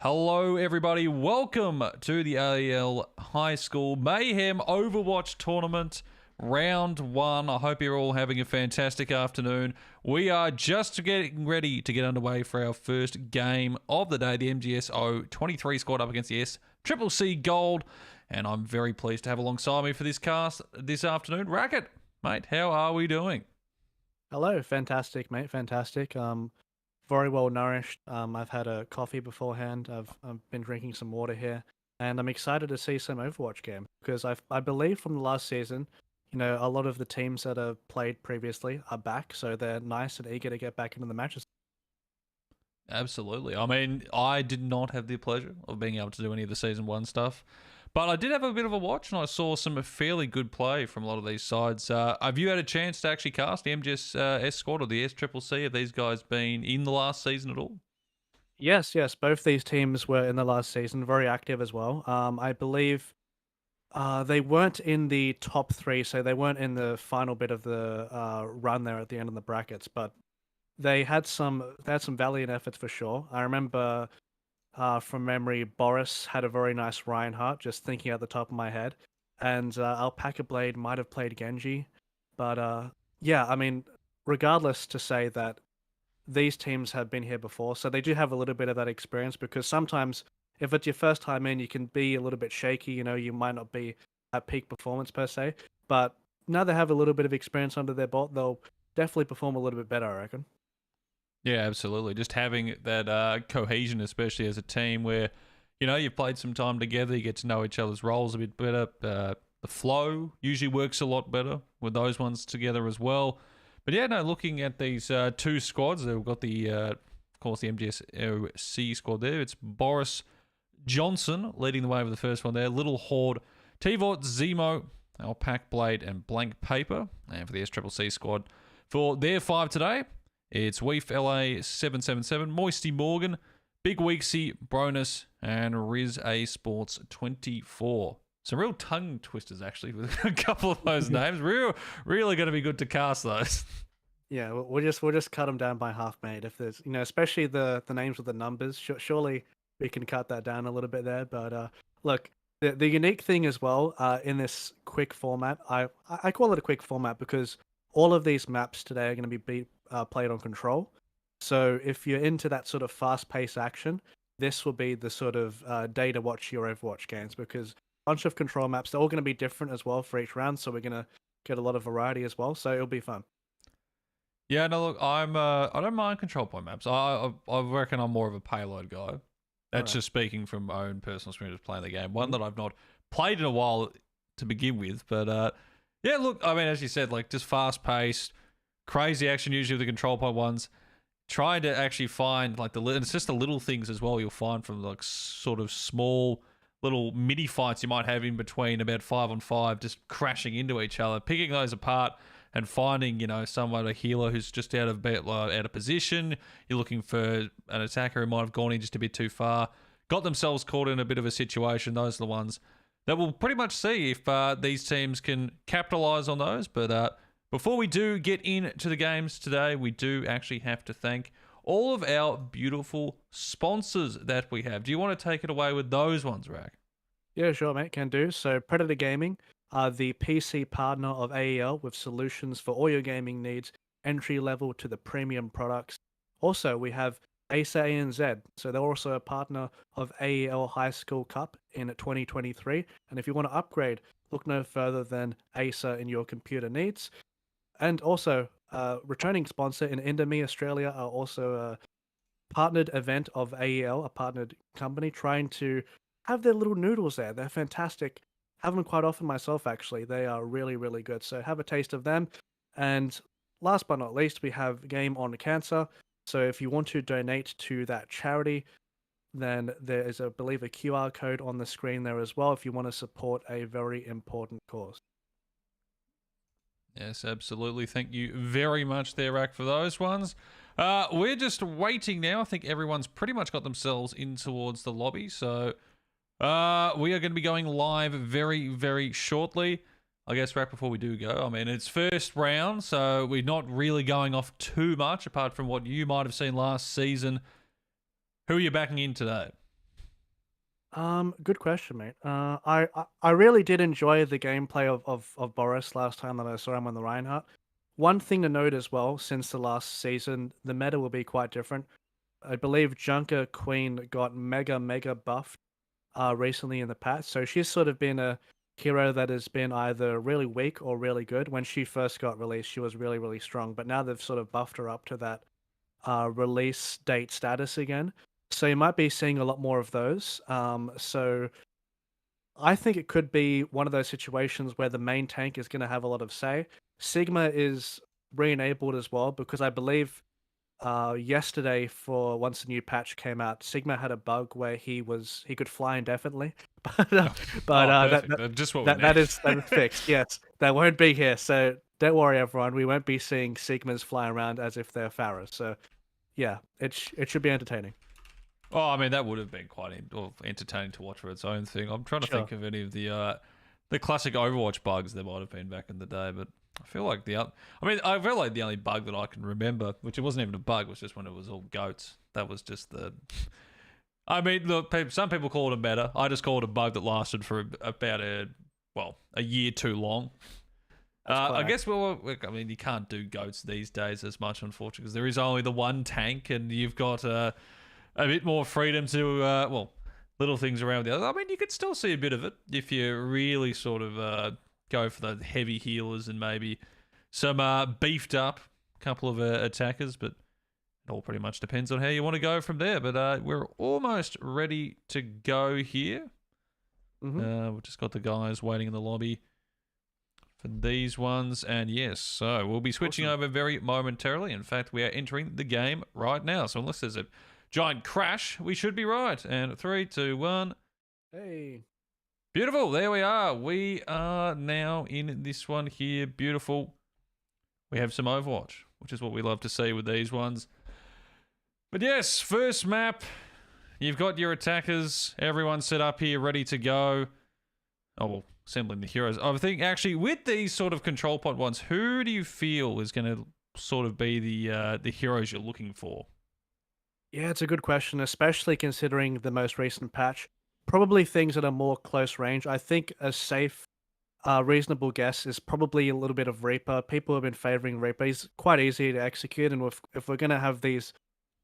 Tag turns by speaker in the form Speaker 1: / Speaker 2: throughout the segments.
Speaker 1: Hello, everybody. Welcome to the Acer High School Mayhem Overwatch Tournament, Round 1. I hope you're all having a fantastic afternoon. We are just getting ready to get underway for our first game of the day, the MGSO 23 squad up against the SCCC Gold. And I'm very pleased to have alongside me for this cast this afternoon, Racquetz. Mate, how are we doing?
Speaker 2: Hello, fantastic, mate, fantastic. Very well nourished. I've had a coffee beforehand. I've been drinking some water here, and I'm excited to see some Overwatch game because I believe from the last season, a lot of the teams that have played previously are back, so they're nice and eager to get back into the matches.
Speaker 1: Absolutely. I mean, I did not have the pleasure of being able to do any of the Season 1 stuff, but I did have a bit of a watch, and I saw some fairly good play from a lot of these sides. Have you had a chance to actually cast the MGS squad or the SCCC? Have these guys been in the last season at all?
Speaker 2: Yes, yes, both these teams were in the last season, very active as well. I believe they weren't in the top three, so they weren't in the final bit of the run there at the end of the brackets, but they had some valiant efforts for sure. I remember from memory, Boris had a very nice Reinhardt, just thinking at the top of my head. And Alpaca Blade might have played Genji. But yeah, I mean, regardless to say that these teams have been here before, so they do have a little bit of that experience because sometimes if it's your first time in, you can be a little bit shaky, you might not be at peak performance per se. But now they have a little bit of experience under their belt, they'll definitely perform a little bit better, I reckon.
Speaker 1: Yeah, absolutely. Just having that cohesion, especially as a team where, you've played some time together, you get to know each other's roles a bit better. The flow usually works a lot better with those ones together as well. But yeah, no, looking at these two squads, we've got of course, the MGSOC squad there. It's Boris Johnson leading the way with the first one there. Little Horde, T-Vort, Zemo, Alpac Blade, and Blank Paper. And for the SCCC squad, for their 5 today, it's Weef LA 777, Moisty Morgan, Big Weeksy, Bronus, and Riz A Sports 24. Some real tongue twisters actually with a couple of those names. Really going to be good to cast those.
Speaker 2: Yeah, we'll just cut them down by half, mate. If there's, especially the names with the numbers, surely we can cut that down a little bit there. But look, the unique thing as well in this quick format, I call it a quick format because all of these maps today are going to be played on control. So if you're into that sort of fast-paced action, this will be the sort of day to watch your Overwatch games because a bunch of control maps, they're all going to be different as well for each round. So we're going to get a lot of variety as well. So it'll be fun.
Speaker 1: Yeah, no, look, I don't mind control point maps. I reckon I'm more of a payload guy. That's just speaking from my own personal experience of playing the game. One that I've not played in a while to begin with, but yeah, look, I mean, as you said, like just fast-paced, crazy action usually with the control point ones. Trying to actually find like and it's just the little things as well you'll find from like sort of small little mini fights you might have in between about 5-on-5, just crashing into each other, picking those apart and finding, someone, a healer who's just out of position. You're looking for an attacker who might have gone in just a bit too far, got themselves caught in a bit of a situation. Those are the ones that we'll pretty much see if these teams can capitalize on those. But before we do get into the games today, we do actually have to thank all of our beautiful sponsors that we have. Do you want to take it away with those ones, Rack?
Speaker 2: Yeah, sure, mate, can do. So Predator Gaming are the PC partner of AEL with solutions for all your gaming needs, entry level to the premium products. Also, we have Acer ANZ. So they're also a partner of AEL High School Cup in 2023. And if you want to upgrade, look no further than Acer in your computer needs. And also, returning sponsor in Indomie Australia are also a partnered event of AEL, a partnered company, trying to have their little noodles there. They're fantastic. Have them quite often myself, actually. They are really, really good. So have a taste of them. And last but not least, we have Game on Cancer. So if you want to donate to that charity, then there is, I believe, a QR code on the screen there as well if you want to support a very important cause.
Speaker 1: Yes, absolutely. Thank you very much there, Rack, for those ones. We're just waiting now. I think everyone's pretty much got themselves in towards the lobby. So we are going to be going live very, very shortly. I guess right before we do go, I mean, it's first round, so we're not really going off too much apart from what you might have seen last season. Who are you backing in today?
Speaker 2: Good question, mate. I really did enjoy the gameplay of Boris last time that I saw him on the Reinhardt. One thing to note as well, since the last season, the meta will be quite different. I believe Junker Queen got mega buffed recently in the patch, so she's sort of been a hero that has been either really weak or really good. When she first got released, she was really strong, but now they've sort of buffed her up to that release date status again. So you might be seeing a lot more of those. So I think it could be one of those situations where the main tank is going to have a lot of say. Sigma is re-enabled as well because I believe yesterday, for once the new patch came out, Sigma had a bug where he could fly indefinitely, but
Speaker 1: Perfect. Just what we
Speaker 2: that
Speaker 1: need.
Speaker 2: is fixed. Yes, that won't be here. So don't worry, everyone. We won't be seeing Sigmas fly around as if they're Pharahs. So yeah, it should be entertaining.
Speaker 1: Oh, I mean, that would have been quite entertaining to watch for its own thing. I'm trying to
Speaker 2: Sure.
Speaker 1: think of any of the classic Overwatch bugs there might have been back in the day, but I feel like I feel like the only bug that I can remember, which it wasn't even a bug, was just when it was all goats. That was just the. I mean, look, some people call it a meta. I just call it a bug that lasted for about a year too long. I guess I mean, you can't do goats these days as much, unfortunately, because there is only the one tank, and you've got a bit more freedom to little things around the other. I mean, you could still see a bit of it if you really sort of go for the heavy healers and maybe some beefed up couple of attackers, but it all pretty much depends on how you want to go from there. But we're almost ready to go here. We've just got the guys waiting in the lobby for these ones, and yes, so we'll be switching over very momentarily. In fact, we are entering the game right now, so unless there's a giant crash, we should be right. And 3, 2, 1.
Speaker 2: Hey.
Speaker 1: Beautiful. There we are. We are now in this one here. Beautiful. We have some Overwatch, which is what we love to see with these ones. But yes, first map. You've got your attackers. Everyone set up here, ready to go. Oh, well, assembling the heroes. I think, actually, with these sort of control point ones, who do you feel is going to sort of be the heroes you're looking for?
Speaker 2: Yeah, it's a good question, especially considering the most recent patch. Probably things that are more close range. I think a safe, reasonable guess is probably a little bit of Reaper. People have been favoring Reaper. He's quite easy to execute, and if we're going to have these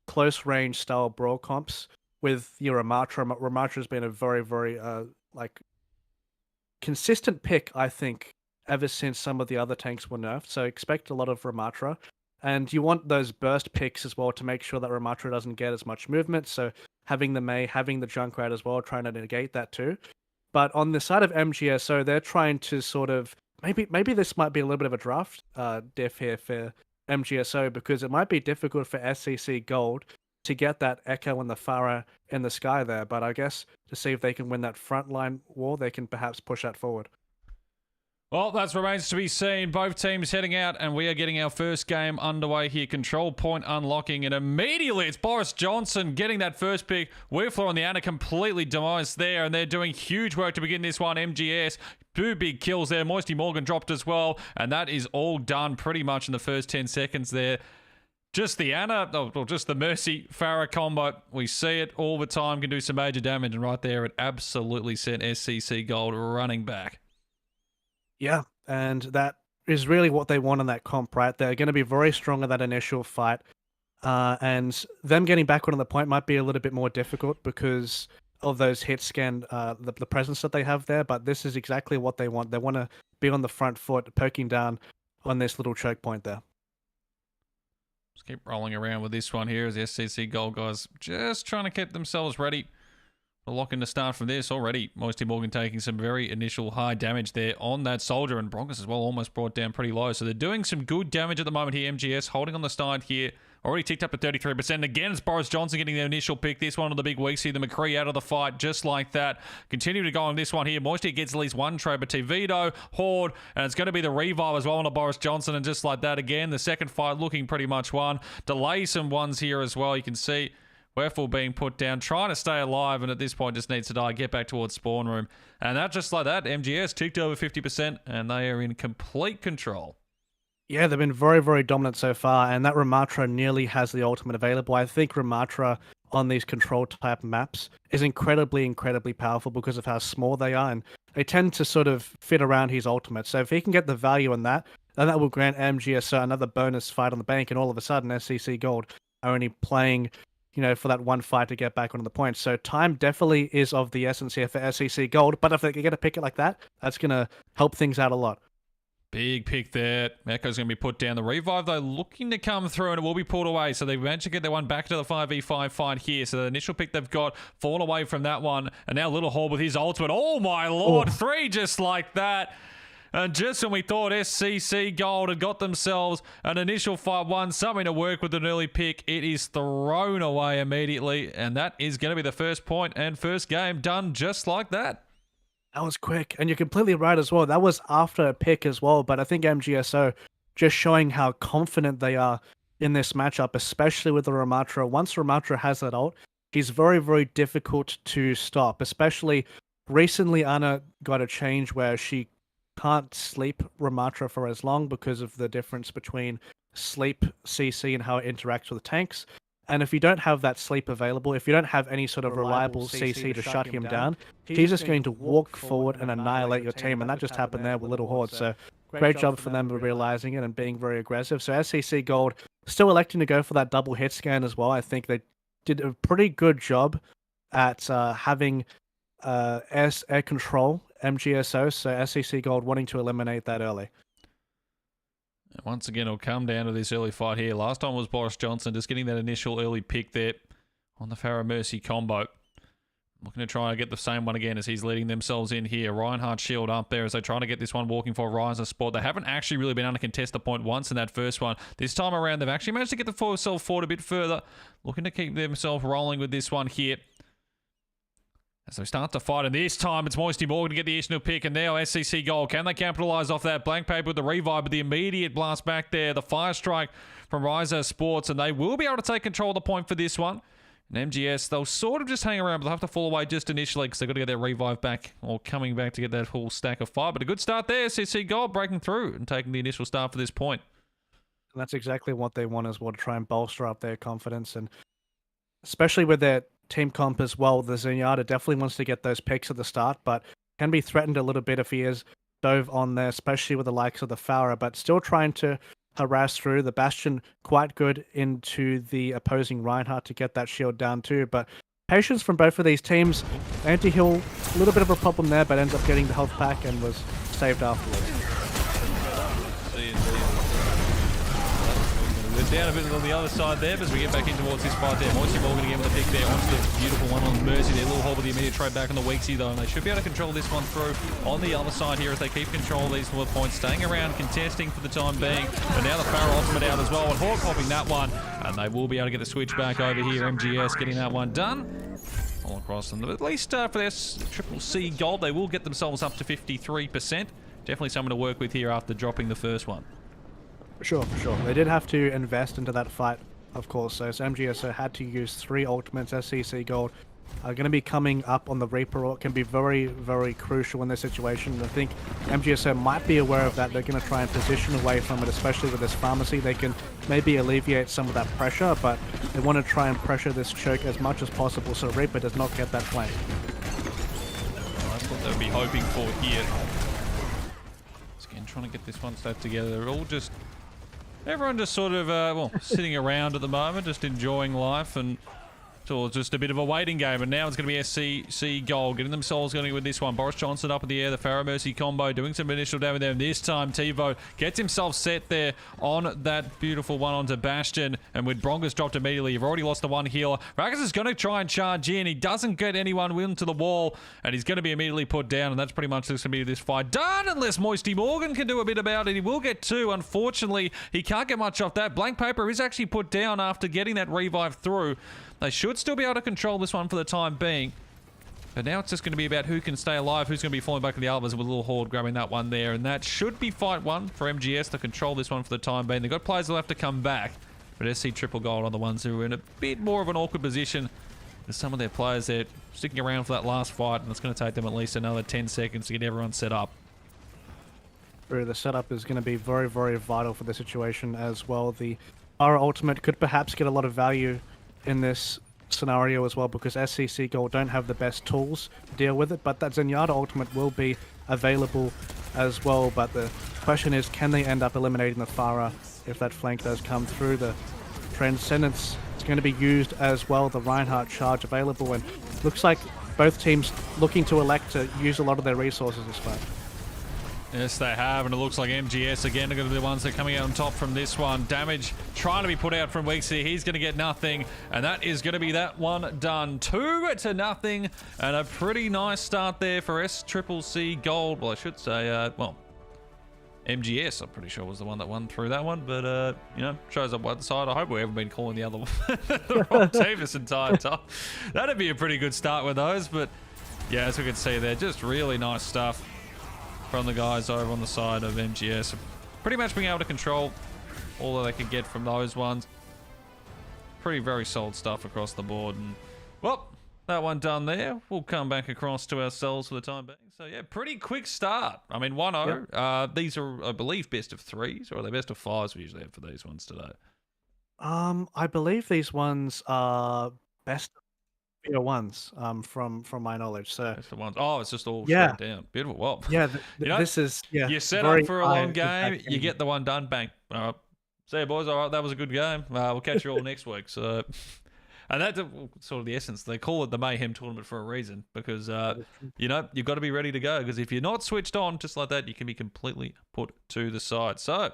Speaker 2: close range style brawl comps with your Ramatra has been a very like consistent pick, I think, ever since some of the other tanks were nerfed. So expect a lot of Ramatra. And you want those burst picks as well to make sure that Ramatra doesn't get as much movement. So having the May, having the Junkrat as well, trying to negate that too. But on the side of MGSO, they're trying to sort of maybe this might be a little bit of a draft diff here for MGSO, because it might be difficult for SCC Gold to get that Echo and the Pharah in the sky there. But I guess to see if they can win that frontline war, they can perhaps push that forward.
Speaker 1: Well, that remains to be seen. Both teams heading out, and we are getting our first game underway here. Control point unlocking, and immediately it's Boris Johnson getting that first pick. Weirfloor and the Ana completely demised there, and they're doing huge work to begin this one. MGS, 2 big kills there. Moisty Morgan dropped as well, and that is all done pretty much in the first 10 seconds there. Just the Ana, or just the Mercy Pharah combo. We see it all the time, can do some major damage, and right there it absolutely sent SCC Gold running back.
Speaker 2: Yeah, and that is really what they want in that comp, right? They're going to be very strong in that initial fight, and them getting back on the point might be a little bit more difficult because of those hit scan, the presence that they have there. But this is exactly what they want. They want to be on the front foot, poking down on this little choke point there.
Speaker 1: Just keep rolling around with this one here as the SCC Gold guys just trying to keep themselves ready. Locking to start from this already. Moisty Morgan taking some very initial high damage there on that soldier, and Broncos as well almost brought down pretty low. So they're doing some good damage at the moment here. MGS holding on the side here. Already ticked up to 33%. Again, it's Boris Johnson getting the initial pick. This one of the big weeks here. The McCree out of the fight just like that. Continue to go on this one here. Moisty gets at least one trade, but Vito, Horde, and it's going to be the revive as well on Boris Johnson, and just like that again, the second fight looking pretty much won. Delay some ones here as well. You can see Weirfloor being put down, trying to stay alive, and at this point just needs to die, get back towards spawn room. And that just like that, MGS ticked over 50%, and they are in complete control.
Speaker 2: Yeah, they've been very dominant so far, and that Ramatra nearly has the ultimate available. I think Ramatra on these control type maps is incredibly powerful because of how small they are, and they tend to sort of fit around his ultimate. So if he can get the value in that, then that will grant MGSO another bonus fight on the bank, and all of a sudden SCC Gold are only playing, you know, for that one fight to get back onto the points. So time definitely is of the essence here for SCC Gold, but if they can get a pick it like that, that's going to help things out a lot.
Speaker 1: Big pick there. Echo's going to be put down. The revive, though, looking to come through, and it will be pulled away. So they managed to get their one back to the 5v5 fight here. So the initial pick they've got, fallen away from that one. And now Little Hall with his ultimate. Oh, my lord. 3 just like that. And just when we thought SCC Gold had got themselves an initial 5-1, something to work with an early pick, it is thrown away immediately. And that is going to be the first point and first game done just like that.
Speaker 2: That was quick, and you're completely right as well. That was after a pick as well, but I think MGSO just showing how confident they are in this matchup, especially with the Ramatra. Once Ramatra has that ult, he's very difficult to stop, especially recently Ana got a change where she can't sleep Ramatra for as long because of the difference between sleep CC and how it interacts with tanks. And if you don't have that sleep available, if you don't have any sort of reliable CC to shut him down, he's just going to walk forward and annihilate your team. And that just happened there with Little Horde. So great job for them realizing it and being very aggressive. So SCC Gold still electing to go for that double hit scan as well. I think they did a pretty good job at having air control MGSO. So SCC Gold wanting to eliminate that early.
Speaker 1: Once again, it'll come down to this early fight here. Last time was Boris Johnson just getting that initial early pick there on the Pharaoh Mercy combo. Looking to try and get the same one again as he's leading themselves in here. Reinhardt shield up there as they try to get this one walking for Rise of Sport. They haven't actually really been able to contest the point once in that first one. This time around, they've actually managed to get themselves forward a bit further. Looking to keep themselves rolling with this one here. As they start to fight, and this time it's Moisty Morgan to get the additional pick, and now SCC Gold. Can they capitalise off that? Blank paper with the revive, with the immediate blast back there. The fire strike from Riser Sports, and they will be able to take control of the point for this one. And MGS, they'll sort of just hang around, but they'll have to fall away just initially because they've got to get their revive back, or coming back to get that full stack of fire. But a good start there. SCC Gold breaking through and taking the initial start for this point.
Speaker 2: And that's exactly what they want as well, to try and bolster up their confidence, and especially with their team comp as well. The Zenyatta definitely wants to get those picks at the start, but can be threatened a little bit if he is dove on there, especially with the likes of the Farah, but still trying to harass through. The Bastion quite good into the opposing Reinhardt to get that shield down too, but patience from both of these teams. Anti-heal, a little bit of a problem there, but ends up getting the health pack and was saved afterwards.
Speaker 1: Down a bit on the other side there, but as we get back in towards this fight there, Moisty Morgan again with the pick there onto the beautiful one on Mercy there. Little Hole with the immediate trade back on the Weeksy though, and they should be able to control this one through on the other side here as they keep control of these 4 points, staying around, contesting for the time being. But now the Pharaoh ultimate out as well, and Hawk popping that one, and they will be able to get the switch back over here. MGS getting that one done. All across them, but at least for their Triple C Gold, they will get themselves up to 53%. Definitely something to work with here after dropping the first one.
Speaker 2: For sure. They did have to invest into that fight, of course. So MGSO had to use 3 ultimates. SCC Gold are going to be coming up on the Reaper. It can be very crucial in this situation. And I think MGSO might be aware of that. They're going to try and position away from it, especially with this pharmacy. They can maybe alleviate some of that pressure, but they want to try and pressure this choke as much as possible so Reaper does not get that flank.
Speaker 1: Well, that's what they'll be hoping for here. Again, trying to get this one stacked together. They're all just... Everyone just sort of, sitting around at the moment, just enjoying life, and it's just a bit of a waiting game. And now it's going to be SCC Gold getting themselves going with this one. Boris Johnson up in the air, the Pharaoh Mercy combo, doing some initial damage there. And this time, Tivo gets himself set there on that beautiful one onto Bastion. And with Brongas dropped immediately, you've already lost the one healer. Racquetz is going to try and charge in. He doesn't get anyone into the wall, and he's going to be immediately put down. And that's pretty much just going to be this fight done, unless Moisty Morgan can do a bit about it. He will get 2. Unfortunately, he can't get much off that. Blank paper is actually put down after getting that revive through. They should still be able to control this one for the time being. But now it's just going to be about who can stay alive, who's going to be falling back in the others, with Little Horde grabbing that one there. And that should be fight 1 for MGS to control this one for the time being. They've got players who'll have to come back. But SC Triple Gold are the ones who are in a bit more of an awkward position. There's some of their players there sticking around for that last fight, and it's going to take them at least another 10 seconds to get everyone set up.
Speaker 2: The setup is going to be very vital for the situation as well. The Aura ultimate could perhaps get a lot of value in this scenario as well, because SCC Gold don't have the best tools to deal with it, but that Zenyatta ultimate will be available as well. But the question is, can they end up eliminating the Pharah if that flank does come through? The Transcendence is going to be used as well, the Reinhardt charge available, and looks like both teams looking to elect to use a lot of their resources this fight.
Speaker 1: Yes, they have, and it looks like MGS again are going to be the ones that are coming out on top from this one. Damage trying to be put out from Weeksy. He's going to get nothing, and that is going to be that one done. 2-0, and a pretty nice start there for SCCC Gold. Well, I should say, well, MGS, I'm pretty sure, was the one that won through that one, but, you know, shows up one side. I hope we haven't been calling the other one the wrong team this entire time. That'd be a pretty good start with those, but, yeah, as we can see there, just really nice stuff from the guys over on the side of MGS. Pretty much being able to control all that they could get from those ones. Pretty very solid stuff across the board. And, well, that one done there. We'll come back across to ourselves for the time being. So, yeah, pretty quick start. I mean, 1-0. Yep. These are, I believe, best of 3s, or are they best of 5s we usually have for these ones today?
Speaker 2: I believe these ones are best of ones, from my knowledge. So
Speaker 1: best of ones. Oh, it's just all straight down. Beautiful. Well,
Speaker 2: yeah,
Speaker 1: you know,
Speaker 2: this is
Speaker 1: you set up for a long game, you get the one done, bang. All right. See you, boys. All right, that was a good game. We'll catch you all next week. So, and that's sort of the essence. They call it the Mayhem tournament for a reason, because you know, you've got to be ready to go, because if you're not switched on just like that, you can be completely put to the side. So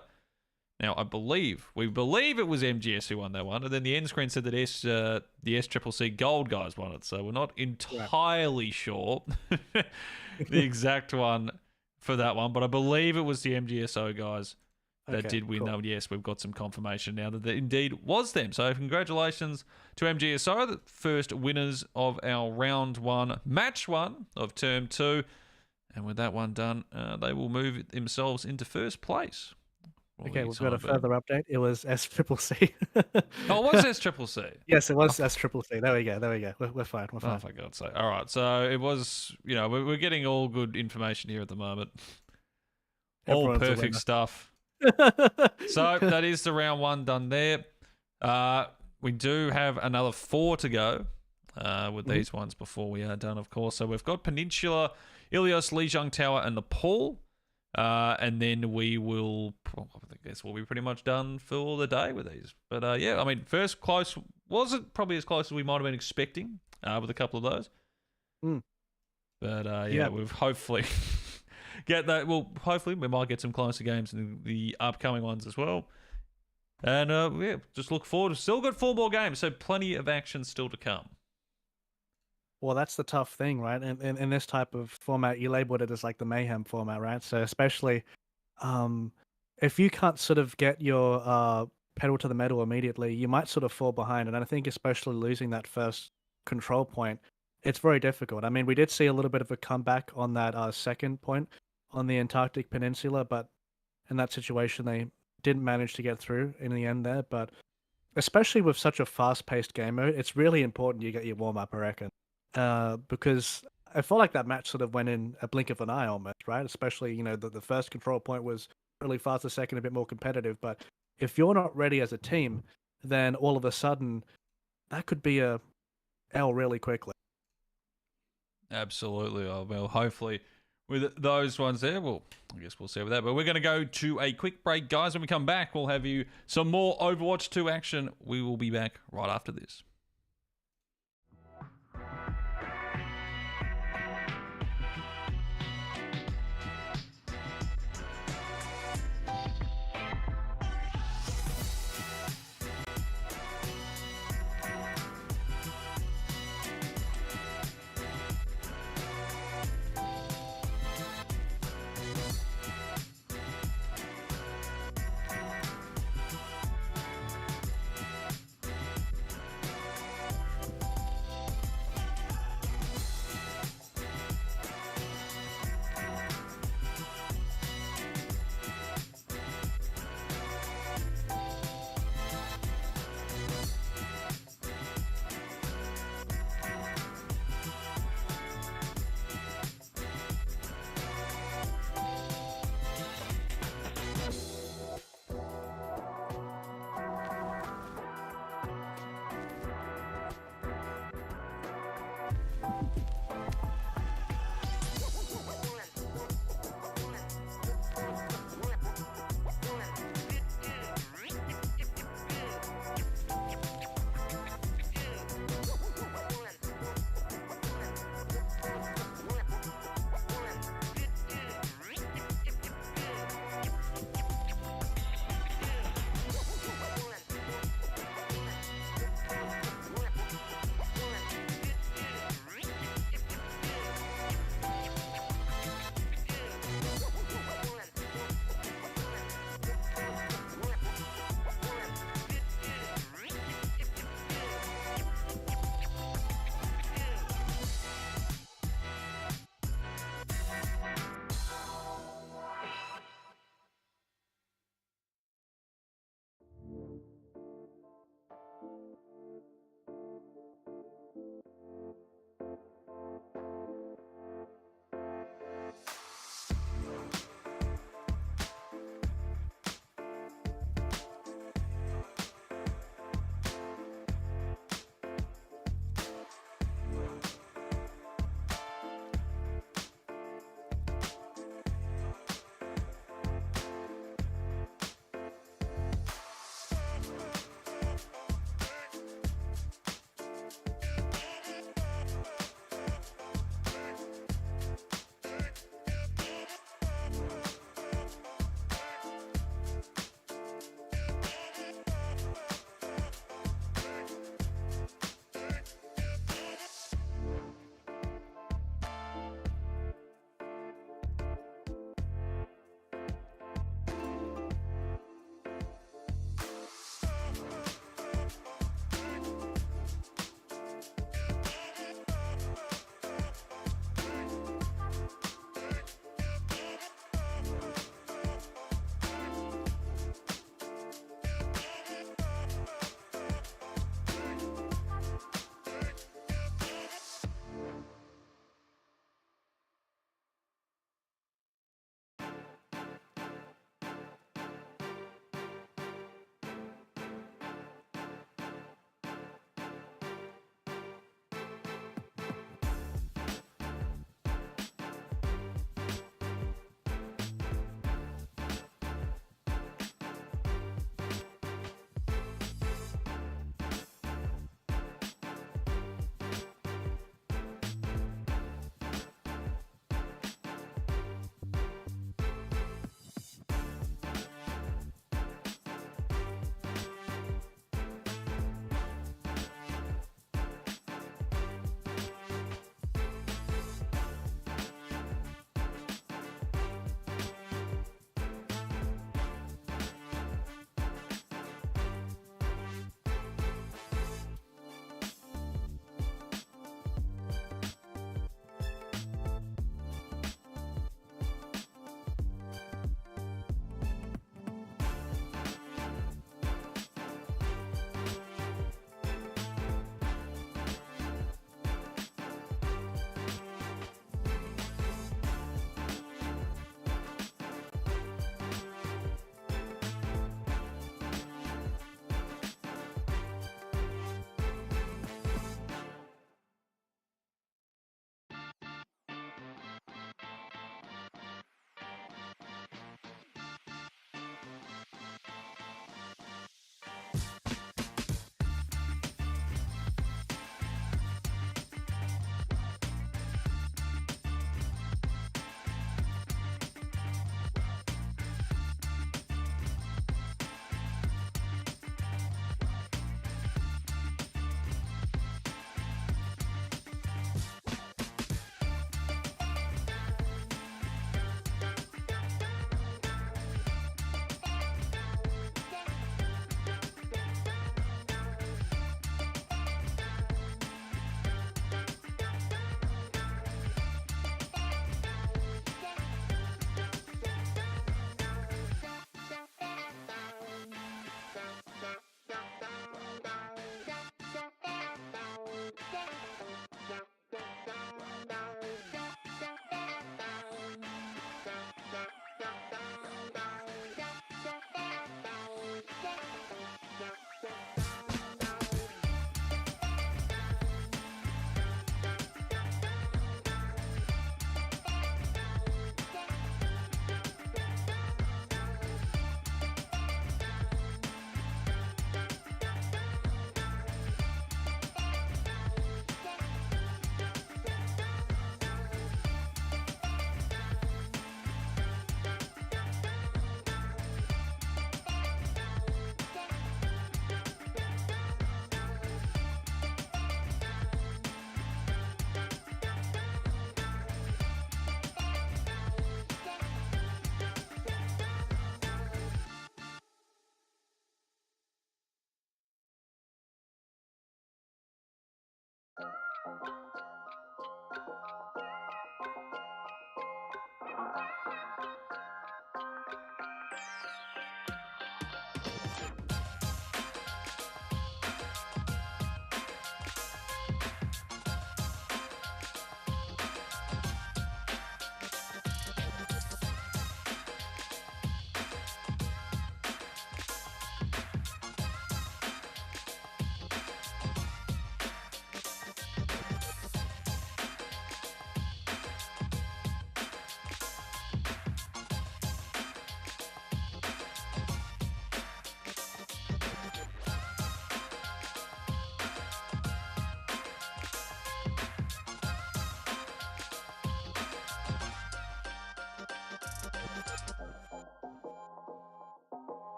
Speaker 1: now we believe it was MGS who won that one, and then the end screen said that the SCCC Gold guys won it. So we're not entirely sure the exact one for that one, but I believe it was the MGSO guys that did win. Cool. Yes, we've got some confirmation now that it indeed was them. So congratulations to MGSO, the first winners of our match one of term 2. And with that one done, they will move themselves into first place.
Speaker 2: Okay, we've got a further update. It was SCCC.
Speaker 1: Oh, it was SCCC?
Speaker 2: Yes, it was SCCC. There we go. We're fine. We're fine.
Speaker 1: Oh, for God's sake. All right, so it was, you know, we're getting all good information here at the moment. All perfect stuff. So that is the round 1 done there. We do have another 4 to go with these ones before we are done, of course. So we've got Peninsula, Ilios, Lijiang Tower, and Nepal. And then we will, I guess we'll be pretty much done for the day with these. But yeah, I mean, first close, wasn't probably as close as we might have been expecting with a couple of those. But yeah, we've hopefully get that. Well, hopefully we might get some closer games in the upcoming ones as well. And yeah, just look forward. Still got 4 more games, so plenty of action still to come.
Speaker 2: Well, that's the tough thing, right? In this type of format, you labeled it as like the Mayhem format, right? So especially if you can't sort of get your pedal to the metal immediately, you might sort of fall behind. And I think especially losing that first control point, it's very difficult. I mean, we did see a little bit of a comeback on that second point on the Antarctic Peninsula, but in that situation, they didn't manage to get through in the end there. But especially with such a fast-paced game mode, it's really important you get your warm-up, I reckon. Because I felt like that match sort of went in a blink of an eye almost, right? Especially, you know, the first control point was really fast, the second a bit more competitive. But if you're not ready as a team, then all of a sudden that could be a L really quickly.
Speaker 1: Absolutely. Well, hopefully with those ones there, well, I guess we'll see with that. But we're going to go to a quick break, guys. When we come back, we'll have you some more Overwatch 2 action. We will be back right after this.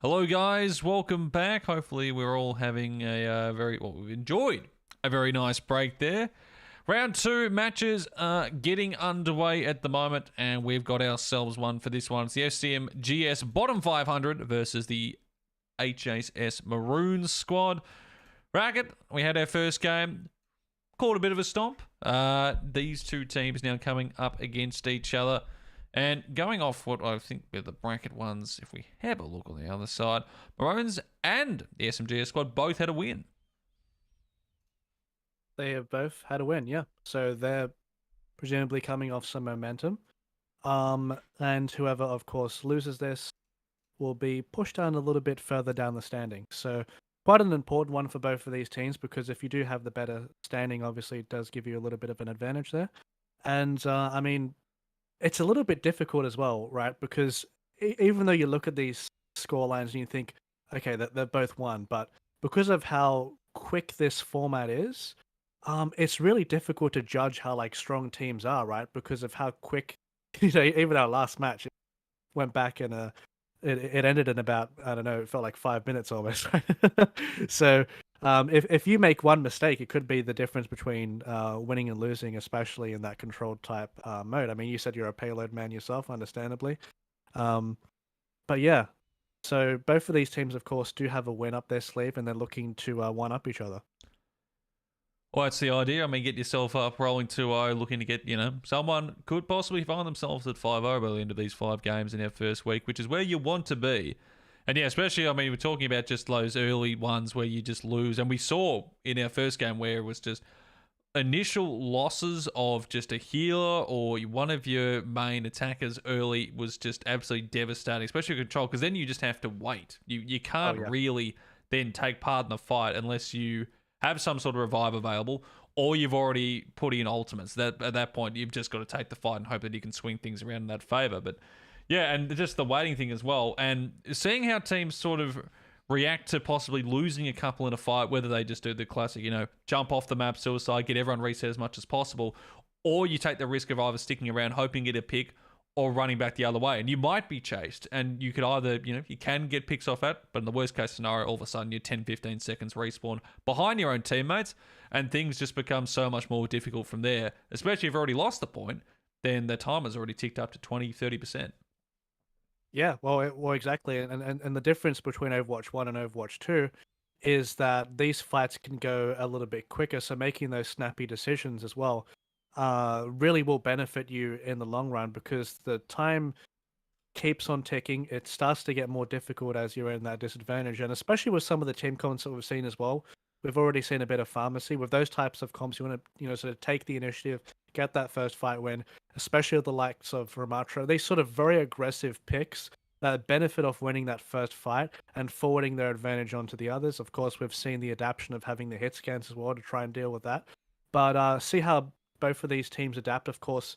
Speaker 1: Hello, guys. Welcome back. Hopefully, we're all having we've enjoyed a very nice break there. Round 2 matches are getting underway at the moment, and we've got ourselves one for this one. It's the SCM Bottom 500 versus the HAS Maroons squad. Racket, we had our first game. Called a bit of a stomp. These two teams now coming up against each other. And going off what I think were the bracket ones, if we have a look on the other side, Maroons and the SMGS squad both had a win.
Speaker 2: They have both had a win, yeah. So they're presumably coming off some momentum. And whoever, of course, loses this will be pushed down a little bit further down the standing. So quite an important one for both of these teams, because if you do have the better standing, obviously it does give you a little bit of an advantage there. And I mean, it's a little bit difficult as well, right? Because even though you look at these score lines and you think, okay, they're both won, but because of how quick this format is, it's really difficult to judge how like strong teams are, right? Because of how quick, even our last match went back and it ended in about, I don't know, it felt like 5 minutes almost. So if you make one mistake, it could be the difference between winning and losing, especially in that controlled type mode. I mean, you said you're a payload man yourself, understandably. But yeah, so both of these teams, of course, do have a win up their sleeve, and they're looking to one-up each other.
Speaker 1: Well, that's the idea. I mean, get yourself up, rolling 2-0, looking to get, someone could possibly find themselves at 5-0 by the end of these 5 games in our first week, which is where you want to be. And yeah, especially, I mean, we're talking about just those early ones where you just lose. And we saw in our first game where it was just initial losses of just a healer or one of your main attackers early was just absolutely devastating, especially control, because then you just have to wait. You can't really then take part in the fight unless you have some sort of revive available, or you've already put in ultimates. That at that point, you've just got to take the fight and hope that you can swing things around in that favor. But yeah, and just the waiting thing as well, and seeing how teams sort of react to possibly losing a couple in a fight, whether they just do the classic, jump off the map, suicide, get everyone reset as much as possible, or you take the risk of either sticking around, hoping to get a pick, or running back the other way. And you might be chased, and you could either, you can get picks off that, but in the worst case scenario, all of a sudden you're 10, 15 seconds respawn behind your own teammates, and things just become so much more difficult from there, especially if you've already lost the point, then the timer's already ticked up to 20, 30%.
Speaker 2: Yeah, well, exactly. And the difference between Overwatch 1 and Overwatch 2 is that these fights can go a little bit quicker, so making those snappy decisions as well really will benefit you in the long run, because the time keeps on ticking. It starts to get more difficult as you're in that disadvantage, and especially with some of the team comps that we've seen as well. We've already seen a bit of pharmacy with those types of comps. You want to, sort of take the initiative, get that first fight win, especially with the likes of Ramatra. These sort of very aggressive picks that benefit off winning that first fight and forwarding their advantage onto the others. Of course, we've seen the adaptation of having the hit scans as well to try and deal with that. But see how both of these teams adapt. Of course,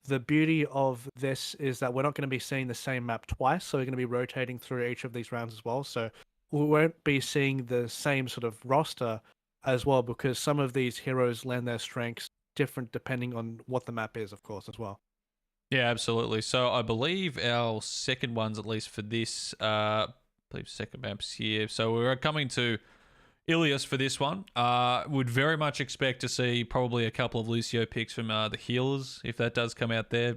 Speaker 2: the beauty of this is that we're not going to be seeing the same map twice, so we're going to be rotating through each of these rounds as well. So we won't be seeing the same sort of roster as well, because some of these heroes lend their strengths different depending on what the map is, of course, as well.
Speaker 1: Yeah, absolutely. So I believe our second ones, at least for this, second maps here. So we're coming to Ilias for this one. Would very much expect to see probably a couple of Lucio picks from the healers, if that does come out there.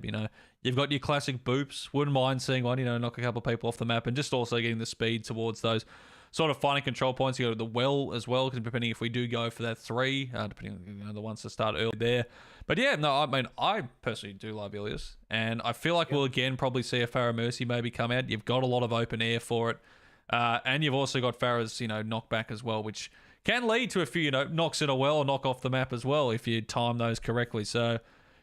Speaker 1: You've got your classic boops. Wouldn't mind seeing one, knock a couple of people off the map, and just also getting the speed towards those sort of finding control points. You go to the well as well, because depending if we do go for that 3, depending on the ones to start early there. But yeah, no, I mean, I personally do love Ilias, and I feel like we'll again probably see a Pharah Mercy maybe come out. You've got a lot of open air for it, and you've also got Pharah's knockback as well, which can lead to a few knocks in a well or knock off the map as well if you time those correctly. So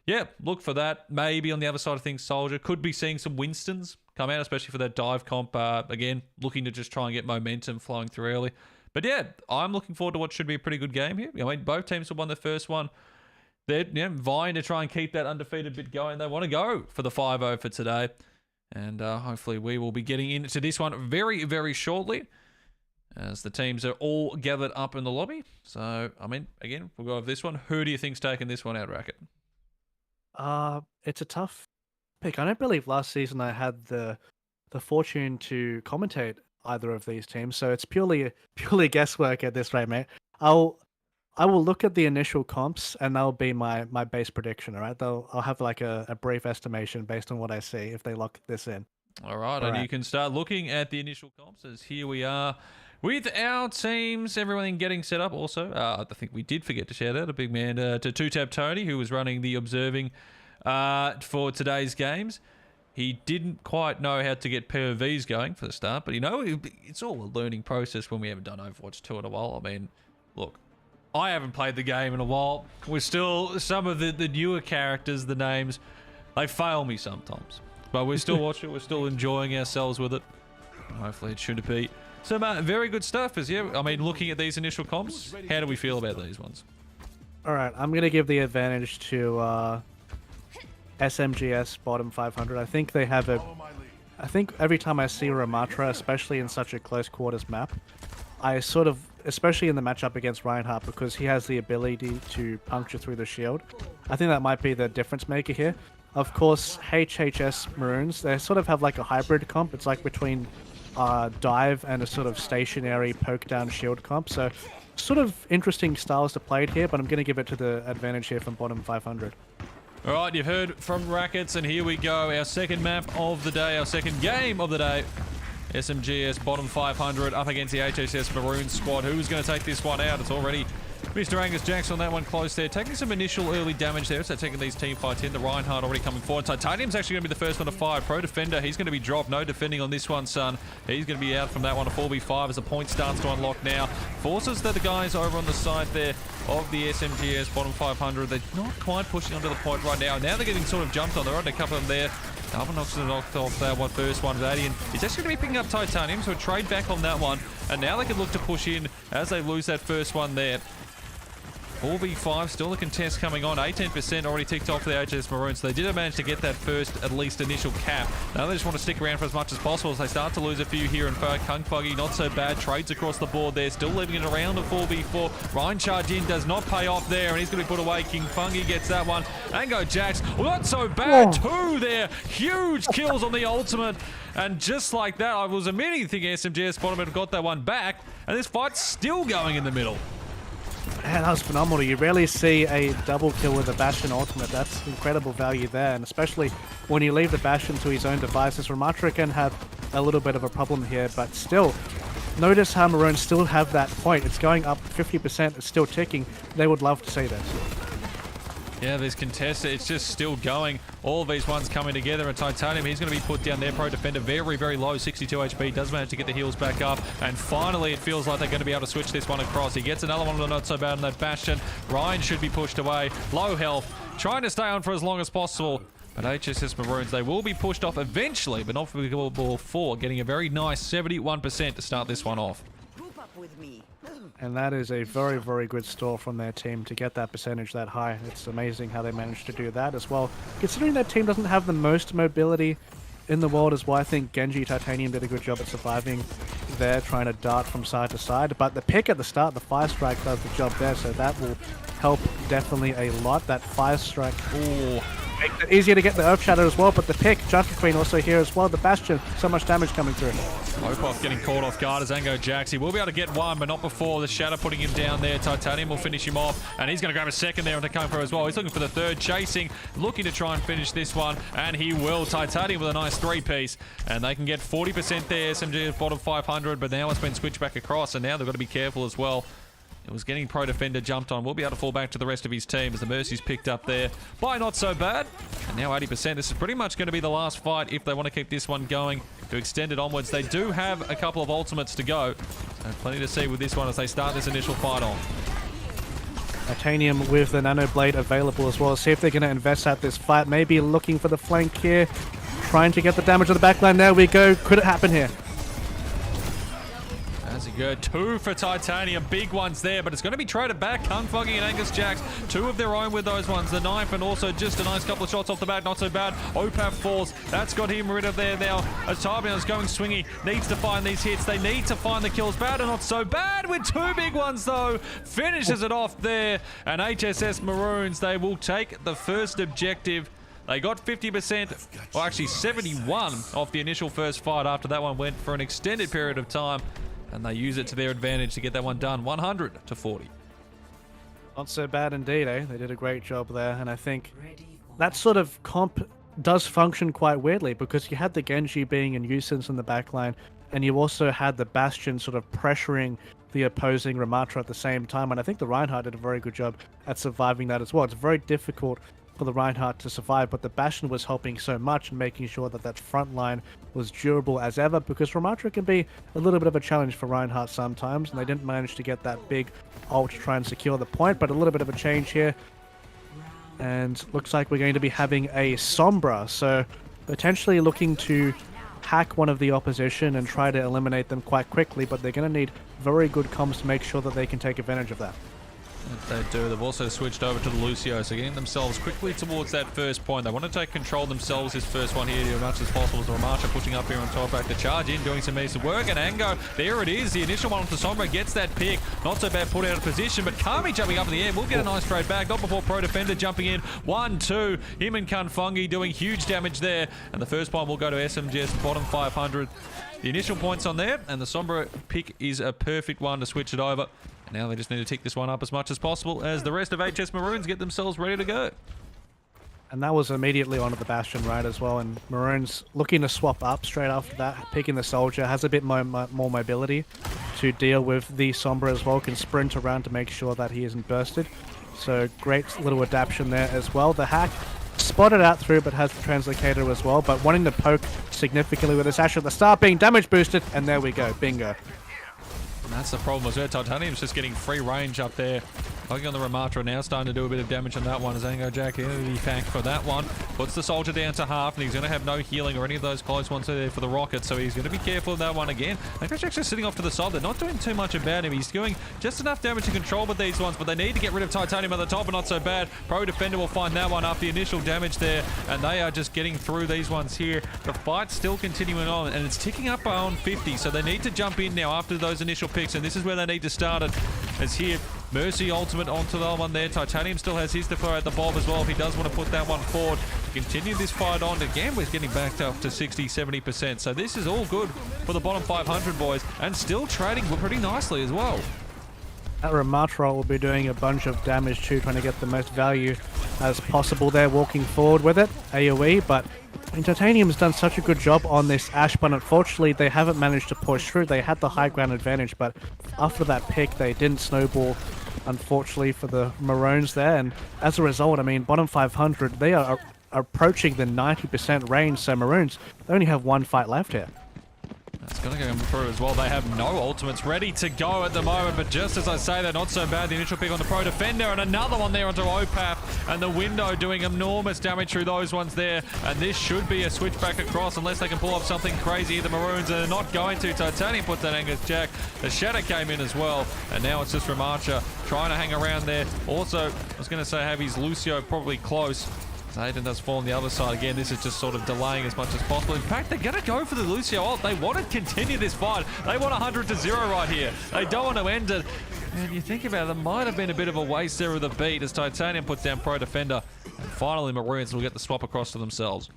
Speaker 1: yeah, look for that. Maybe on the other side of things, Soldier could be seeing some Winstons come out, especially for that dive comp. Again, looking to just try and get momentum flowing through early. But yeah, I'm looking forward to what should be a pretty good game here. I mean, both teams have won the first one. They're vying to try and keep that undefeated bit going. They want to go for the 5-0 for today. And hopefully we will be getting into this one very, very shortly, as the teams are all gathered up in the lobby. So, I mean, again, we'll go over this one. Who do you think's taking this one out, Racket?
Speaker 2: It's a tough pick. I don't believe last season I had the fortune to commentate either of these teams. So it's purely guesswork at this rate, mate. I will look at the initial comps, and that'll be my base prediction. All right, I'll have like a brief estimation based on what I see if they lock this in.
Speaker 1: All right, and you can start looking at the initial comps as here we are with our teams, everything getting set up. Also, I think we did forget to shout out a big man to TwoTapTony, who was running the observing for today's games. He didn't quite know how to get POVs going for the start, but it's all a learning process when we haven't done Overwatch 2 in a while. I mean, look, I haven't played the game in a while. We're still, some of the newer characters, the names, they fail me sometimes. But we're still watching it, we're still enjoying ourselves with it. Hopefully it should be some very good stuff. I mean, looking at these initial comps, how do we feel about these ones?
Speaker 2: All right, I'm going to give the advantage to SMGS bottom 500. I think they have I think every time I see Ramatra, especially in such a close quarters map, I sort of, especially in the matchup against Reinhardt, because he has the ability to puncture through the shield, I think that might be the difference maker here. Of course, HHS Maroons, they sort of have like a hybrid comp. It's like between dive and a sort of stationary poke down shield comp. So sort of interesting styles to play it here, but I'm going to give it to the advantage here from bottom 500.
Speaker 1: All right, you've heard from Racquetz, and here we go. Our second map of the day, our second game of the day. SMGS bottom 500 up against the HHS Maroon squad. Who's going to take this one out? It's already Mr. Angus Jackson on that one close there. Taking some initial early damage there. So taking these team fights in. The Reinhardt already coming forward. Titanium's actually going to be the first one to fire. Pro Defender, he's going to be dropped. No defending on this one, son. He's going to be out from that one. A 4v5 as the point starts to unlock now. Forces that the guys over on the side there of the SMGS bottom 500. They're not quite pushing onto the point right now. Now they're getting sort of jumped on. They're on a couple of them there. Alvinox knocked off that one first one. Vadian is actually going to be picking up Titanium, so a trade back on that one. And now they can look to push in as they lose that first one there. 4v5, still a contest coming on. 18% already ticked off for the HHS Maroons. So they did manage to get that first, at least initial cap. Now they just want to stick around for as much as possible as they start to lose a few here and far. Kung Fuggy, not so bad. Trades across the board there. Still leaving it around a 4v4. Ryan charge in does not pay off there, and he's going to be put away. King Fungi gets that one. Ango Jax, not so bad. Two there. Huge kills on the ultimate. And just like that, I was immediately thinking SMGS bottom had got that one back. And this fight's still going in the middle.
Speaker 2: Man, that was phenomenal. You rarely see a double kill with a Bastion ultimate. That's incredible value there, and especially when you leave the Bastion to his own devices. Ramatra can have a little bit of a problem here, but still, notice how Maroons still have that point. It's going up 50%, it's still ticking. They would love to see this.
Speaker 1: Yeah, there's contested. It's just still going. All of these ones coming together. And Titanium, he's going to be put down there. Pro Defender, very, very low, 62 HP. Does manage to get the heals back up. And finally, it feels like they're going to be able to switch this one across. He gets another one, not so bad on that Bastion. Ryan should be pushed away. Low health. Trying to stay on for as long as possible. But HSS Maroons, they will be pushed off eventually, but not before getting a very nice 71% to start this one off.
Speaker 2: And that is a very, very good store from their team to get that percentage that high. It's amazing how they managed to do that as well. Considering that team doesn't have the most mobility in the world as well, I think Genji Titanium did a good job at surviving there, trying to dart from side to side. But the pick at the start, the Fire Strike does the job there, so that will help definitely a lot. That Fire Strike, ooh, makes it easier to get the Earth Shatter as well, but the pick, Justice Queen also here as well. The Bastion, so much damage coming through.
Speaker 1: Lopov getting caught off guard as Ango Jax. He will be able to get one, but not before the Shatter putting him down there. Titanium will finish him off, and he's going to grab a second there and to come through as well. He's looking for the third, chasing, looking to try and finish this one, and he will. Titanium with a nice three-piece, and they can get 40% there. SMG is bottom 500, but now it's been switched back across, and now they've got to be careful as well. It was getting Pro Defender jumped on. We'll be able to fall back to the rest of his team as the Mercy's picked up there by not so bad. And now 80%. This is pretty much going to be the last fight if they want to keep this one going to extend it onwards. They do have a couple of ultimates to go. So plenty to see with this one as they start this initial fight on.
Speaker 2: Titanium with the Nano Blade available as well. See if they're going to invest at this fight. Maybe looking for the flank here. Trying to get the damage on the backline. There we go. Could it happen here?
Speaker 1: That's a good two for Titanium. Big ones there, but it's going to be traded back. Kung Fuggy and Angus Jax, two of their own with those ones. The knife and also just a nice couple of shots off the bat. Not so bad. Opaf falls. That's got him rid of there now. As Tarbian is going swingy. Needs to find these hits. They need to find the kills. Bad or not so bad with two big ones though. Finishes it off there. And HSS Maroons, they will take the first objective. They got 50%, or actually 71 off the initial first fight. After that one went for an extended period of time, and they use it to their advantage to get that one done, 100 to 40.
Speaker 2: Not so bad indeed, eh? They did a great job there, and I think that sort of comp does function quite weirdly because you had the Genji being a nuisance in the backline, and you also had the Bastion sort of pressuring the opposing Ramatra at the same time, and I think the Reinhardt did a very good job at surviving that as well. It's very difficult for the Reinhardt to survive, but the Bastion was helping so much and making sure that that front line was durable as ever, because Ramatra can be a little bit of a challenge for Reinhardt sometimes, and they didn't manage to get that big ult to try and secure the point, but a little bit of a change here. And looks like we're going to be having a Sombra, so potentially looking to hack one of the opposition and try to eliminate them quite quickly, but they're going to need very good comms to make sure that they can take advantage of that.
Speaker 1: They do. They've also switched over to the Lucio, so getting themselves quickly towards that first point. They want to take control themselves, this first one here, as much as possible. So Ramatra pushing up here on top, back to charge in, doing some decent work, and Ango, there it is. The initial one onto Sombra gets that pick. Not so bad put out of position, but Kami jumping up in the air will get a nice trade back. Not before Pro Defender jumping in. 1-2. Him and Kunfungi doing huge damage there. And the first point will go to SMG's bottom 500. The initial points on there, and the Sombra pick is a perfect one to switch it over. Now they just need to tick this one up as much as possible as the rest of HS Maroons get themselves ready to go.
Speaker 2: And that was immediately onto the Bastion right as well, and Maroons looking to swap up straight after that, picking the Soldier, has a bit more mobility to deal with the Sombra as well, can sprint around to make sure that he isn't bursted. So great little adaptation there as well. The hack spotted out through, but has the Translocator as well, but wanting to poke significantly with this Ashe at the start, being damage boosted, and there we go, bingo.
Speaker 1: And that's the problem as well. Titanium's just getting free range up there. Looking on the Ramatra now, starting to do a bit of damage on that one as Ango Jack here. He thanked for that one. Puts the Soldier down to half, and he's going to have no healing or any of those close ones there for the Rocket, so he's going to be careful of that one again. Ango Jack's just sitting off to the side. They're not doing too much about him. He's doing just enough damage to control with these ones, but they need to get rid of Titanium at the top, and not so bad. Pro Defender will find that one after the initial damage there, and they are just getting through these ones here. The fight's still continuing on, and it's ticking up on 50, so they need to jump in now after those initial picks, and this is where they need to start it. As here, Mercy ultimate onto the one there. Titanium still has his to throw at the Bob as well if he does want to put that one forward to continue this fight on. Again, we're getting backed up to 60-70%. So this is all good for the bottom 500 boys, and still trading pretty nicely as well.
Speaker 2: That Ramatra will be doing a bunch of damage too, trying to get the most value as possible there, walking forward with it, AoE, but Titanium's done such a good job on this Ashe, but unfortunately they haven't managed to push through. They had the high ground advantage, but after that pick they didn't snowball, unfortunately, for the Maroons there, and as a result, I mean, bottom 500, they are approaching the 90% range, so Maroons, they only have one fight left here.
Speaker 1: That's going to go through as well. They have no ultimates ready to go at the moment, but just as I say, they're not so bad. The initial pick on the Pro Defender, and another one there onto OPAP, and the Window doing enormous damage through those ones there, and this should be a switch back across unless they can pull off something crazy. The Maroons are not going to. Titanium puts that Angus Jack. The Shadow came in as well, and now it's just Ramatra trying to hang around there. Also, I was going to say have his Lucio probably close. Aiden does fall on the other side again. This is just sort of delaying as much as possible. In fact, they're going to go for the Lucio ult. They want to continue this fight. They want 100-0 right here. They don't want to end it. And you think about it, there might have been a bit of a waste there of the beat as Titanium puts down Pro Defender. And finally, Maroons will get the swap across to themselves.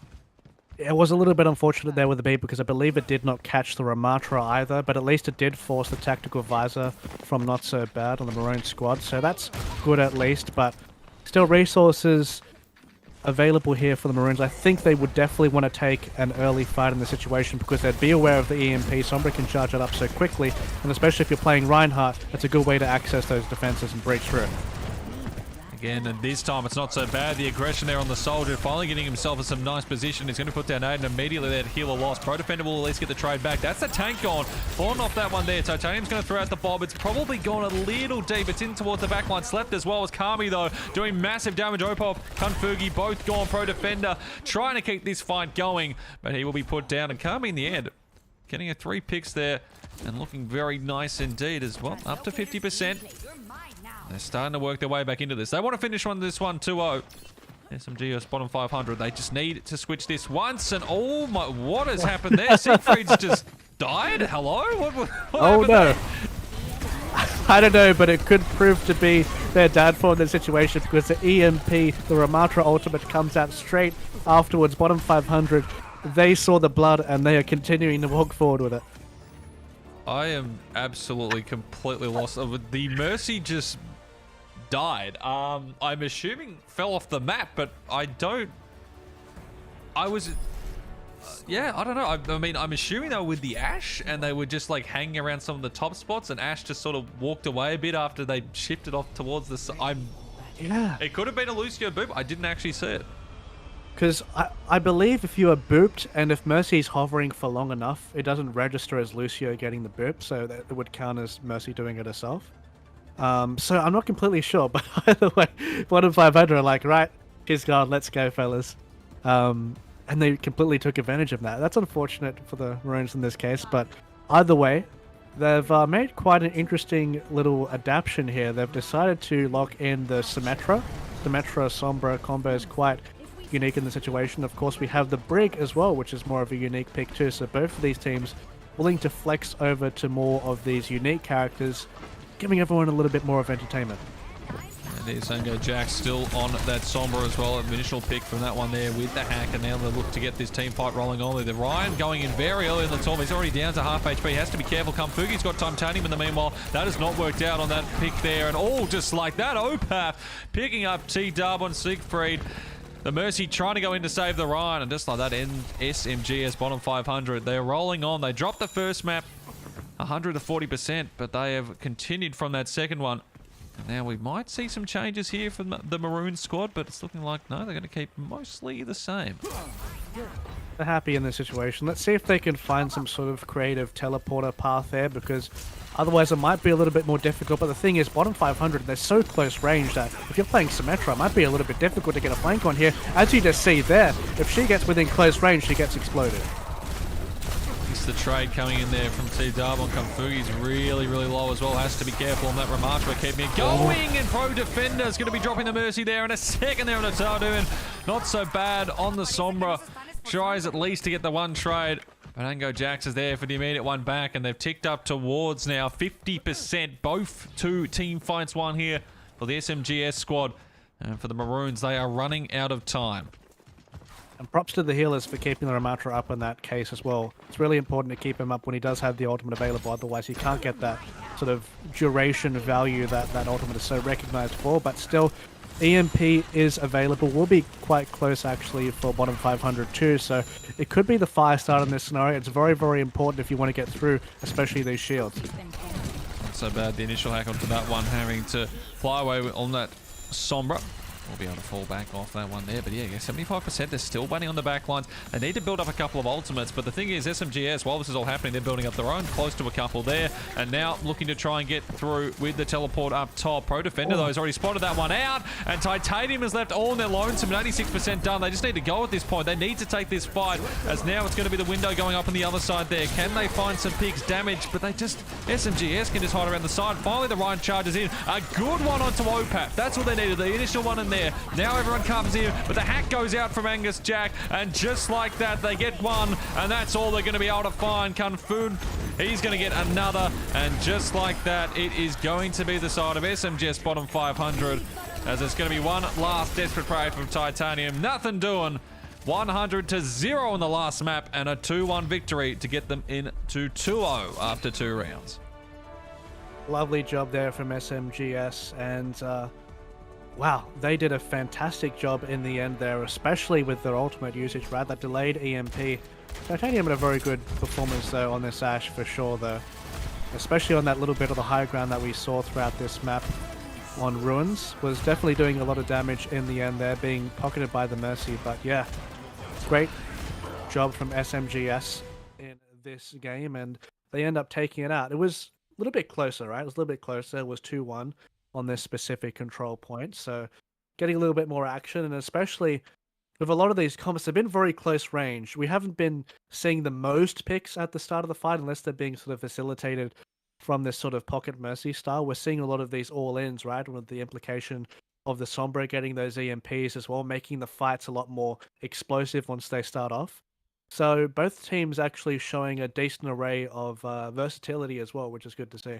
Speaker 2: It was a little bit unfortunate there with the beat because I believe it did not catch the Ramatra either, but at least it did force the Tactical Visor from Not So Bad on the Maroon squad. So that's good at least, but still resources available here for the Maroons. I think they would definitely want to take an early fight in the situation because they'd be aware of the EMP. Sombra can charge it up so quickly, and especially if you're playing Reinhardt, that's a good way to access those defenses and breach through.
Speaker 1: Again, and this time it's not so bad. The aggression there on the Soldier, finally getting himself in some nice position. He's going to put down Aiden immediately there to heal a loss. Pro Defender will at least get the trade back. That's the tank gone. Falling off that one there. Titanium's going to throw out the Bob. It's probably gone a little deep. It's in towards the back line. Slept as well as Kami, though, doing massive damage. Opop, Kunfugi, both gone. Pro Defender trying to keep this fight going, but he will be put down. And Kami in the end, getting a 3 picks there and looking very nice indeed as well. Up to 50%. They're starting to work their way back into this. They want to finish this one 2-0. SMG's bottom 500. They just need to switch this once, and oh my, what has happened there? Siegfried's just died? Hello? What
Speaker 2: oh
Speaker 1: happened
Speaker 2: no.
Speaker 1: there?
Speaker 2: I don't know, but it could prove to be their downfall in this situation because the EMP, the Ramatra ultimate, comes out straight afterwards, bottom 500. They saw the blood and they are continuing to walk forward with it.
Speaker 1: I am absolutely completely lost. The Mercy just died. I'm assuming fell off the map, but I don't... yeah, I don't know. I mean, I'm assuming they were with the Ashe and they were just like hanging around some of the top spots and Ashe just sort of walked away a bit after they shifted off towards the...
Speaker 2: Yeah.
Speaker 1: It could have been a Lucio boop. I didn't actually see it.
Speaker 2: Because I believe if you are booped and if Mercy is hovering for long enough, it doesn't register as Lucio getting the boop, so that it would count as Mercy doing it herself. So I'm not completely sure, but either way, 1 in 500 are like, right, she's gone, let's go, fellas. And they completely took advantage of that. That's unfortunate for the Maroons in this case, but either way, they've made quite an interesting little adaptation here. They've decided to lock in the Symmetra. Symmetra Sombra combo is quite unique in the situation. Of course, we have the Brig as well, which is more of a unique pick too. So both of these teams willing to flex over to more of these unique characters, giving everyone a little bit more of entertainment.
Speaker 1: And here's Sango Jack still on that Sombra as well. An initial pick from that one there with the hack, and now they look to get this team fight rolling on. The Ryan going in very early in the tournament. He's already down to half HP. He has to be careful. Kamfugi's got TwoTapTony in the meanwhile. That has not worked out on that pick there. And all just like that, OPAP picking up T-Dub on Siegfried. The Mercy trying to go in to save the Ryan, and just like that, SMGS bottom 500. They're rolling on. They dropped the first map 100 to 40%, but they have continued from that second one. And now we might see some changes here from the Maroon squad, but it's looking like, no, they're going to keep mostly the same.
Speaker 2: They're happy in this situation. Let's see if they can find some sort of creative teleporter path there, because otherwise it might be a little bit more difficult. But the thing is, bottom 500, they're so close range that if you're playing Symmetra, it might be a little bit difficult to get a flank on here. As you just see there, if she gets within close range, she gets exploded.
Speaker 1: It's the trade coming in there from T-Dub on Kamfugi's really, really low as well. Has to be careful on that Ramatra, keeping it going. And Pro Defender's going to be dropping the Mercy there in a second there on the Tardu. And not so bad on the Sombra. Tries at least to get the one trade. But Ango Jax is there for the immediate one back, and they've ticked up towards now 50%. Both two team fights won here for the SMGS squad. And for the Maroons, they are running out of time.
Speaker 2: And props to the healers for keeping the Ramatra up in that case as well. It's really important to keep him up when he does have the ultimate available, otherwise he can't get that sort of duration value that that ultimate is so recognized for. But still, EMP is available. Will be quite close actually for bottom 500 too, so it could be the fire start in this scenario. It's very, very important if you want to get through, especially these shields.
Speaker 1: Not so bad, the initial hack onto that one, having to fly away on that Sombra. We'll be able to fall back off that one there. But yeah, 75%, they're still waiting on the back lines. They need to build up a couple of ultimates. But the thing is, SMGS, while this is all happening, they're building up their own, close to a couple there. And now looking to try and get through with the teleport up top. Pro Defender, though, has already spotted that one out. And Titanium has left all in their lonesome, 96% done. They just need to go at this point. They need to take this fight, as now it's going to be the window going up on the other side there. Can they find some picks? Damage, but they just... SMGS can just hide around the side. Finally, the Ryan charges in. A good one onto OPAP. That's what they needed, the initial one in there. Now everyone comes in, but the hack goes out from Angus Jack, and just like that, they get one, and that's all they're going to be able to find. Kunfun, he's going to get another, and just like that, it is going to be the side of SMGS bottom 500, as it's going to be one last desperate prey from Titanium. Nothing doing. 100 to 0 on the last map, and a 2-1 victory to get them into 2-0 after 2 rounds.
Speaker 2: Lovely job there from SMGS, and wow, they did a fantastic job in the end there, especially with their ultimate usage, right? That delayed EMP. Titanium had a very good performance though on this Ashe for sure though. Especially on that little bit of the high ground that we saw throughout this map on Ruins. Was definitely doing a lot of damage in the end there, being pocketed by the Mercy. But yeah, great job from SMGS in this game, and they end up taking it out. It was a little bit closer, right? It was a little bit closer. It was 2-1. On this specific control point, so getting a little bit more action, and especially with a lot of these combos, they've been very close range. We haven't been seeing the most picks at the start of the fight unless they're being sort of facilitated from this sort of pocket Mercy style. We're seeing a lot of these all-ins, right, with the implication of the Sombra getting those EMPs as well, making the fights a lot more explosive once they start off. So both teams actually showing a decent array of versatility as well, which is good to see.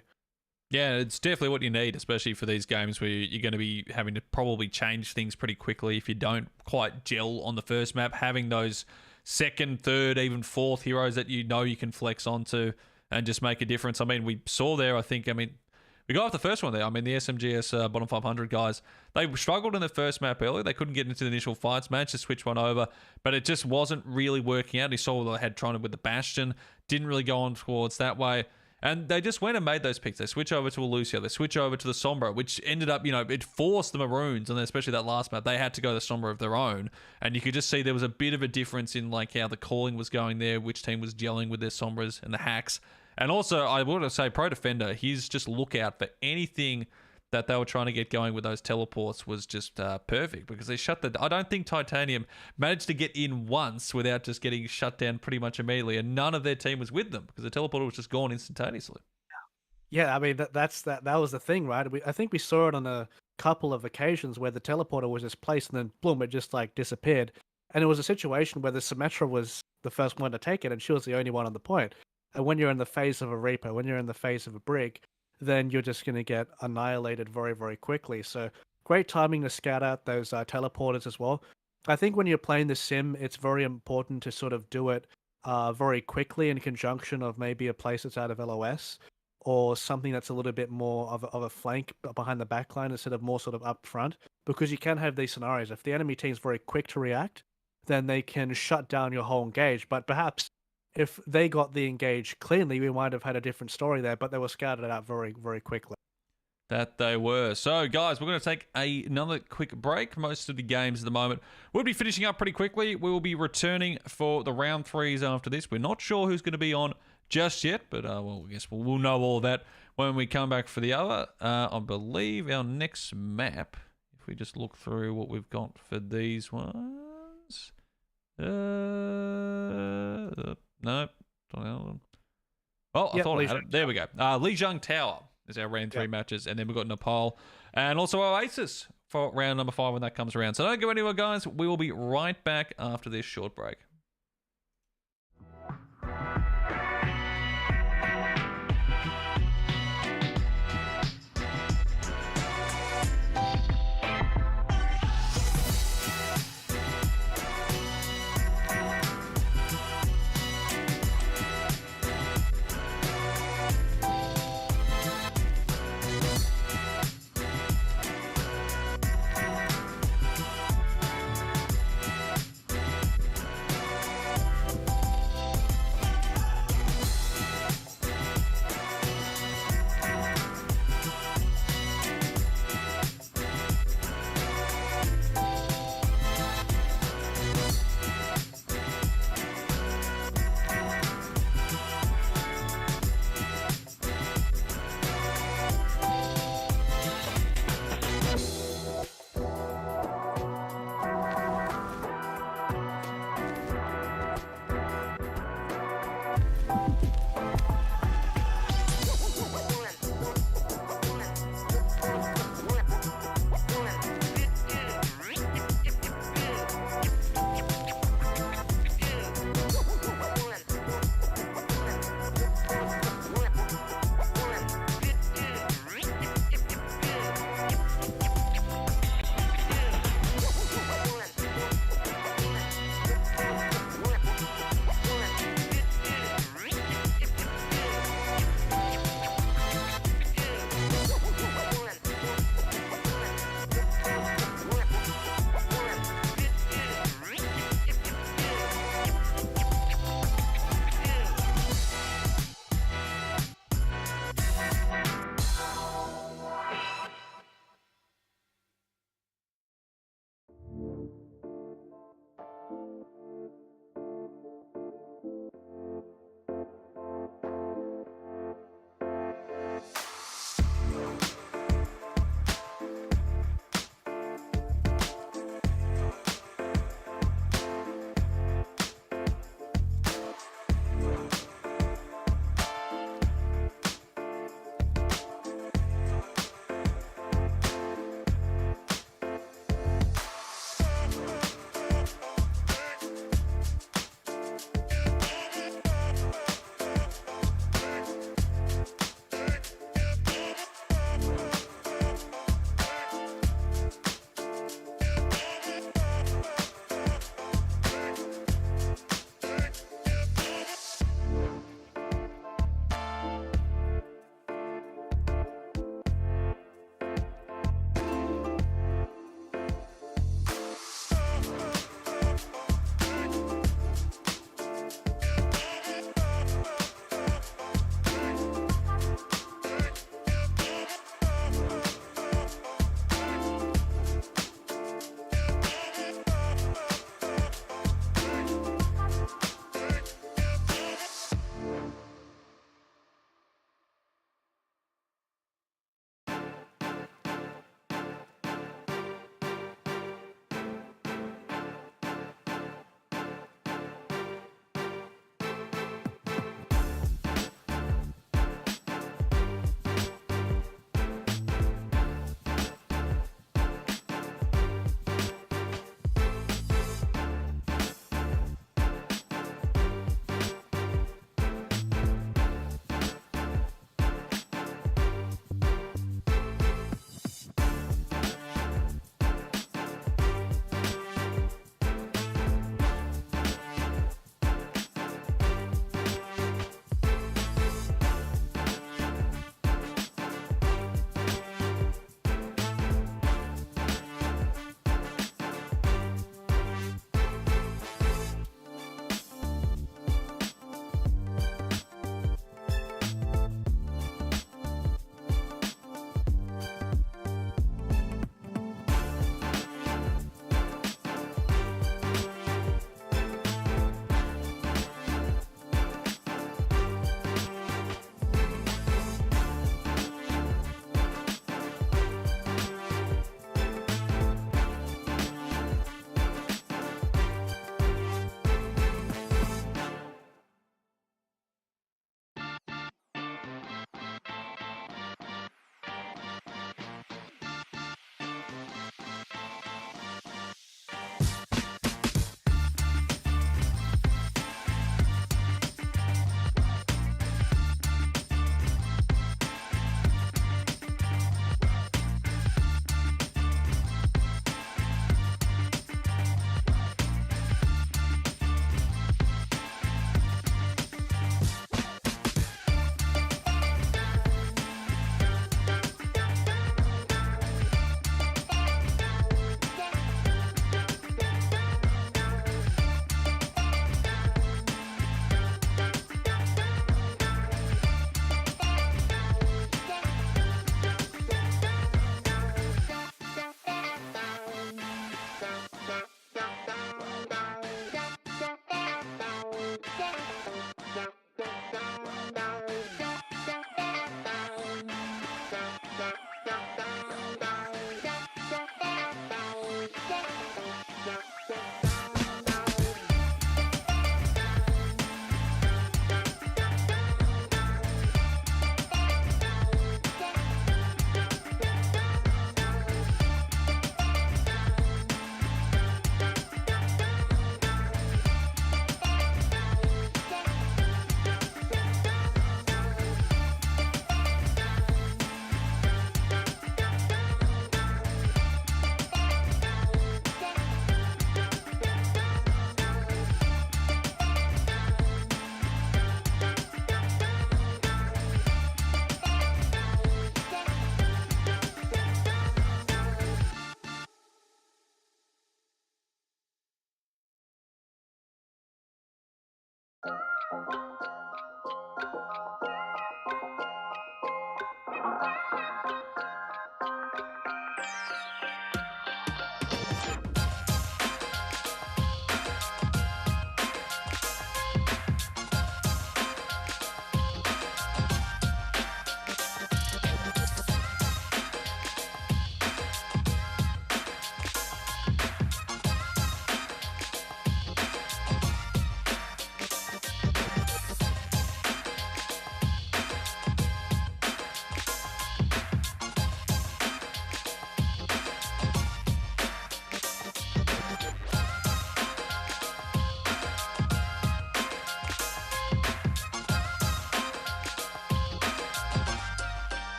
Speaker 1: Yeah, it's definitely what you need, especially for these games where you're going to be having to probably change things pretty quickly if you don't quite gel on the first map. Having those second, third, even fourth heroes that you know you can flex onto and just make a difference. I mean, we saw there, we got off the first one there. I mean, the SMGS bottom 500 guys, they struggled in the first map early. They couldn't get into the initial fights, managed to switch one over, but it just wasn't really working out. You saw what they had trying with the Bastion, didn't really go on towards that way. And they just went and made those picks. They switch over to a Lucio. They switch over to the Sombra, which ended up, it forced the Maroons, and especially that last map, they had to go the Sombra of their own. And you could just see there was a bit of a difference in like how the calling was going there, which team was gelling with their Sombras and the hacks. And also, I want to say, Pro Defender, his just lookout for anything that they were trying to get going with those teleports was just perfect, because they shut I don't think Titanium managed to get in once without just getting shut down pretty much immediately, and none of their team was with them because the teleporter was just gone instantaneously.
Speaker 2: Yeah, I mean that was the thing, right? I think we saw it on a couple of occasions where the teleporter was just placed and then boom, it just like disappeared. And it was a situation where the Symmetra was the first one to take it, and she was the only one on the point. And when you're in the phase of a Reaper, when you're in the phase of a Brig, then you're just going to get annihilated very, very quickly. So great timing to scout out those teleporters as well. I think when you're playing the sim, it's very important to sort of do it very quickly in conjunction of maybe a place that's out of LOS or something that's a little bit more of a flank behind the backline instead of more sort of up front, because you can have these scenarios. If the enemy team's very quick to react, then they can shut down your whole engage. But perhaps if they got the engage cleanly, we might have had a different story there, but they were scouted out very, very quickly.
Speaker 1: That they were. So, guys, we're going to take another quick break. Most of the games at the moment we'll be finishing up pretty quickly. We will be returning for the round threes after this. We're not sure who's going to be on just yet, but well, I guess we'll know all that when we come back for the other. I believe our next map, if we just look through what we've got for these ones. No. Well, I thought I had it. There we go. Lijiang Tower is our round three matches. And then we've got Nepal and also Oasis for round number 5 when that comes around. So don't go anywhere, guys. We will be right back after this short break.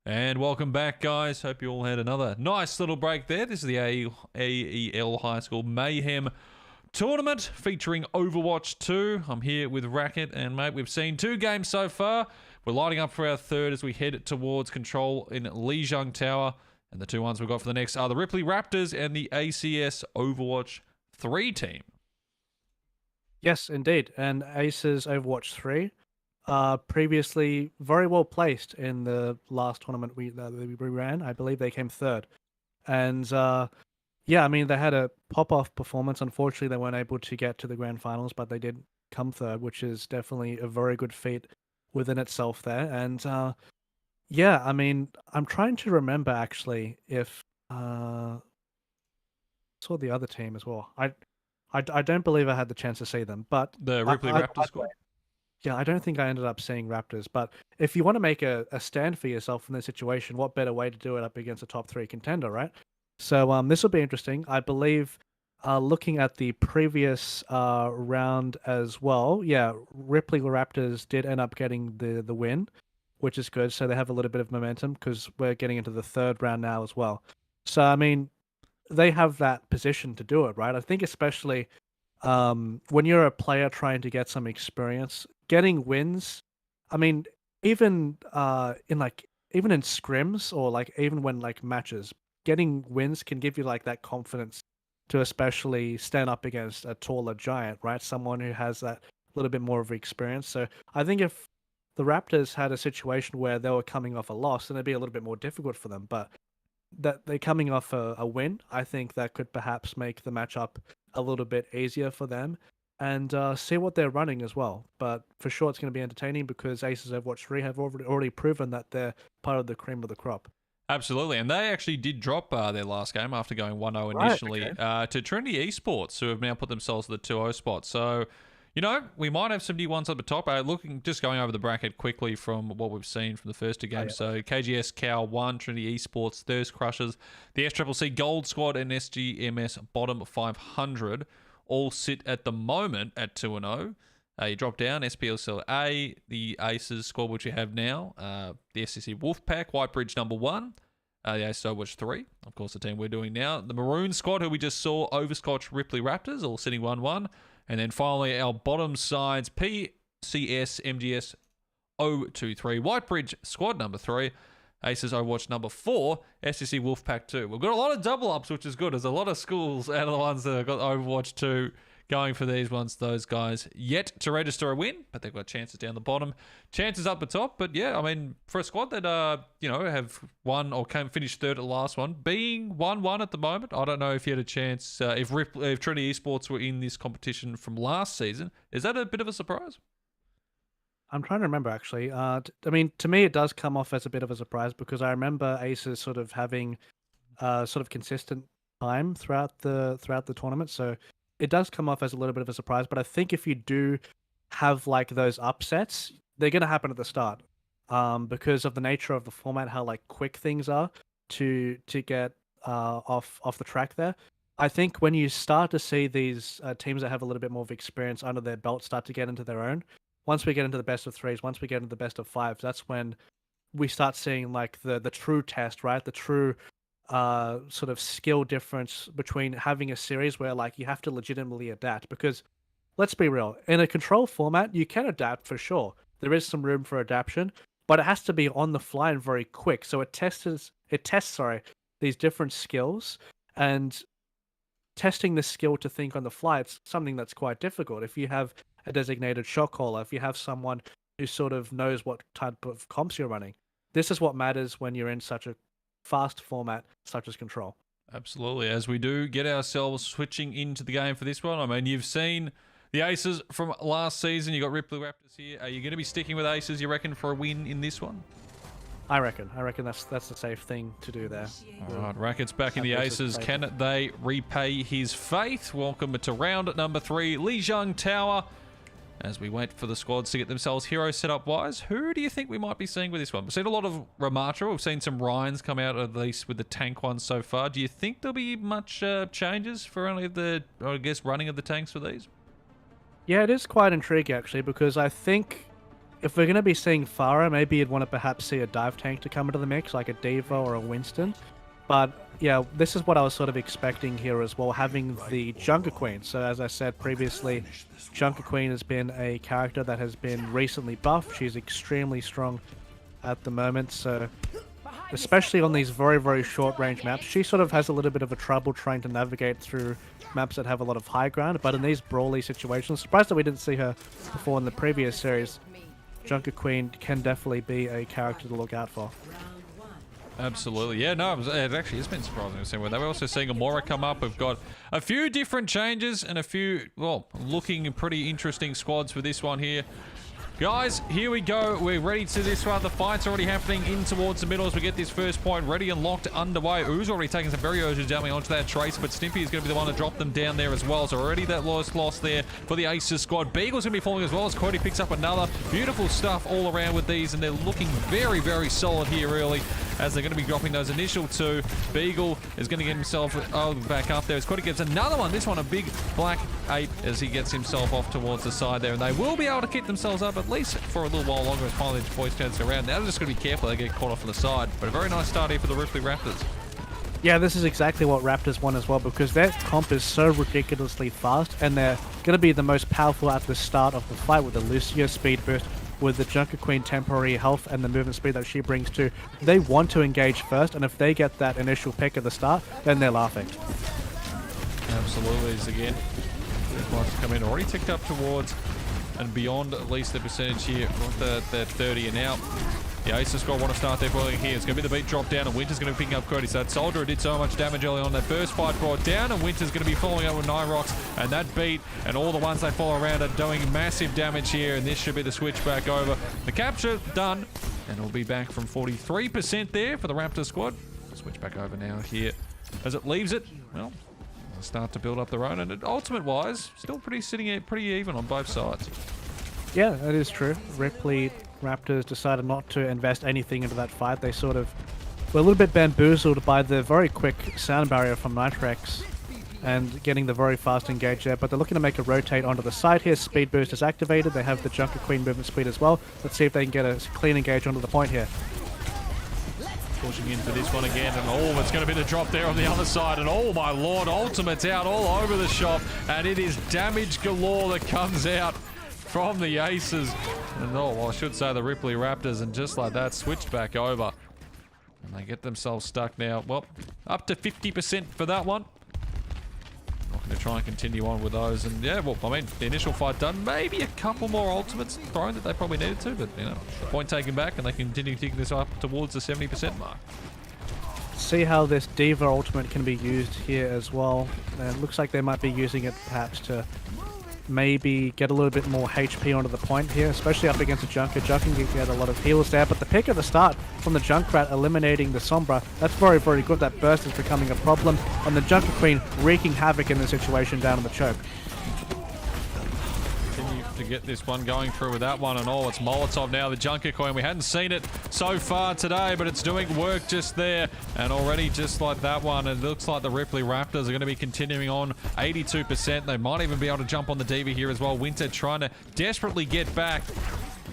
Speaker 1: And welcome back, guys. Hope you all had another nice little break there. This is the AEL High School Mayhem tournament featuring Overwatch 2. I'm here with Racquet, and mate, we've seen 2 games so far. We're lighting up for our third as we head towards control in Lijiang Tower. And the 2 ones we've got for the next are the Ripley Raptors and the ACS Overwatch 3 team.
Speaker 2: Yes, indeed. And Aces Overwatch 3, previously very well placed in the last tournament we ran. I believe they came third. And yeah, I mean, they had a pop-off performance. Unfortunately, they weren't able to get to the grand finals, but they did come third, which is definitely a very good feat within itself there. And yeah, I mean, I'm trying to remember actually if saw the other team as well. I don't believe I had the chance to see them, but
Speaker 1: The Ripley Raptors squad?
Speaker 2: Yeah, I don't think I ended up seeing Raptors. But if you want to make a stand for yourself in this situation, what better way to do it up against a top 3 contender, right? So this will be interesting. I believe looking at the previous round as well, yeah, Ripley Raptors did end up getting the win, which is good. So they have a little bit of momentum because we're getting into the third round now as well. So, I mean, they have that position to do it, right? I think especially when you're a player trying to get some experience, getting wins. I mean, even even in scrims or like even when like matches, getting wins can give you like that confidence to especially stand up against a taller giant, right? Someone who has that little bit more of experience. So I think if the Raptors had a situation where they were coming off a loss, then it'd be a little bit more difficult for them. But that they're coming off a win, I think that could perhaps make the matchup a little bit easier for them and see what they're running as well. But for sure, it's going to be entertaining because Aces Overwatch 3 have already proven that they're part of the cream of the crop.
Speaker 1: Absolutely, and they actually did drop their last game after going 1-0 initially to Trinity Esports, who have now put themselves at the 2-0 spot. So, you know, we might have some new ones at the top. Just going over the bracket quickly from what we've seen from the first 2 games. So KGS Cow 1, Trinity Esports, Thirst Crushers, the SCCC Gold Squad, and SGMS Bottom 500 all sit at the moment at 2-0. You drop down, SPLCA, the Aces squad, which you have now, the SCC Wolfpack, Whitebridge number 1, the Aces Overwatch 3, of course the team we're doing now, the Maroon squad, who we just saw, Overscotch Ripley Raptors, all sitting 1-1, and then finally our bottom sides, PCS MGS 023, Whitebridge squad number 3, Aces Overwatch number 4, SCC Wolfpack 2. We've got a lot of double ups, which is good. There's a lot of schools out of the ones that have got Overwatch 2 going for these ones, those guys yet to register a win, but they've got chances down the bottom, chances up the top. But yeah, I mean, for a squad that have won or finished third at the last one, being 1-1 at the moment, I don't know if you had a chance if Trinity Esports were in this competition from last season. Is that a bit of a surprise?
Speaker 2: I'm trying to remember actually. I mean, to me, it does come off as a bit of a surprise because I remember Aces sort of having sort of consistent time throughout the tournament. So it does come off as a little bit of a surprise. But I think if you do have like those upsets, they're going to happen at the start because of the nature of the format, how like quick things are to get off the track there. I think when you start to see these teams that have a little bit more of experience under their belt start to get into their own. Once we get into the best of 3s, once we get into the best of 5s, that's when we start seeing like the true test, right? The true sort of skill difference between having a series where like you have to legitimately adapt. Because let's be real, in a control format, you can adapt for sure. There is some room for adaptation, but it has to be on the fly and very quick. So it tests these different skills, and testing the skill to think on the fly, it's something that's quite difficult. If you have a designated shot caller, if you have someone who sort of knows what type of comps you're running, this is what matters when you're in such a fast format such as control.
Speaker 1: Absolutely. As we do get ourselves switching into the game for this one, I mean, you've seen the Aces from last season. You got Ripley Raptors here. Are you going to be sticking with Aces, you reckon, for a win in this one?
Speaker 2: I reckon that's the safe thing to do there.
Speaker 1: All right, Racquet's back in the Aces. Can they repay his faith? Welcome to round number 3, Lijiang Tower. As we wait for the squads to get themselves hero setup wise, who do you think we might be seeing with this one? We've seen a lot of Ramatra. We've seen some Ryans come out, at least with the tank ones so far. Do you think there'll be much changes for only the, running of the tanks for these?
Speaker 2: Yeah, it is quite intriguing actually, because I think if we're going to be seeing Pharah, maybe you'd want to perhaps see a dive tank to come into the mix, like a Diva or a Winston. But yeah, this is what I was sort of expecting here as well, having the Junker Queen. So as I said previously, Junker Queen has been a character that has been recently buffed. She's extremely strong at the moment, so especially on these very, very short range maps, she sort of has a little bit of a trouble trying to navigate through maps that have a lot of high ground. But in these brawly situations, surprised that we didn't see her before in the previous series, Junker Queen can definitely be a character to look out for.
Speaker 1: Absolutely. Yeah, no, it actually has been surprising to see where they were also seeing Amora come up. We've got a few different changes and a few, well, looking pretty interesting squads for this one here. Guys, here we go. We're ready to this one. The fight's already happening in towards the middle as we get this first point ready and locked underway. Oo's already taking some very urgent damage onto that Trace, but Stimpy is going to be the one to drop them down there as well. So already that loss there for the Aces squad. Beagle's going to be falling as well as Cody picks up another. Beautiful stuff all around with these, and they're looking very, very solid here early as they're going to be dropping those initial two. Beagle is going to get himself back up there as Cody gets another one. This one a big black 8 as he gets himself off towards the side there, and they will be able to keep themselves up at least for a little while longer as finally the boys turns around. Now they're just going to be careful they get caught off on the side, but a very nice start here for the Ripley Raptors.
Speaker 2: Yeah, this is exactly what Raptors want as well, because their comp is so ridiculously fast, and they're going to be the most powerful at the start of the fight with the Lucio speed boost, with the Junker Queen temporary health and the movement speed that she brings too. They want to engage first, and if they get that initial pick at the start, then they're laughing.
Speaker 1: Absolutely. As again, this one's come in already ticked up towards and beyond at least the percentage here of the 30, and now the Aces squad want to start their boiling here. It's going to be the beat drop down, and Winter's going to be picking up Cody. So that Soldier did so much damage early on. That first fight brought down, and Winter's going to be following up with Nyrox, and that beat and all the ones they follow around are doing massive damage here, and this should be the switch back over. The capture done, and we'll be back from 43% there for the Raptor squad. Switch back over now here as it leaves it. Well, they'll start to build up their own, and ultimate-wise, still sitting pretty even on both sides.
Speaker 2: Yeah, that is true. Ripley Raptors decided not to invest anything into that fight. They sort of were a little bit bamboozled by the very quick sound barrier from Nitrex and getting the very fast engage there, but they're looking to make a rotate onto the side here. Speed boost is activated. They have the Junker Queen movement speed as well. Let's see if they can get a clean engage onto the point here.
Speaker 1: Pushing in for this one again, and oh, it's going to be the drop there on the other side, and oh my lord, ultimate's out all over the shop, and it is damage galore that comes out from the Aces, and oh, well, I should say the Ripley Raptors, and just like that, switched back over. And they get themselves stuck now. Well, up to 50% for that one. Not going to try and continue on with those, and yeah, well, I mean, the initial fight done, maybe a couple more ultimates thrown that they probably needed to, but, you know, the point taken back, and they continue taking this up towards the 70% mark.
Speaker 2: See how this Diva ultimate can be used here as well. And it looks like they might be using it perhaps to maybe get a little bit more HP onto the point here, especially up against a Junker. Junker can get a lot of heals there, but the pick at the start from the Junkrat eliminating the Sombra, that's very, very good. That burst is becoming a problem, and the Junker Queen wreaking havoc in the situation down in the choke.
Speaker 1: Continue to get this one going through with that one, and oh, it's Molotov now, the Junker Queen. We hadn't seen it so far today, but it's doing work just there, and already just like that one, it looks like the Ripley Raptors are going to be continuing on 82%. They might even be able to jump on the Diva here as well. Winter trying to desperately get back.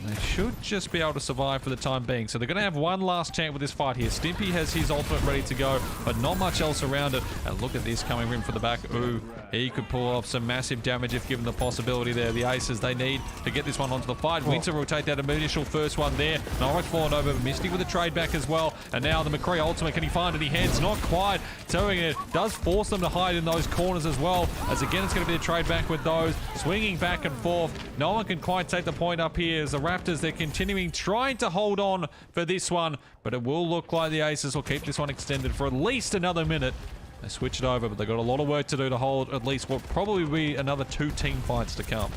Speaker 1: They should just be able to survive for the time being. So they're going to have one last chance with this fight here. Stimpy has his ultimate ready to go, but not much else around it. And look at this coming in from the back. Ooh, he could pull off some massive damage if given the possibility there. The Aces, they need to get this one onto the fight. Winter will take that initial first one there. Norwich falling over. Mystic with a trade back as well. And now the McCree ultimate. Can he find any hands? Not quite. Doing it. Does force them to hide in those corners as well. As again, it's going to be a trade back with those. Swinging back and forth. No one can quite take the point up here as the Raptors, they're continuing trying to hold on for this one, but it will look like the Aces will keep this one extended for at least another minute. They switch it over, but they've got a lot of work to do to hold at least what probably be another 2 team fights to come.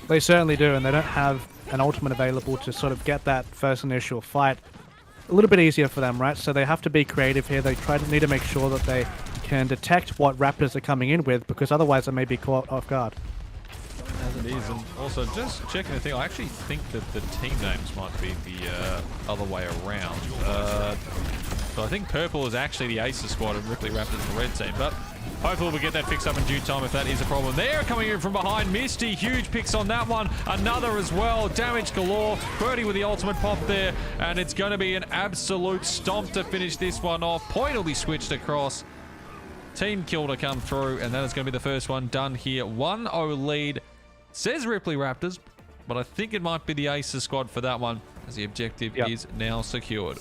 Speaker 2: They certainly do, and they don't have an ultimate available to sort of get that first initial fight a little bit easier for them, right? So they have to be creative here. They need to make sure that they can detect what Raptors are coming in with, because otherwise they may be caught off guard.
Speaker 1: As it is, and also just checking the thing, I actually think that the team names might be the other way around. So I think purple is actually the Acer squad and Ripley Raptors the red team, but Hopefully we'll get that fixed up in due time if that is a problem. They're coming in from behind. Misty, huge picks on that one. Another as well. Damage galore. Birdie with the ultimate pop there. And it's going to be an absolute stomp to finish this one off. Point will be switched across. Team kill to come through. And that is going to be the first one done here. 1-0 lead. Says Ripley Raptors, but I think it might be the Aces squad for that one, as the objective is now secured.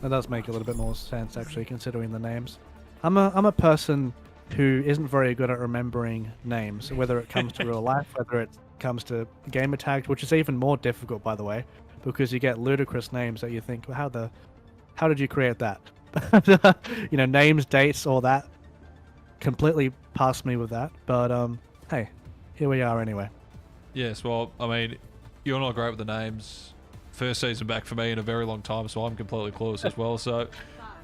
Speaker 2: That does make a little bit more sense, actually, considering the names. I'm a person who isn't very good at remembering names, whether it comes to real life, whether it comes to gamer tags, which is even more difficult, by the way, because you get ludicrous names that you think, well, how did you create that? You know, names, dates, all that. Completely past me with that, but hey, here we are anyway.
Speaker 1: Yes, well, I mean, you're not great with the names. First season back for me in a very long time, so I'm completely clueless as well. So,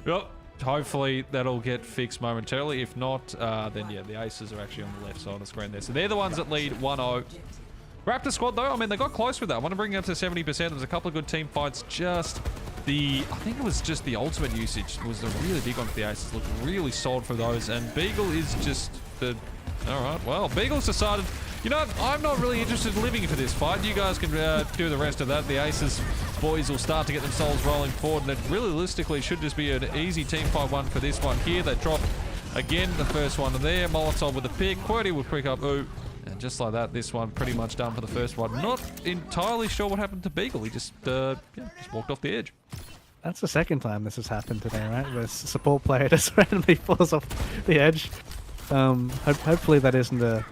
Speaker 1: yep. Hopefully that'll get fixed momentarily. If not, then yeah, the Aces are actually on the left side of the screen there. So they're the ones that lead 1-0. Raptor squad, though, I mean, they got close with that. I want to bring it up to 70%. There was a couple of good team fights. Just I think it was just the ultimate usage was a really big one for the Aces. Looked really solid for those. And Beagle is just the... All right, well, Beagle's decided... You know, I'm not really interested in living for this fight. You guys can do the rest of that. The Aces boys will start to get themselves rolling forward, and it realistically should just be an easy team fight one for this one here. They drop again the first one there. Molotov with the pick. QWERTY will pick up Ooh. And just like that, this one pretty much done for the first one. Not entirely sure what happened to Beagle. He just walked off the edge.
Speaker 2: That's the second time this has happened today, right? Where a support player just randomly falls off the edge. Hopefully that isn't a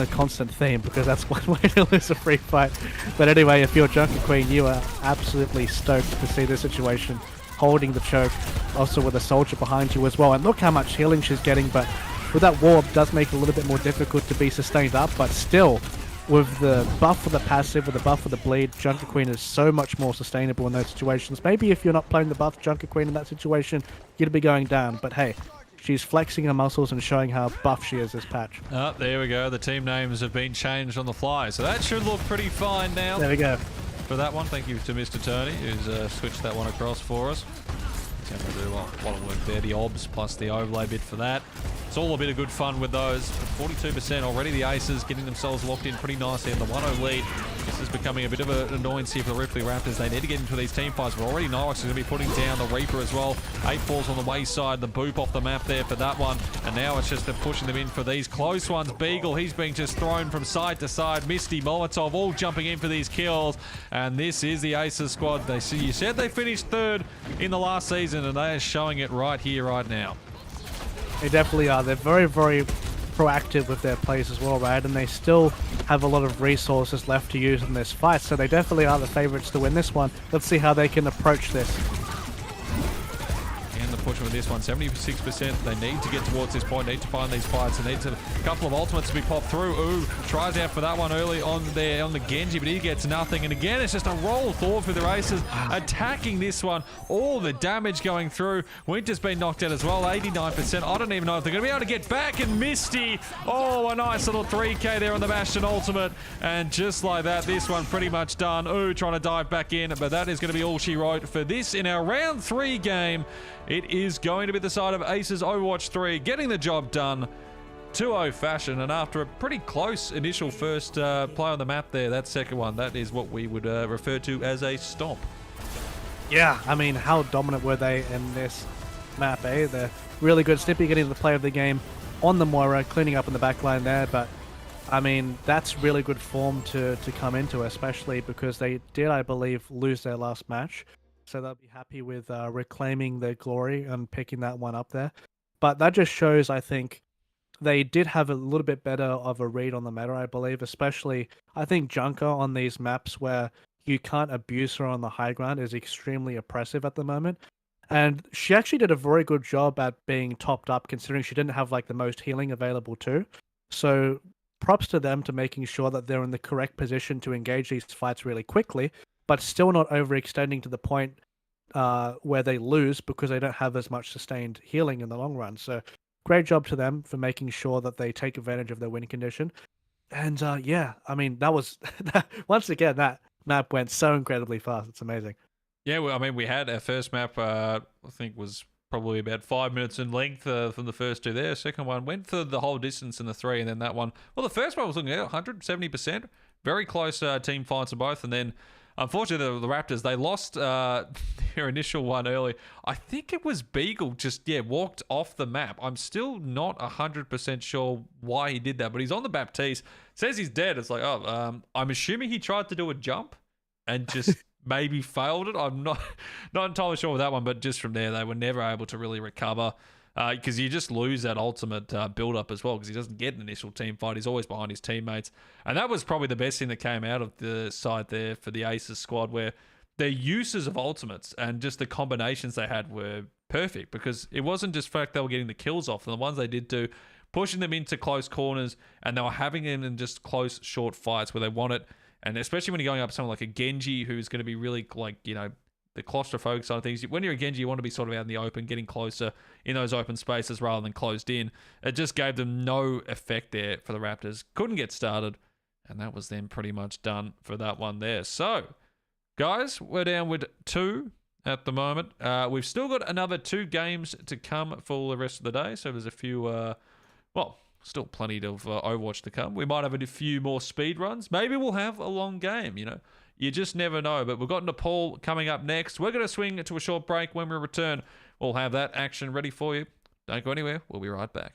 Speaker 2: constant theme, because that's one way to lose a free fight. But anyway, if you're Junker Queen, you are absolutely stoked to see this situation, holding the choke, also with a soldier behind you as well. And look how much healing she's getting, but with that warp does make it a little bit more difficult to be sustained up, but still, with the buff for the passive, with the buff for the bleed, Junker Queen is so much more sustainable in those situations. Maybe if you're not playing the buff Junker Queen in that situation, you'd be going down, but hey, she's flexing her muscles and showing how buff she is this patch.
Speaker 1: Oh, there we go. The team names have been changed on the fly, so that should look pretty fine now.
Speaker 2: There we go.
Speaker 1: For that one, thank you to Mr. Tony, who's switched that one across for us. He's going to do a lot of work there. The obs plus the overlay bit for that. It's all a bit of good fun with those. 42% already. The Aces getting themselves locked in pretty nicely in the 1-0 lead. This is becoming a bit of an annoyance here for the Ripley Raptors. They need to get into these team fights, but already Nyrox is going to be putting down the Reaper as well. 8 balls on the wayside, the boop off the map there for that one. And now it's just pushing them in for these close ones. Beagle, he's being just thrown from side to side. Misty, Molotov, all jumping in for these kills. And this is the Aces squad. You said they finished third in the last season, and they are showing it right here, right now.
Speaker 2: They definitely are. They're very, very proactive with their plays as well, right? And they still have a lot of resources left to use in this fight, so they definitely are the favorites to win this one. Let's see how they can approach this.
Speaker 1: And the push with this one, 76%. They need to get towards this point, need to find these fights, and need to, a couple of ultimates to be popped through. Ooh, tries out for that one early on there on the Genji, but he gets nothing. And again, it's just a roll forward for the Aces, attacking this one. All the damage going through. Winter's been knocked out as well, 89%. I don't even know if they're going to be able to get back. And Misty, oh, a nice little 3K there on the Bastion ultimate. And just like that, this one pretty much done. Ooh, trying to dive back in, but that is going to be all she wrote for this in our round 3 game. It is going to be the side of Aces Overwatch 3 getting the job done 2-0 fashion, and after a pretty close initial first play on the map there, that second one, that is what we would refer to as a stomp.
Speaker 2: Yeah, I mean, how dominant were they in this map, eh? They're really good. Snippy getting the play of the game on the Moira, cleaning up in the back line there, but I mean, that's really good form to come into, especially because they did, I believe, lose their last match. So they'll be happy with reclaiming their glory and picking that one up there. But that just shows, I think, they did have a little bit better of a read on the meta, I believe. Especially, I think Junker on these maps where you can't abuse her on the high ground is extremely oppressive at the moment. And she actually did a very good job at being topped up, considering she didn't have like the most healing available too. So props to them to making sure that they're in the correct position to engage these fights really quickly, but still not overextending to the point where they lose because they don't have as much sustained healing in the long run. So great job to them for making sure that they take advantage of their win condition. And yeah, I mean, that was, once again, that map went so incredibly fast. It's amazing.
Speaker 1: Yeah, well, I mean, we had our first map, I think was probably about 5 minutes in length from the first two there. Second one went for the whole distance in the 3, and then that one, well, the first one was looking at 170%. Very close team fights in both, and then unfortunately the Raptors, they lost their initial one early. I think it was Beagle just, walked off the map. I'm still not 100% sure why he did that, but he's on the Baptiste. Says he's dead. It's like, I'm assuming he tried to do a jump and just maybe failed it. I'm not entirely sure with that one, but just from there, they were never able to really recover because you just lose that ultimate build-up as well because he doesn't get an initial team fight. He's always behind his teammates. And that was probably the best thing that came out of the side there for the Aces squad, where their uses of ultimates and just the combinations they had were perfect because it wasn't just the fact they were getting the kills off. And the ones they did do, pushing them into close corners, and they were having them in just close, short fights where they want it. And especially when you're going up someone like a Genji, who's going to be really the claustrophobic side of things. When you're a Genji, you want to be sort of out in the open, getting closer in those open spaces rather than closed in. It just gave them no effect there for the Raptors. Couldn't get started, and that was then pretty much done for that one there. So, guys, we're down with 2 at the moment. We've still got another 2 games to come for the rest of the day, so there's a few, still plenty of Overwatch to come. We might have a few more speed runs. Maybe we'll have a long game, You just never know. But we've got Nepal coming up next. We're going to swing to a short break. When we return, we'll have that action ready for you. Don't go anywhere. We'll be right back.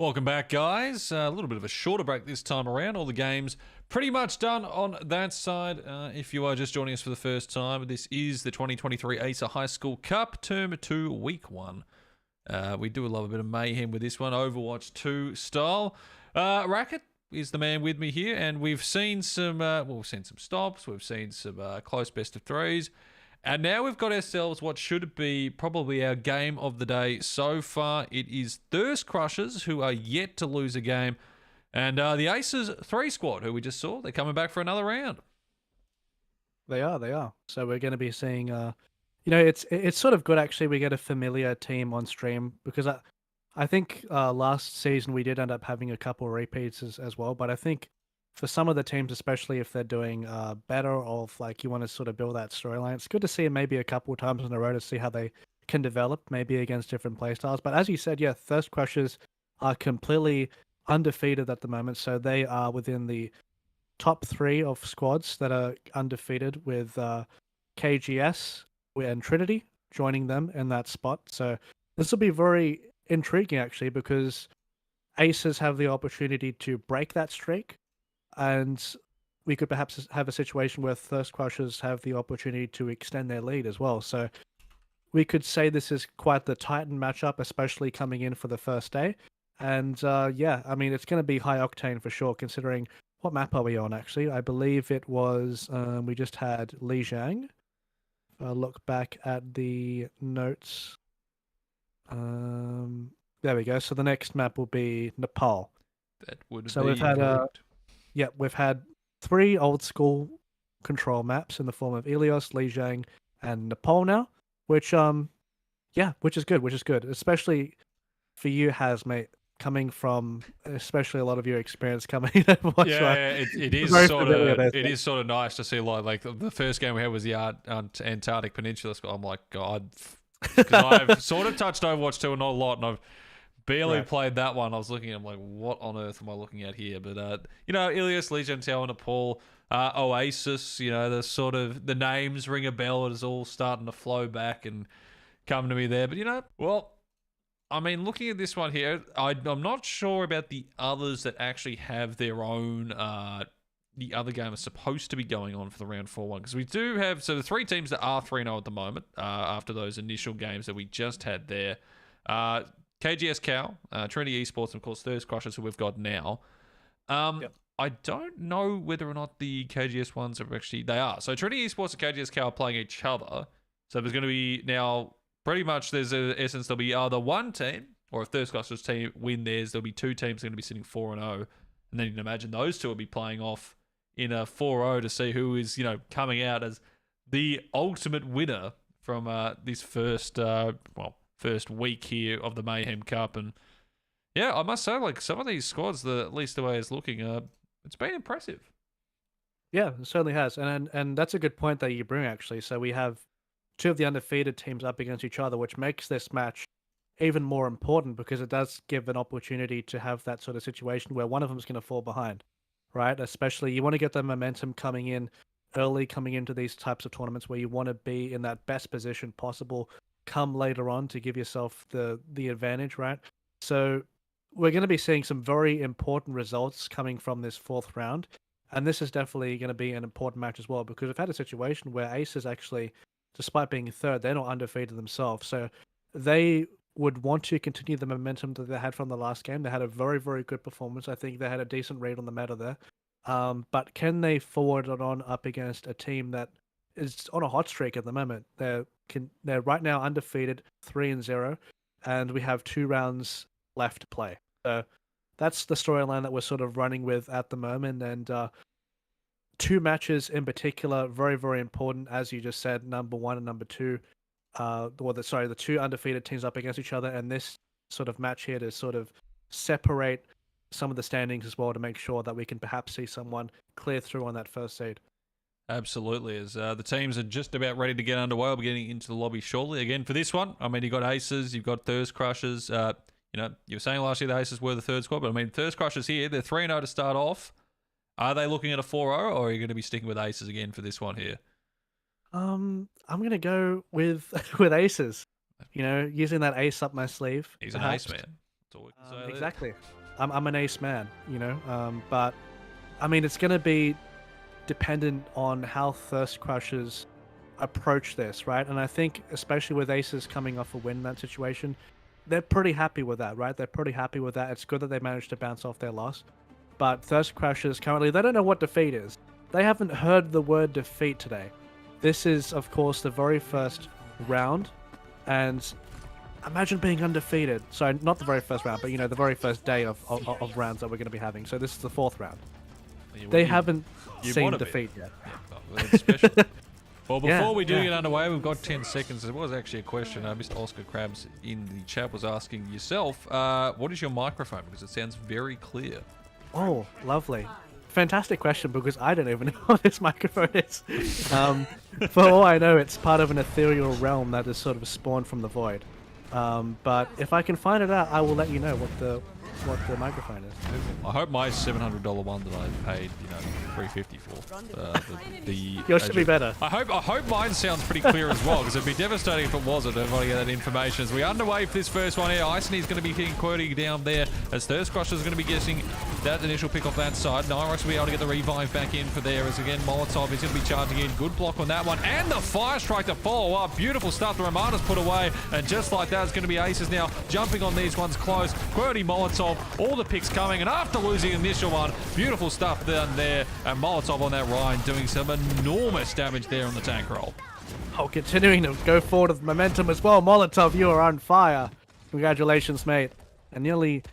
Speaker 1: Welcome back, guys. A little bit of a shorter break this time around. All the games pretty much done on that side. If you are just joining us for the first time, this is the 2023 Acer High School Cup, Term 2, Week 1. We do love a bit of mayhem with this one, Overwatch 2 style. Racquet is the man with me here, and we've seen some stops, we've seen some close best of threes. And now we've got ourselves what should be probably our game of the day so far. It is Thirst Crushers, who are yet to lose a game. And the Aces 3 squad, who we just saw, they're coming back for another round.
Speaker 2: They are. So we're going to be seeing, it's sort of good actually. We get a familiar team on stream because I think last season we did end up having a couple of repeats as well. But I think for some of the teams, especially if they're doing better, or if like you want to sort of build that storyline, it's good to see maybe a couple of times in a row to see how they can develop, maybe against different playstyles. But as you said, yeah, Thirst Crushers are completely undefeated at the moment, so they are within the top 3 of squads that are undefeated, with KGS and Trinity joining them in that spot. So this will be very intriguing actually, because Aces have the opportunity to break that streak, and we could perhaps have a situation where Thirst Crushers have the opportunity to extend their lead as well. So we could say this is quite the Titan matchup, especially coming in for the first day. And yeah, I mean, it's going to be high octane for sure, considering what map are we on actually? I believe it was, we just had Lijiang. If I look back at the notes. There we go. So the next map will be Nepal.
Speaker 1: That would
Speaker 2: so
Speaker 1: be
Speaker 2: we've had
Speaker 1: correct.
Speaker 2: Yeah, we've had 3 old school control maps in the form of Ilios, Lijiang, and Nepal now, which which is good, especially for you, Haz, mate, coming from especially a lot of your experience coming in Overwatch.
Speaker 1: Yeah, it is
Speaker 2: Very
Speaker 1: sort
Speaker 2: familiar
Speaker 1: of
Speaker 2: with
Speaker 1: it
Speaker 2: it.
Speaker 1: is sort of nice to see like the first game we had was the Antarctic Peninsula. I'm like, God, because I've sort of touched Overwatch 2 and not a lot, and I've barely played that one. I was looking, I'm like, what on earth am I looking at here? But Ilias, Legion, Tao, Nepal, Oasis, the sort of the names ring a bell. It is all starting to flow back and come to me there. But well, I mean, looking at this one here, I'm not sure about the others that actually have their own. The other game is supposed to be going on for the round 4 one, because we do have the 3 teams that are 3-0 at the moment after those initial games that we just had there. KGS Cal, Trinity Esports, and of course Thirst Crushers, who we've got now. I don't know whether or not the KGS ones are actually, they are. So Trinity Esports and KGS Cal are playing each other. So there's going to be now pretty much, there's a essence, there'll be either one team, or if Thirst Crushers team win theirs, there'll be 2 teams going to be sitting 4-0. And then you can imagine those 2 will be playing off in a 4-0 to see who is, coming out as the ultimate winner from this first week here of the Mayhem Cup. And yeah, I must say, like, some of these squads, at least the way it's looking, it's been impressive.
Speaker 2: Yeah, it certainly has. And that's a good point that you bring, actually. So we have 2 of the undefeated teams up against each other, which makes this match even more important, because it does give an opportunity to have that sort of situation where one of them is going to fall behind, right? Especially you want to get the momentum coming in early, coming into these types of tournaments where you want to be in that best position possible come later on to give yourself the advantage, right? So we're going to be seeing some very important results coming from this 4th round, and this is definitely going to be an important match as well, because we've had a situation where Ace is actually, despite being 3rd, they're not undefeated themselves, so they would want to continue the momentum that they had from the last game. They had a very, very good performance. I think they had a decent read on the meta there. But can they forward it on up against a team that is on a hot streak at the moment? They're right now undefeated, 3-0, and we have 2 rounds left to play. So that's the storyline that we're sort of running with at the moment. And 2 matches in particular, very, very important, as you just said, number 1 and number 2. The 2 undefeated teams up against each other, and this sort of match here to sort of separate some of the standings as well, to make sure that we can perhaps see someone clear through on that first seed.
Speaker 1: Absolutely, as the teams are just about ready to get underway. We'll be getting into the lobby shortly. Again, for this one, I mean, you've got Aces, you've got Thirst Crushers. You were saying last year the Aces were the 3rd squad, but I mean, Thirst Crushers here, they're 3-0 to start off. Are they looking at a 4-0, or are you going to be sticking with Aces again for this one here?
Speaker 2: I'm gonna go with Aces. Using that ace up my sleeve.
Speaker 1: He's
Speaker 2: perhaps.
Speaker 1: an ace man. That's all we can say there.
Speaker 2: Exactly. I'm an ace man, you know, but I mean, it's going to be dependent on how Thirst Crushers approach this, right? And I think, especially with aces coming off a win in that situation, they're pretty happy with that, right? They're pretty happy with that. It's good that they managed to bounce off their loss. But Thirst Crushers currently, they don't know what defeat is. They haven't heard the word defeat today. This is, of course, the very first round, and imagine being undefeated. Sorry, not the very first round, but, you know, the very first day of rounds that we're going to be having. So this is the 4th round. They haven't seen defeat yet.
Speaker 1: Yeah, it's special. Well, before we do get underway, we've got 10 seconds. There was actually a question. Mr. Oscar Krabs in the chat was asking yourself, what is your microphone? Because it sounds very clear.
Speaker 2: Oh, lovely. Fantastic question, because I don't even know what this microphone is. For all I know, it's part of an ethereal realm that is sort of spawned from the void. But if I can find it out, I will let you know what the microphone is.
Speaker 1: I hope my $700 one that I paid, you know, $350 for.
Speaker 2: Yours should be better.
Speaker 1: I hope mine sounds pretty clear as well, because it'd be devastating if it wasn't. Everybody get that information. As we underway for this first one here, Iceny's going to be hitting QWERTY down there, as Thirst Crusher is going to be getting that initial pick off that side. Nyrox will be able to get the revive back in for there, as again Molotov is going to be charging in. Good block on that one, and the fire strike to follow up. Beautiful stuff. The Romana's put away, and just like that, it's going to be Aces now jumping on these ones close. QWERTY, Molotov, all the picks coming, and after losing the initial one, beautiful stuff down there, and Molotov on that Ryan doing some enormous damage there on the tank roll.
Speaker 2: Oh, continuing to go forward with momentum as well. Molotov, you are on fire. Congratulations, mate. And nearly,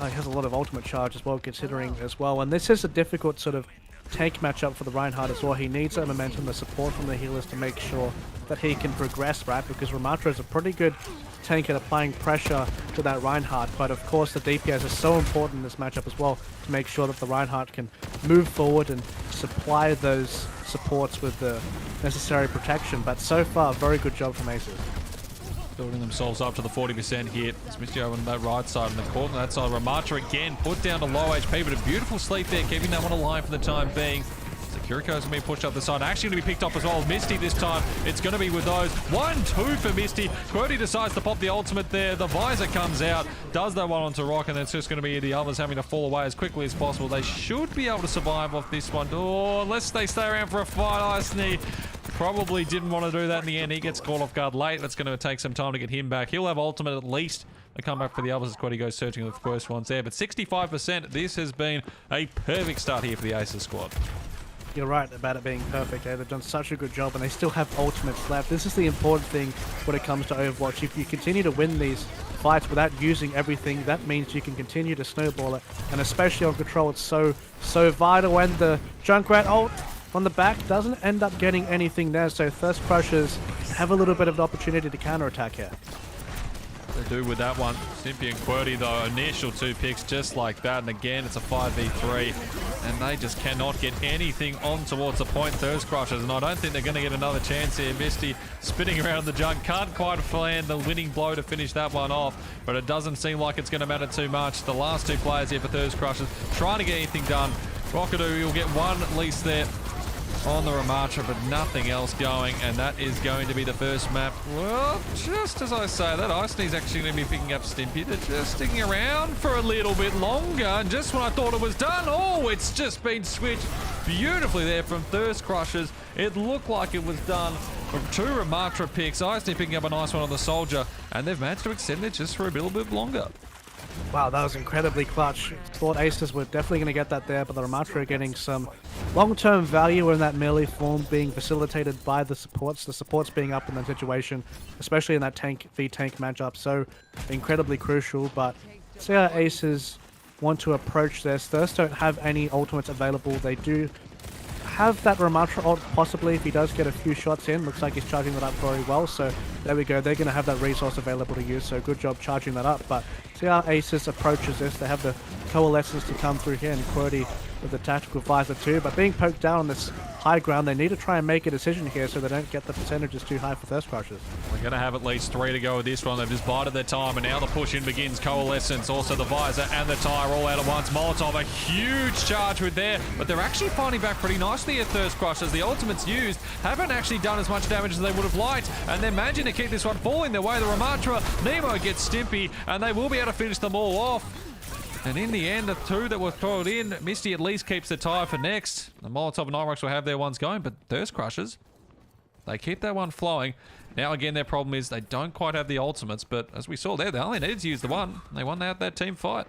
Speaker 2: he has a lot of ultimate charge as well, considering as well. And this is a difficult sort of tank matchup for the Reinhardt as well. He needs that momentum, the support from the healers to make sure that he can progress, right? Because Ramatra is a pretty good tank at applying pressure to that Reinhardt, but of course the DPS is so important in this matchup as well to make sure that the Reinhardt can move forward and supply those supports with the necessary protection. But so far, very good job from Aces.
Speaker 1: Building themselves up to the 40% here. It's Misty over on that right side, and the corner on that side. Ramatra again put down to low HP, but a beautiful sleep there, keeping that one alive for the time being. Kiriko's going to be pushed up the side. Actually going to be picked up as well. Misty this time. It's going to be with those. 1-2 for Misty. QWERTY decides to pop the ultimate there. The visor comes out. Does that one onto Rock, and it's just going to be the others having to fall away as quickly as possible. They should be able to survive off this one. Oh, unless they stay around for a fight. Iceny probably didn't want to do that in the end. He gets caught off guard late. That's going to take some time to get him back. He'll have ultimate at least. They come back for the others as QWERTY goes searching for the first ones there. But 65%. This has been a perfect start here for the Aces squad.
Speaker 2: You're right about it being perfect. They've done such a good job, and they still have ultimates left. This is the important thing when it comes to Overwatch. If you continue to win these fights without using everything, that means you can continue to snowball it. And especially on control, it's so vital when the Junkrat ult on the back doesn't end up getting anything there. So Thirst Crushers have a little bit of an opportunity to counterattack here.
Speaker 1: They do with that one. Stimpy and QWERTY, though, initial 2 picks just like that. And again, it's a 5v3. And they just cannot get anything on towards the point. Thirst Crushers. And I don't think they're going to get another chance here. Misty spinning around the junk. Can't quite land the winning blow to finish that one off. But it doesn't seem like it's going to matter too much. The last 2 players here for Thirst Crushers trying to get anything done. Rockadoo, you'll get one at least there on the Ramatra, but nothing else going, and that is going to be the first map. Well, just as I say that, Iceny's actually going to be picking up Stimpy. They're just sticking around for a little bit longer, and just when I thought it was done, oh, it's just been switched beautifully there from Thirst Crushers. It looked like it was done from 2 Ramatra picks. Iceny picking up a nice one on the Soldier, and they've managed to extend it just for a little bit longer.
Speaker 2: Wow, that was incredibly clutch. Thought Aces were definitely going to get that there, but the Ramatra are getting some long-term value in that melee form being facilitated by the supports being up in that situation, especially in that tank v tank matchup. So incredibly crucial, but see how Aces want to approach this. Thirst don't have any ultimates available. They do have that Ramatra ult possibly if he does get a few shots in. Looks like he's charging that up very well, so there we go. They're going to have that resource available to use, so good job charging that up. But see how Aces approaches this. They have the coalescence to come through here, and QWERTY with the tactical visor too. But being poked down on this high ground, they need to try and make a decision here so they don't get the percentages too high for Thirst Crushers.
Speaker 1: We're going to have at least 3 to go with this one. They've just bided their time, and now the push-in begins. Coalescence, also the visor and the tire all out at once. Molotov, a huge charge with there, but they're actually fighting back pretty nicely at Thirst Crushers. The ultimates used haven't actually done as much damage as they would have liked, and they're managing to keep this one falling their way. The Ramatra, Nemo gets Stimpy, and they will be able to finish them all off. And in the end, the two that were thrown in, Misty at least keeps the tie for next. The Molotov and Nyrox will have their ones going, but Thirst Crushers, they keep that one flowing. Now, again, their problem is they don't quite have the ultimates, but as we saw there, they only needed to use the one. They won out that team fight.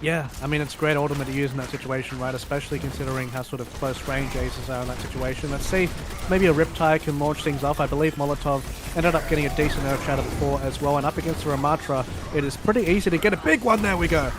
Speaker 2: Yeah, I mean, it's a great ultimate to use in that situation, right? Especially considering how sort of close range Aces are in that situation. Let's see, maybe a Riptide can launch things off. I believe Molotov ended up getting a decent Earth Shatter before as well. And up against the Ramatra, it is pretty easy to get a big one. There we go.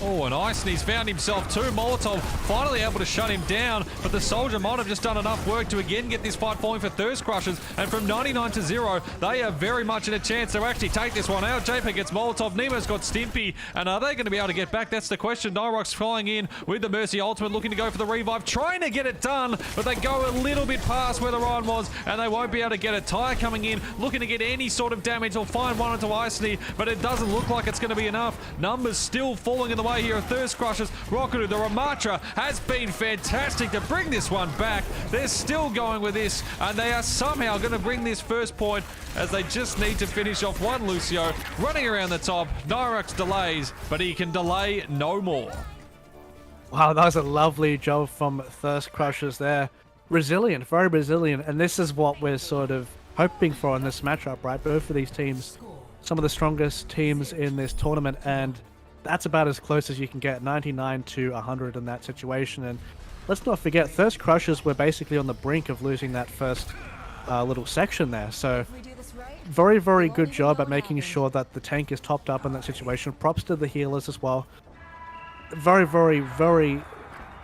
Speaker 1: Oh, and Icene's found himself too. Molotov finally able to shut him down, but the Soldier might have just done enough work to again get this fight falling for Thirst Crushers. And from 99 to 0, they are very much in a chance to actually take this one out. JP gets Molotov, Nemo's got Stimpy, and are they going to be able to get back? That's the question. Nyrox flying in with the Mercy Ultimate, looking to go for the revive, trying to get it done, but they go a little bit past where the Ryan was, and they won't be able to get it. Tire coming in, looking to get any sort of damage. They'll find one onto Iceny, but it doesn't look like it's going to be enough. Numbers still falling in the way here of Thirst Crushers. Rocketu, the Ramatra, has been fantastic to bring this one back. They're still going with this, and they are somehow going to bring this first point as they just need to finish off one Lucio running around the top. Nyrox delays, but he can delay no more.
Speaker 2: Wow, that was a lovely job from Thirst Crushers there. Resilient, very resilient, and this is what we're sort of hoping for in this matchup, right? Both of these teams, some of the strongest teams in this tournament, and that's about as close as you can get, 99 to 100 in that situation. And let's not forget, Thirst Crushers were basically on the brink of losing that first little section there. So very, very good job at making sure that the tank is topped up in that situation. Props to the healers as well. Very, very, very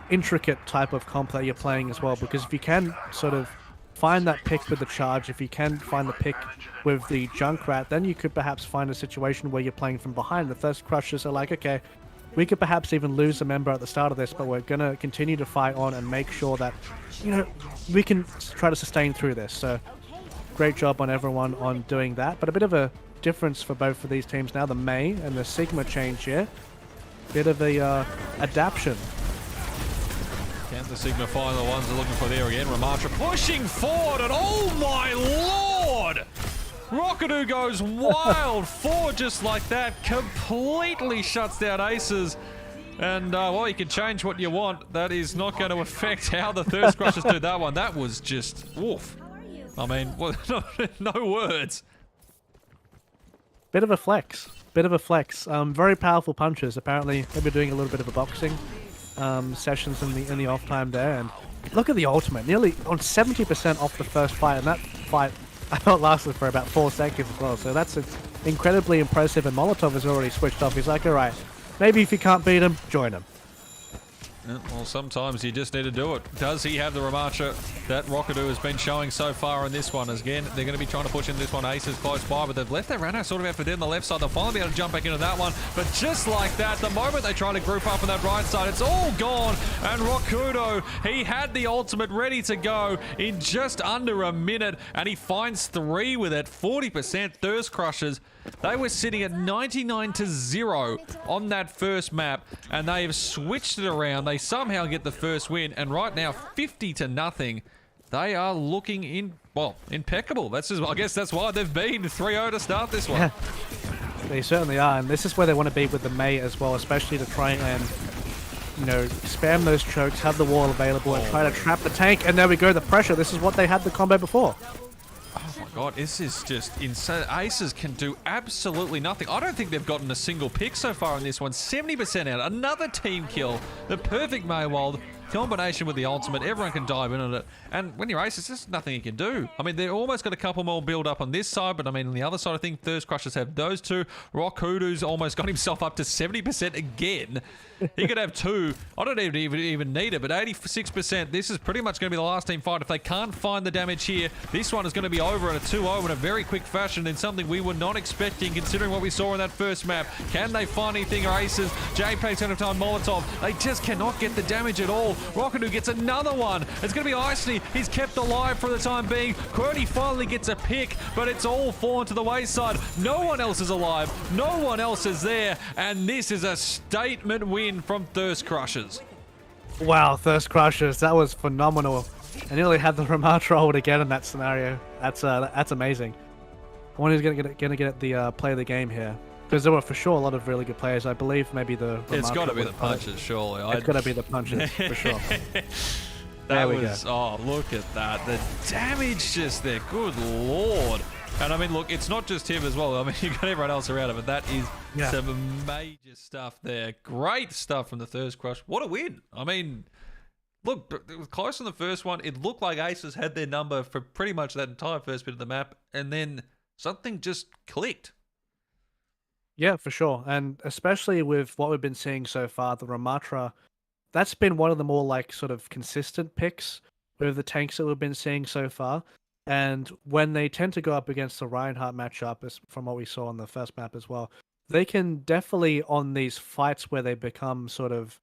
Speaker 2: intricate type of comp that you're playing as well, because if you can sort of find that pick with the charge, if you can find the pick with the Junkrat, then you could perhaps find a situation where you're playing from behind. The Thirst Crushers are like, okay, we could perhaps even lose a member at the start of this, but we're going to continue to fight on and make sure that, you know, we can try to sustain through this. So great job on everyone on doing that. But a bit of a difference for both of these teams now, the May and the Sigma change here. Bit of a adaptation.
Speaker 1: Can the Sigma find the ones they're looking for there again? Ramatra pushing forward, and oh my lord! Rocketu goes wild forward just like that, completely shuts down Aces. And, well, you can change what you want. That is not going to affect how the Thirst Crushers do that one. That was just, woof. I mean, well, no words.
Speaker 2: Bit of a flex. Bit of a flex. Very powerful punches. Apparently, they've been doing a little bit of a boxing sessions in the off time there. And look at the ultimate. Nearly on 70% off the first fight. And that fight, I thought, lasted for about 4 seconds as well. So that's incredibly impressive. And Molotov has already switched off. He's like, all right, maybe if you can't beat him, join him.
Speaker 1: Yeah, well, sometimes you just need to do it. Does he have the Ramatra that Rocketu has been showing so far in this one? Again, they're going to be trying to push in this one. Ace is close by, but they've left their Rana sort of out for dead on the left side. They'll finally be able to jump back into that one. But just like that, the moment they try to group up on that right side, it's all gone. And Rocketu, he had the ultimate ready to go in just under a minute, and he finds 3 with it. 40% Thirst Crushers. They were sitting at 99 to 0 on that first map, and they have switched it around. They somehow get the first win, and right now 50 to nothing. They are looking impeccable. That's just, I guess that's why they've been 3-0 to start this one.
Speaker 2: Yeah, they certainly are, and this is where they want to be with the May as well, especially to try and, you know, spam those chokes, have the wall available, and try to trap the tank. And there we go, the pressure. This is what they had the combo before.
Speaker 1: Oh my god, this is just insane. Aces can do absolutely nothing. I don't think they've gotten a single pick so far in this one. 70% out. Another team kill. The perfect Maywold combination with the ultimate. Everyone can dive in on it. And when you're Aces, there's nothing you can do. I mean, they've almost got a couple more build up on this side, but I mean, on the other side, I think Thirst Crushers have those two. Rocketu's almost got himself up to 70% again. He could have 2. I don't even need it, but 86%. This is pretty much going to be the last team fight. If they can't find the damage here, this one is going to be over in a 2-0 in a very quick fashion, and something we were not expecting considering what we saw in that first map. Can they find anything, or Aces? JP's going to time Molotov. They just cannot get the damage at all. Rocketu gets another one. It's going to be Iceny. He's kept alive for the time being. Quirty finally gets a pick, but it's all fallen to the wayside. No one else is alive. No one else is there, and this is a statement win from Thirst Crushers.
Speaker 2: Wow, Thirst Crushers, that was phenomenal. I nearly had the Ramatra hold again in that scenario. That's amazing. I wonder who's gonna get the play of the game here. Because there were for sure a lot of really good players. I believe maybe the
Speaker 1: It's got to
Speaker 2: Ramatra
Speaker 1: be the
Speaker 2: would have got it.
Speaker 1: punches, surely.
Speaker 2: It's got to be the punches, for sure.
Speaker 1: That
Speaker 2: There we
Speaker 1: was,
Speaker 2: go.
Speaker 1: oh, look at that. The damage just there. Good lord. And I mean, look, it's not just him as well. I mean, you got everyone else around him, but that is
Speaker 2: Yeah.
Speaker 1: some major stuff there. Great stuff from the Thirst Crush. What a win. I mean, look, it was close on the first one. It looked like Aces had their number for pretty much that entire first bit of the map, and then something just clicked.
Speaker 2: Yeah, for sure. And especially with what we've been seeing so far, the Ramatra, that's been one of the more like sort of consistent picks with the tanks that we've been seeing so far. And when they tend to go up against the Reinhardt matchup, from what we saw on the first map as well, they can definitely on these fights where they become sort of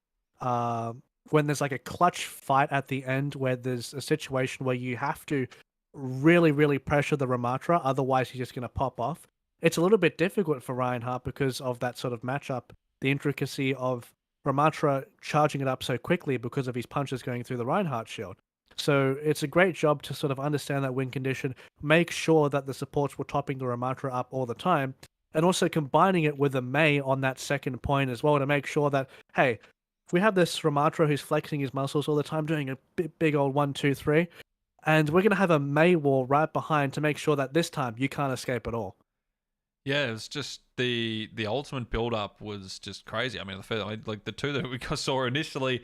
Speaker 2: when there's like a clutch fight at the end where there's a situation where you have to really, really pressure the Ramatra, otherwise he's just going to pop off. It's a little bit difficult for Reinhardt because of that sort of matchup, the intricacy of Ramatra charging it up so quickly because of his punches going through the Reinhardt shield. So it's a great job to sort of understand that win condition, make sure that the supports were topping the Ramatra up all the time, and also combining it with a May on that second point as well to make sure that, hey, if we have this Ramatra who's flexing his muscles all the time, doing a big old 1, 2, 3, and we're going to have a May wall right behind to make sure that this time you can't escape at all.
Speaker 1: Yeah, it was just the ultimate build up was just crazy. I mean, like the two that we saw initially,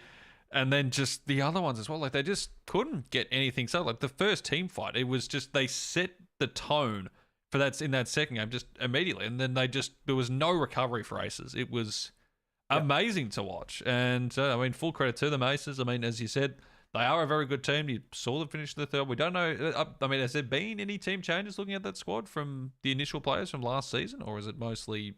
Speaker 1: and then just the other ones as well. Like they just couldn't get anything. So like the first team fight, it was just they set the tone for that in that second game just immediately, and then there was no recovery for Aces. It was amazing to watch, and I mean, full credit to them, Aces. I mean, as you said, they are a very good team. You saw them finish the third. We don't know. I mean, has there been any team changes looking at that squad from the initial players from last season, or is it mostly?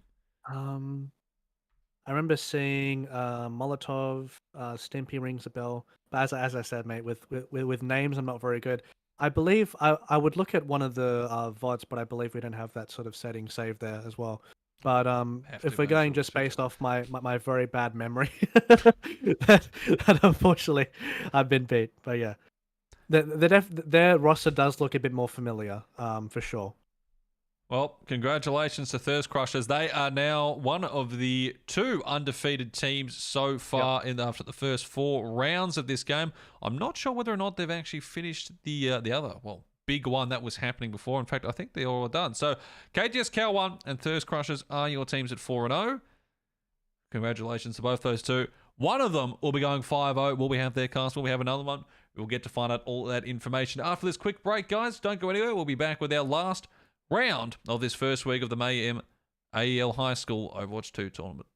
Speaker 2: I remember seeing Molotov, Stimpy rings a bell. But as I said, mate, with names, I'm not very good. I believe I would look at one of the VODs, but I believe we don't have that sort of setting saved there as well. But if we're going just based off my very bad memory, that unfortunately I've been beat. But yeah, their roster does look a bit more familiar, for sure.
Speaker 1: Well, congratulations to Thirst Crushers. They are now one of the 2 undefeated teams so far after the first 4 rounds of this game. I'm not sure whether or not they've actually finished the other, big one that was happening before. In fact, I think they're all done. So, KGS Cal 1 and Thirst Crushers are your teams at 4-0. Congratulations to both those 2. One of them will be going 5-0. Will we have their cast? Will we have another one? We'll get to find out all that information after this quick break, guys. Don't go anywhere. We'll be back with our last round of this first week of the Mayhem AEL High School Overwatch 2 tournament.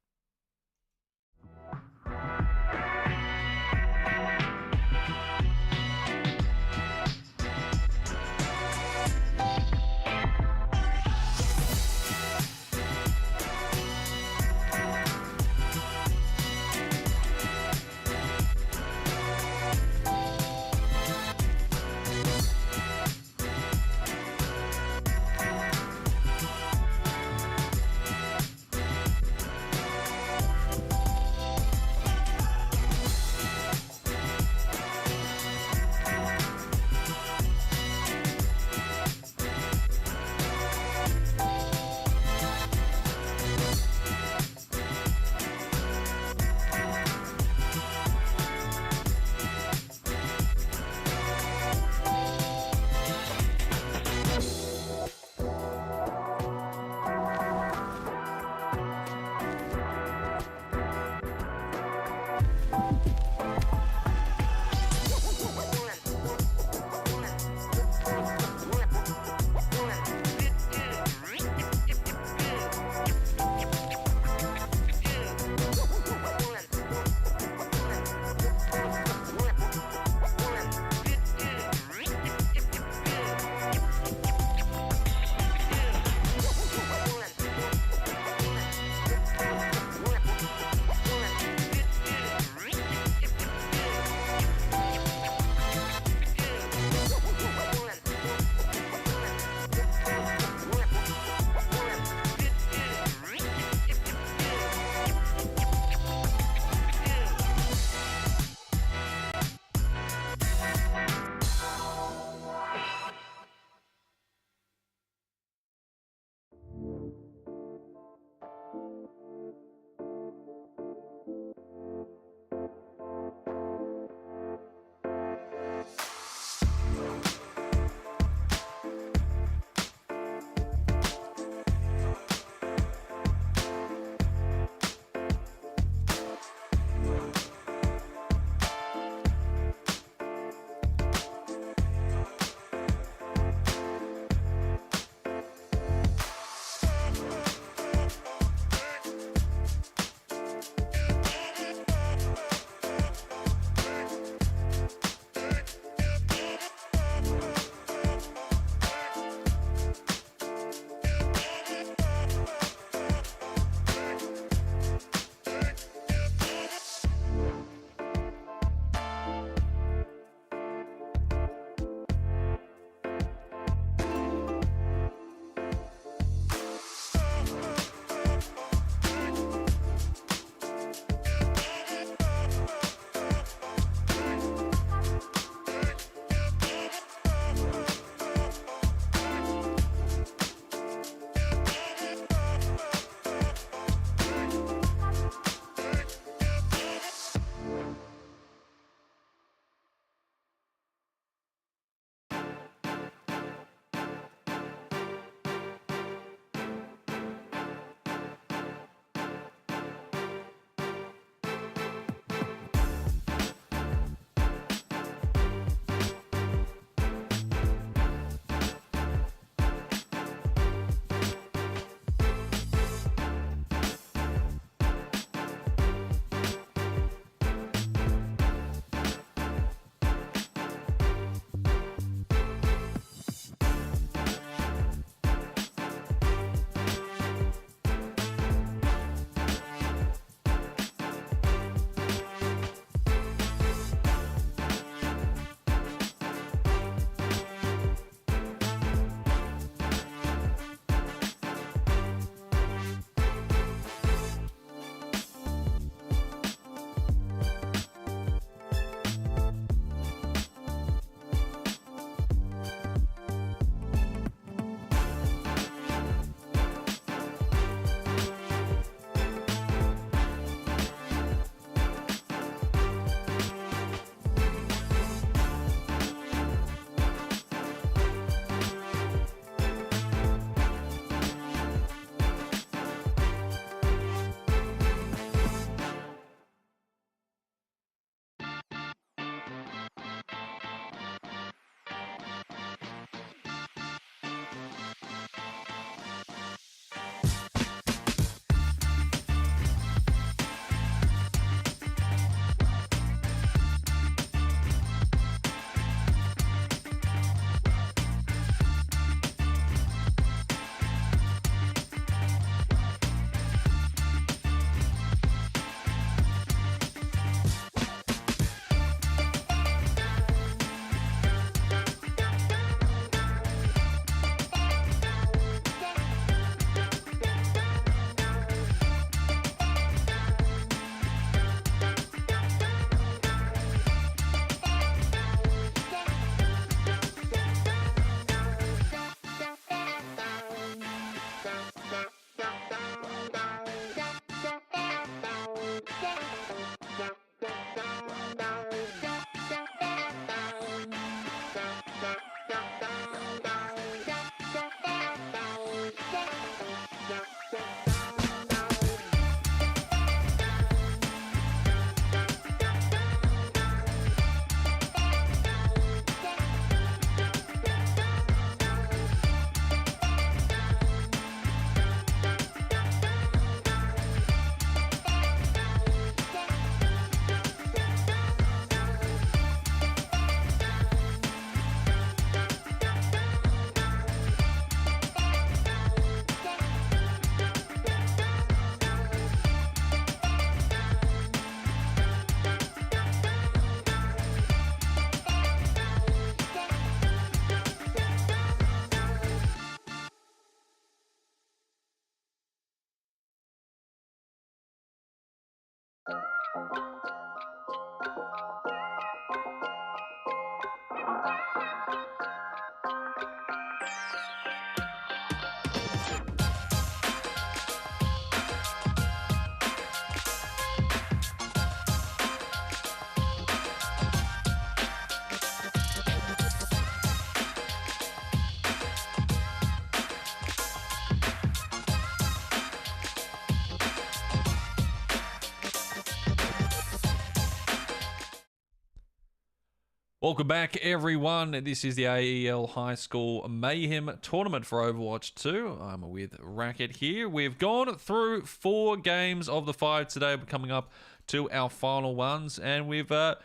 Speaker 1: Welcome back, everyone. This is the AEL High School Mayhem tournament for Overwatch 2. I'm with Racquetz here. We've gone through 4 games of the 5 today. We're coming up to our final ones, and we've got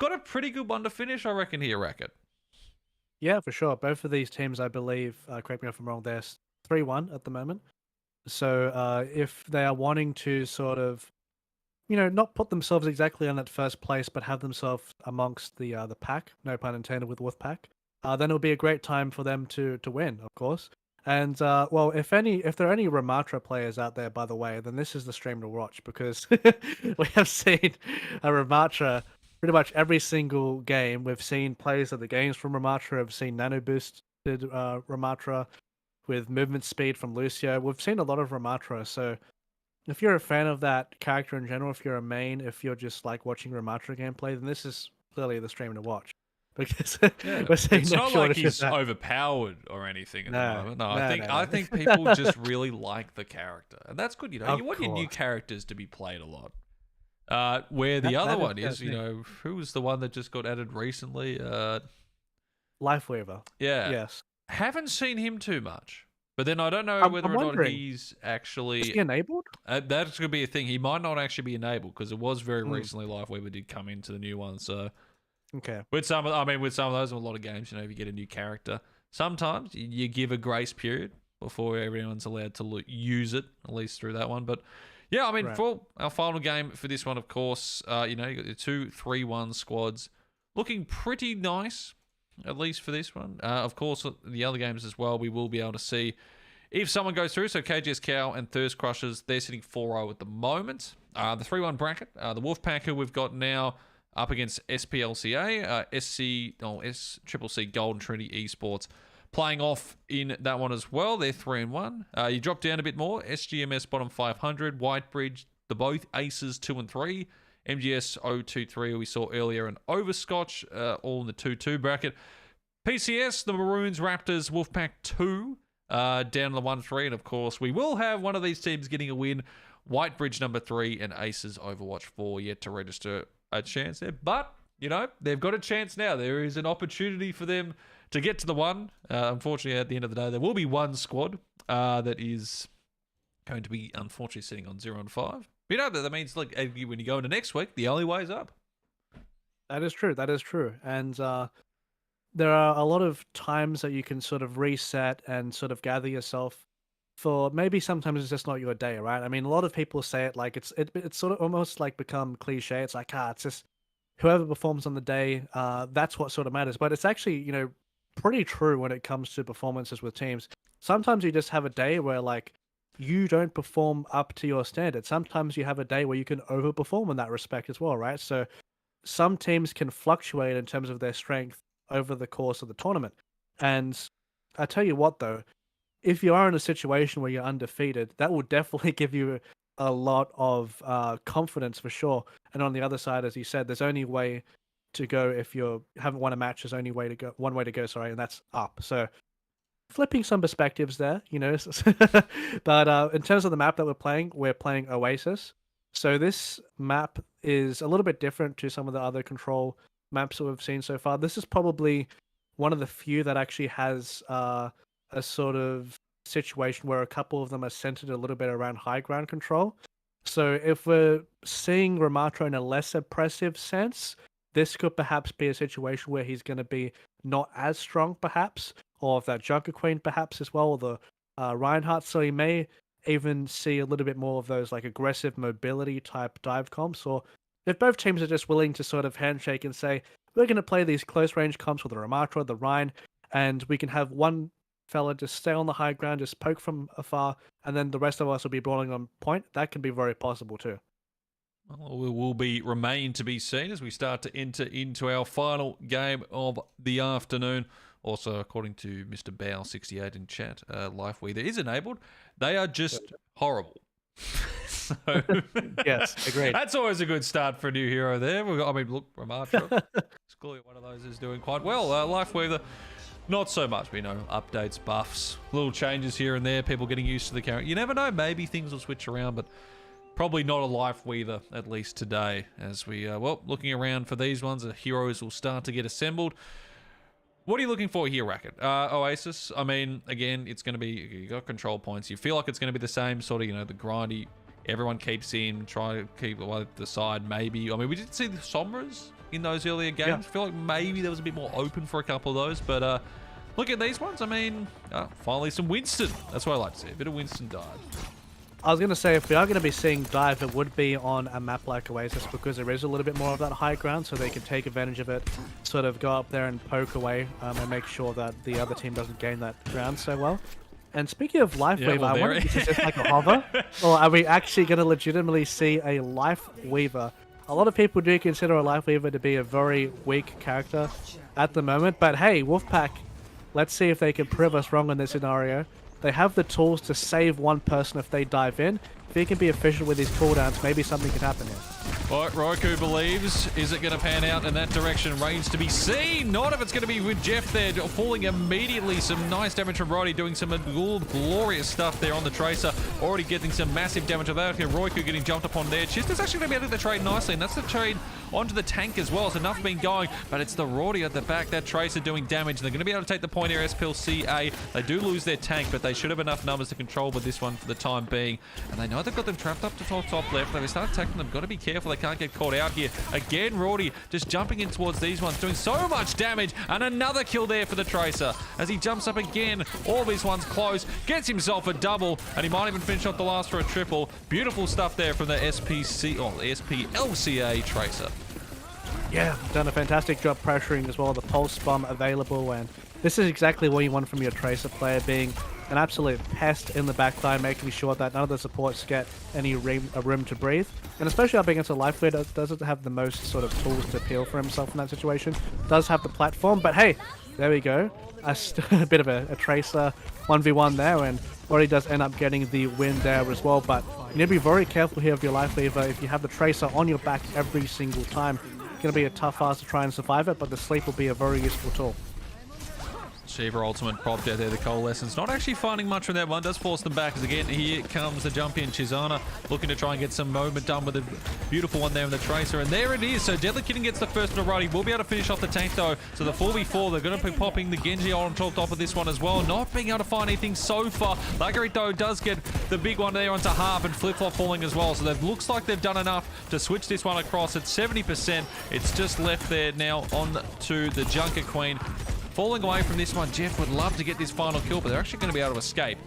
Speaker 1: a pretty good one to finish, I reckon, here, Racquetz.
Speaker 2: Yeah, for sure. Both of these teams, I believe, correct me if I'm wrong, they're 3-1 at the moment. So if they are wanting to sort of, not put themselves exactly on that first place, but have themselves amongst the pack, no pun intended with Wolfpack, then it'll be a great time for them to win, of course. And well, if there are any Ramatra players out there, by the way, then this is the stream to watch, because we have seen a Ramatra pretty much every single game. We've seen plays of the games from Ramatra. We've seen nano boosted Ramatra with movement speed from Lucio. We've seen a lot of Ramatra, so if you're a fan of that character in general, if you're a main, if you're just like watching Ramatra gameplay, then this is clearly the stream to watch. Because we're seeing
Speaker 1: it's not like he's overpowered or anything at the moment. No, I think people just really like the character, and that's good. You want your new characters to be played a lot. Where the other one is, who was the one that just got added recently?
Speaker 2: Lifeweaver.
Speaker 1: Yeah.
Speaker 2: Yes.
Speaker 1: Haven't seen him too much. But then I don't know whether or not he's actually...
Speaker 2: Is he enabled?
Speaker 1: That's going to be a thing. He might not actually be enabled, because it was very recently Lifeweaver did come into the new one. So,
Speaker 2: okay.
Speaker 1: With some of those, in a lot of games, if you get a new character, sometimes you give a grace period before everyone's allowed to use it, at least through that one. But yeah, for our final game for this one, of course, you got the 2 3-1 squads looking pretty nice. At least for this one. Of course, the other games as well, we will be able to see if someone goes through. So KGS Cow and Thirst Crushers, they're sitting 4-0 at the moment. The 3-1 bracket, the Wolfpack, who we've got now up against SPLCA, SCCC Golden Trinity Esports, playing off in that one as well. They're 3-1. You drop down a bit more. SGMS bottom 500, Whitebridge, the both Aces 2 and 3. MGS 023 we saw earlier, and Overscotch, all in the 2-2 bracket. PCS, the Maroons, Raptors, Wolfpack 2, down in the 1-3, and of course we will have one of these teams getting a win. Whitebridge number 3 and Aces Overwatch 4 yet to register a chance there, but they've got a chance now. There is an opportunity for them to get to the 1. Unfortunately, at the end of the day, there will be one squad that is going to be unfortunately sitting on 0 and 5. That means, like, when you go into next week, the only way is up.
Speaker 2: That is true. And there are a lot of times that you can sort of reset and sort of gather yourself for, maybe sometimes it's just not your day, right? A lot of people say it like it's sort of almost like become cliche. It's like, it's just whoever performs on the day, that's what sort of matters. But it's actually, pretty true when it comes to performances with teams. Sometimes you just have a day where, like, you don't perform up to your standard. Sometimes you have a day where you can overperform in that respect as well, right? So some teams can fluctuate in terms of their strength over the course of the tournament. And I tell you what, though, if you are in a situation where you're undefeated, that will definitely give you a lot of confidence for sure. And on the other side, as you said, there's only way to go if you haven't won a match. There's only one way to go, and that's up. So flipping some perspectives there, but in terms of the map that we're playing Oasis. So this map is a little bit different to some of the other control maps that we've seen so far. This is probably one of the few that actually has a sort of situation where a couple of them are centered a little bit around high ground control. So if we're seeing Ramatra in a less oppressive sense, this could perhaps be a situation where he's going to be not as strong, perhaps, or if that Junker Queen, perhaps, as well, or the Reinhardt. So he may even see a little bit more of those like aggressive mobility type dive comps, or if both teams are just willing to sort of handshake and say, we're going to play these close range comps with the Ramatra, the Rhine, and we can have one fella just stay on the high ground, just poke from afar, and then the rest of us will be brawling on point. That can be very possible too.
Speaker 1: Well, it will remain to be seen as we start to enter into our final game of the afternoon. Also, according to Mr. Bow68 in chat, Life Weather is enabled. They are just horrible. So,
Speaker 2: yes, agreed.
Speaker 1: That's always a good start for a new hero there. Look, Ramatra, clearly one of those is doing quite well. Life Weather, not so much. We know updates, buffs, little changes here and there, people getting used to the character. You never know, maybe things will switch around, but probably not a Life Weaver, at least today. As we, looking around for these ones, the heroes will start to get assembled. What are you looking for here, Racket? Oasis, I mean, again, it's going to be, you got control points. You feel like it's going to be the same sort of, the grindy, everyone keeps in, try to keep the side, maybe. I mean, we did see the Sombras in those earlier games.
Speaker 2: Yeah.
Speaker 1: I feel like maybe there was a bit more open for a couple of those, but look at these ones. I mean, finally some Winston. That's what I like to see, a bit of Winston dive.
Speaker 2: I was going to say, if we are going to be seeing dive, it would be on a map like Oasis because there is a little bit more of that high ground, so they can take advantage of it, sort of go up there and poke away and make sure that the other team doesn't gain that ground so well. And speaking of Life Weaver, I wonder if this is like a hover, or are we actually going to legitimately see a Life Weaver? A lot of people do consider a Life Weaver to be a very weak character at the moment, but hey, Wolfpack, let's see if they can prove us wrong in this scenario. They have the tools to save one person if they dive in. If he can be efficient with his cooldowns, maybe something could happen here.
Speaker 1: All right, Roku believes. Is it going to pan out in that direction? Remains to be seen. Not if it's going to be with Jeff there, falling immediately. Some nice damage from Roddy, doing some glorious stuff there on the Tracer. Already getting some massive damage of that. Here, Roku getting jumped upon there. Chister's actually going to be able to trade nicely, and that's the trade onto the tank as well. So enough been going, but it's the Roddy at the back. That Tracer doing damage, and they're going to be able to take the point here. SPLCA. They do lose their tank, but they should have enough numbers to control with this one for the time being. And they know they've got them trapped up to top left. They start attacking them. Got to be careful. They can't get caught out here. Again, Roddy just jumping in towards these ones, doing so much damage, and another kill there for the Tracer as he jumps up again. All these ones close, gets himself a double, and he might even finish off the last for a triple. Beautiful stuff there from the SPLCA Tracer.
Speaker 2: Yeah, done a fantastic job pressuring as well. The pulse bomb available, and this is exactly what you want from your Tracer player, being an absolute pest in the backline, making sure that none of the supports get any room to breathe. And especially up against a Life Weaver that doesn't have the most sort of tools to peel for himself in that situation. Does have the platform, but hey, there we go. A bit of a Tracer 1v1 there, and already does end up getting the win there as well. But you need to be very careful here with your Life Weaver. If you have the Tracer on your back every single time, it's going to be a tough ask to try and survive it, but the sleep will be a very useful tool.
Speaker 1: Shiva ultimate propped out there, the Coalescence. Not actually finding much from that one. Does force them back as again here comes the jump in. Chizana looking to try and get some moment done with a beautiful one there in the Tracer. And there it is. So Deadly Kitten gets the first one right. He will be able to finish off the tank though. So the 4v4, they're going to be popping the Genji on top of this one as well. Not being able to find anything so far. Lagarito does get the big one there onto half, and Flip-Flop falling as well. So that looks like they've done enough to switch this one across at 70%. It's just left there now on to the Junker Queen. Falling away from this one, Jeff would love to get this final kill, but they're actually going to be able to escape.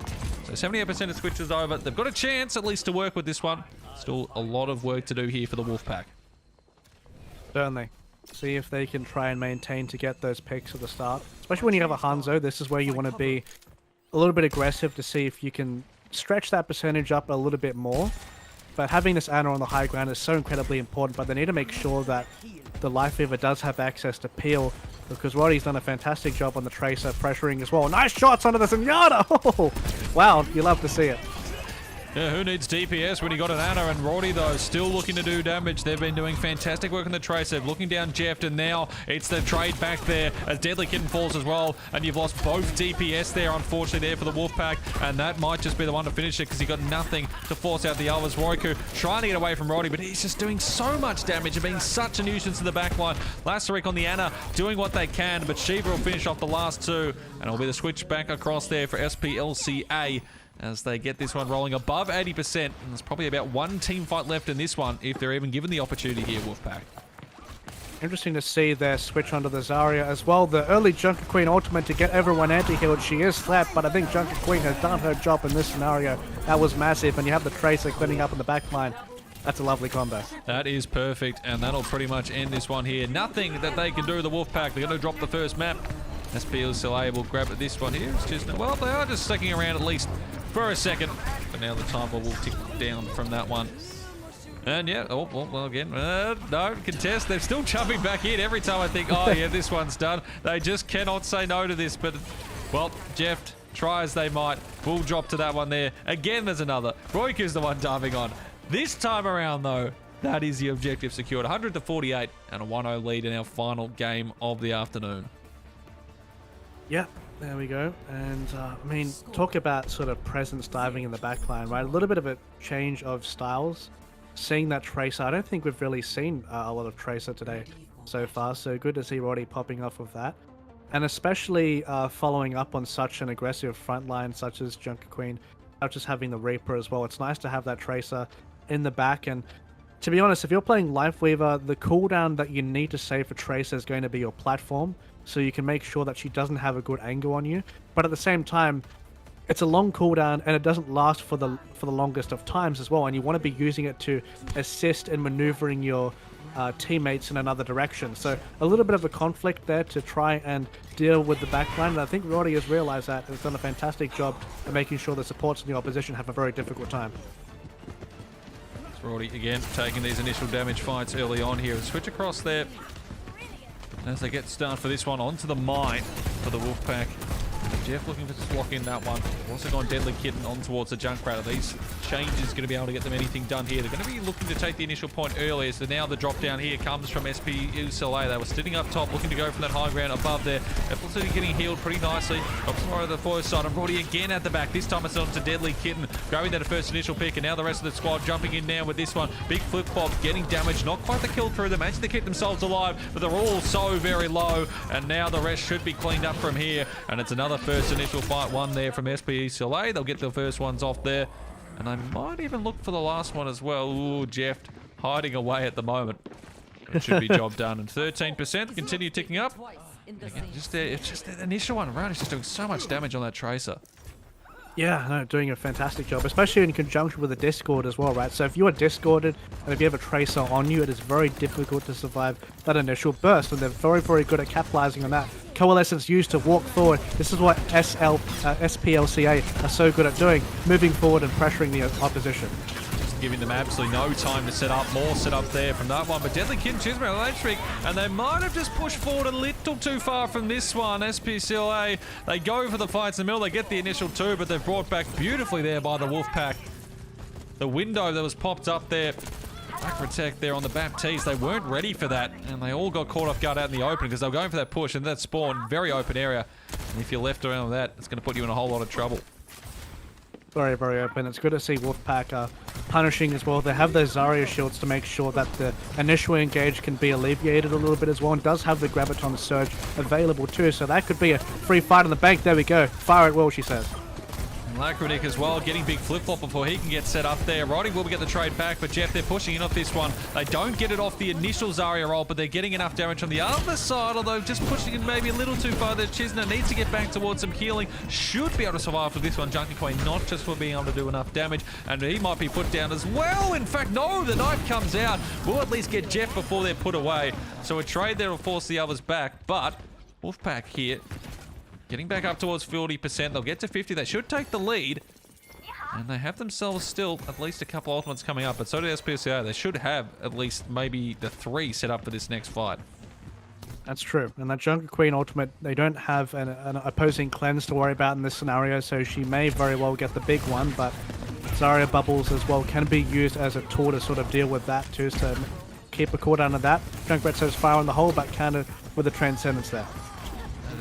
Speaker 1: So 78% of switches over. They've got a chance at least to work with this one. Still a lot of work to do here for the Wolfpack.
Speaker 2: Certainly. See if they can try and maintain to get those picks at the start. Especially when you have a Hanzo, this is where you want to be a little bit aggressive to see if you can stretch that percentage up a little bit more. But having this Ana on the high ground is so incredibly important, but they need to make sure that the Life Weaver does have access to peel, because Roddy's done a fantastic job on the Tracer, pressuring as well. Nice shots onto the Zenyatta! Oh, wow, you love to see it.
Speaker 1: Yeah, who needs DPS when you got an Ana? And Roddy, though, still looking to do damage. They've been doing fantastic work on the Tracer. Looking down Jeff, and now it's the trade back there as Deadly Kitten falls as well. And you've lost both DPS there, unfortunately, there for the Wolfpack. And that might just be the one to finish it because he got nothing to force out the others. Roku trying to get away from Roddy, but he's just doing so much damage and being such a nuisance to the backline. Lasteric on the Ana doing what they can, but Shiva will finish off the last two. And it'll be the switch back across there for SPLCA. As they get this one rolling above 80%. And there's probably about one team fight left in this one, if they're even given the opportunity here, Wolfpack.
Speaker 2: Interesting to see their switch onto the Zarya as well. The early Junker Queen ultimate to get everyone anti-healed. She is slapped, but I think Junker Queen has done her job in this scenario. That was massive, and you have the Tracer cleaning up in the back line. That's a lovely combo. That
Speaker 1: is perfect, and that'll pretty much end this one here. Nothing that they can do, the Wolfpack. They're going to drop the first map. SPLCA will grab this one here. It's just, well, they are just sticking around at least for a second, but now the timer will tick down from that one. And yeah, well again, no, contest. They're still jumping back in every time I think, oh yeah, this one's done. They just cannot say no to this, but, well, Jeff, try as they might, will drop to that one there. Again, there's another. Royku's the one diving on. This time around, though, that is the objective secured. 100-48 and a 1-0 lead in our final game of the afternoon.
Speaker 2: Yeah, there we go. And, I mean, talk about sort of presence diving in the backline, right? A little bit of a change of styles. Seeing that Tracer, I don't think we've really seen a lot of Tracer today so far, so good to see Roddy popping off of that. And especially following up on such an aggressive front line such as Junker Queen, such as having the Reaper as well. It's nice to have that Tracer in the back, and to be honest, if you're playing Lifeweaver, the cooldown that you need to save for Tracer is going to be your platform, so you can make sure that she doesn't have a good angle on you. But at the same time, it's a long cooldown and it doesn't last for the longest of times as well, and you want to be using it to assist in maneuvering your teammates in another direction. So a little bit of a conflict there to try and deal with the backline, and I think Roddy has realized that and has done a fantastic job of making sure the supports in the opposition have a very difficult time.
Speaker 1: Roddy again taking these initial damage fights early on here. Switch across there as they get started for this one onto the mine for the Wolfpack. Jeff looking to lock in that one. Also gone Deadly Kitten on towards the Junkrat. Are these changes going to be able to get them anything done here? They're going to be looking to take the initial point earlier. So now the drop down here comes from SPUCLA. They were sitting up top looking to go from that high ground above there. Felicity getting healed pretty nicely. Drops tomorrow the forward side. And Roddy again at the back. This time it's on to Deadly Kitten. Grabbing that first initial pick. And now the rest of the squad jumping in now with this one. Big flip flop getting damaged. Not quite the kill through. They managed to keep themselves alive. But they're all so very low. And now the rest should be cleaned up from here. And it's another first initial fight one there from SPUCLA. They'll get the first ones off there. And I might even look for the last one as well. Ooh, Jeff hiding away at the moment. It should be job done. And 13% continue ticking up. Again, it's just the initial one around. It's just doing so much damage on that Tracer.
Speaker 2: Yeah, no, doing a fantastic job, especially in conjunction with the Discord as well, right? So if you are Discorded and if you have a Tracer on you, it is very difficult to survive that initial burst, and they're very, very good at capitalizing on that. Coalescence used to walk forward. This is what SPLCA are so good at doing, moving forward and pressuring the opposition.
Speaker 1: Giving them absolutely no time to set up. More set up there from that one. But Deadly Kitten, Chisholm, electric, and they might have just pushed forward a little too far from this one. SPCLA, they go for the fights in the middle. They get the initial two, but they're brought back beautifully there by the Wolfpack. The window that was popped up there, back protect there on the Baptiste, they weren't ready for that, and they all got caught off guard out in the open because they were going for that push, and that spawn, very open area. And if you're left around with that, it's going to put you in a whole lot of trouble.
Speaker 2: Very, very open. It's good to see Wolfpack punishing as well. They have those Zarya shields to make sure that the initial engage can be alleviated a little bit as well, and does have the Graviton Surge available too, so that could be a free fight on the bank. There we go. Fire at will, she says.
Speaker 1: Lacronic as well, getting big flip-flop before he can get set up there. Roddy will get the trade back, but Jeff, they're pushing in off this one. They don't get it off the initial Zarya roll, but they're getting enough damage on the other side, although just pushing in maybe a little too far there. Chisna needs to get back towards some healing. Should be able to survive for this one. Junkie Queen, not just for being able to do enough damage, and he might be put down as well. In fact, no, the knife comes out. We'll at least get Jeff before they're put away. So a trade there will force the others back, but Wolfpack here, getting back up towards 40%. They'll get to 50. They should take the lead. And they have themselves still at least a couple ultimates coming up, but so do SPCA. They should have at least maybe the 3 set up for this next fight.
Speaker 2: That's true. And that Junker Queen ultimate, they don't have an opposing cleanse to worry about in this scenario, so she may very well get the big one, but Zarya bubbles as well can be used as a tool to sort of deal with that too, so keep a cooldown of that. Junkrat says fire on the hole, but countered with the Transcendence there.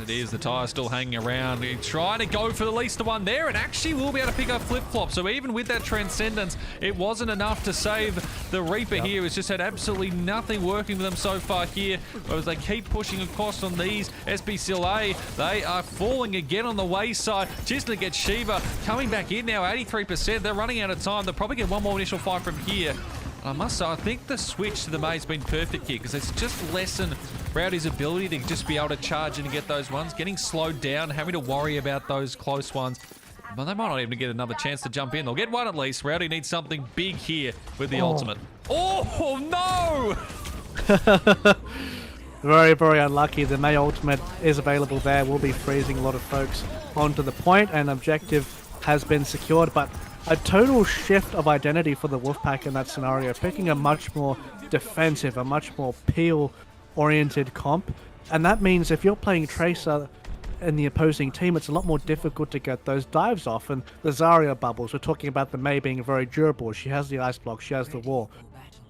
Speaker 1: It is, the tire still hanging around. He's trying to go for at least the one there, and actually will be able to pick up flip-flop. So even with that Transcendence, it wasn't enough to save the Reaper here. It's just had absolutely nothing working with them so far here. As they keep pushing across on these, SPCLA, they are falling again on the wayside. Chisna gets Shiva coming back in now, 83%. They're running out of time. They'll probably get one more initial fight from here. I must say, I think the switch to the May's been perfect here because it's just lessened Rowdy's ability to just be able to charge in and get those ones, getting slowed down, having to worry about those close ones. But they might not even get another chance to jump in. They'll get one at least. Rowdy needs something big here with the ultimate. Oh, no!
Speaker 2: Very, very unlucky. The May ultimate is available there. We'll be freezing a lot of folks onto the point, and objective has been secured, but a total shift of identity for the Wolfpack in that scenario, picking a much more defensive, a much more peel-oriented comp. And that means if you're playing Tracer in the opposing team, it's a lot more difficult to get those dives off. And the Zarya bubbles, we're talking about the Mei being very durable. She has the ice block, she has the wall.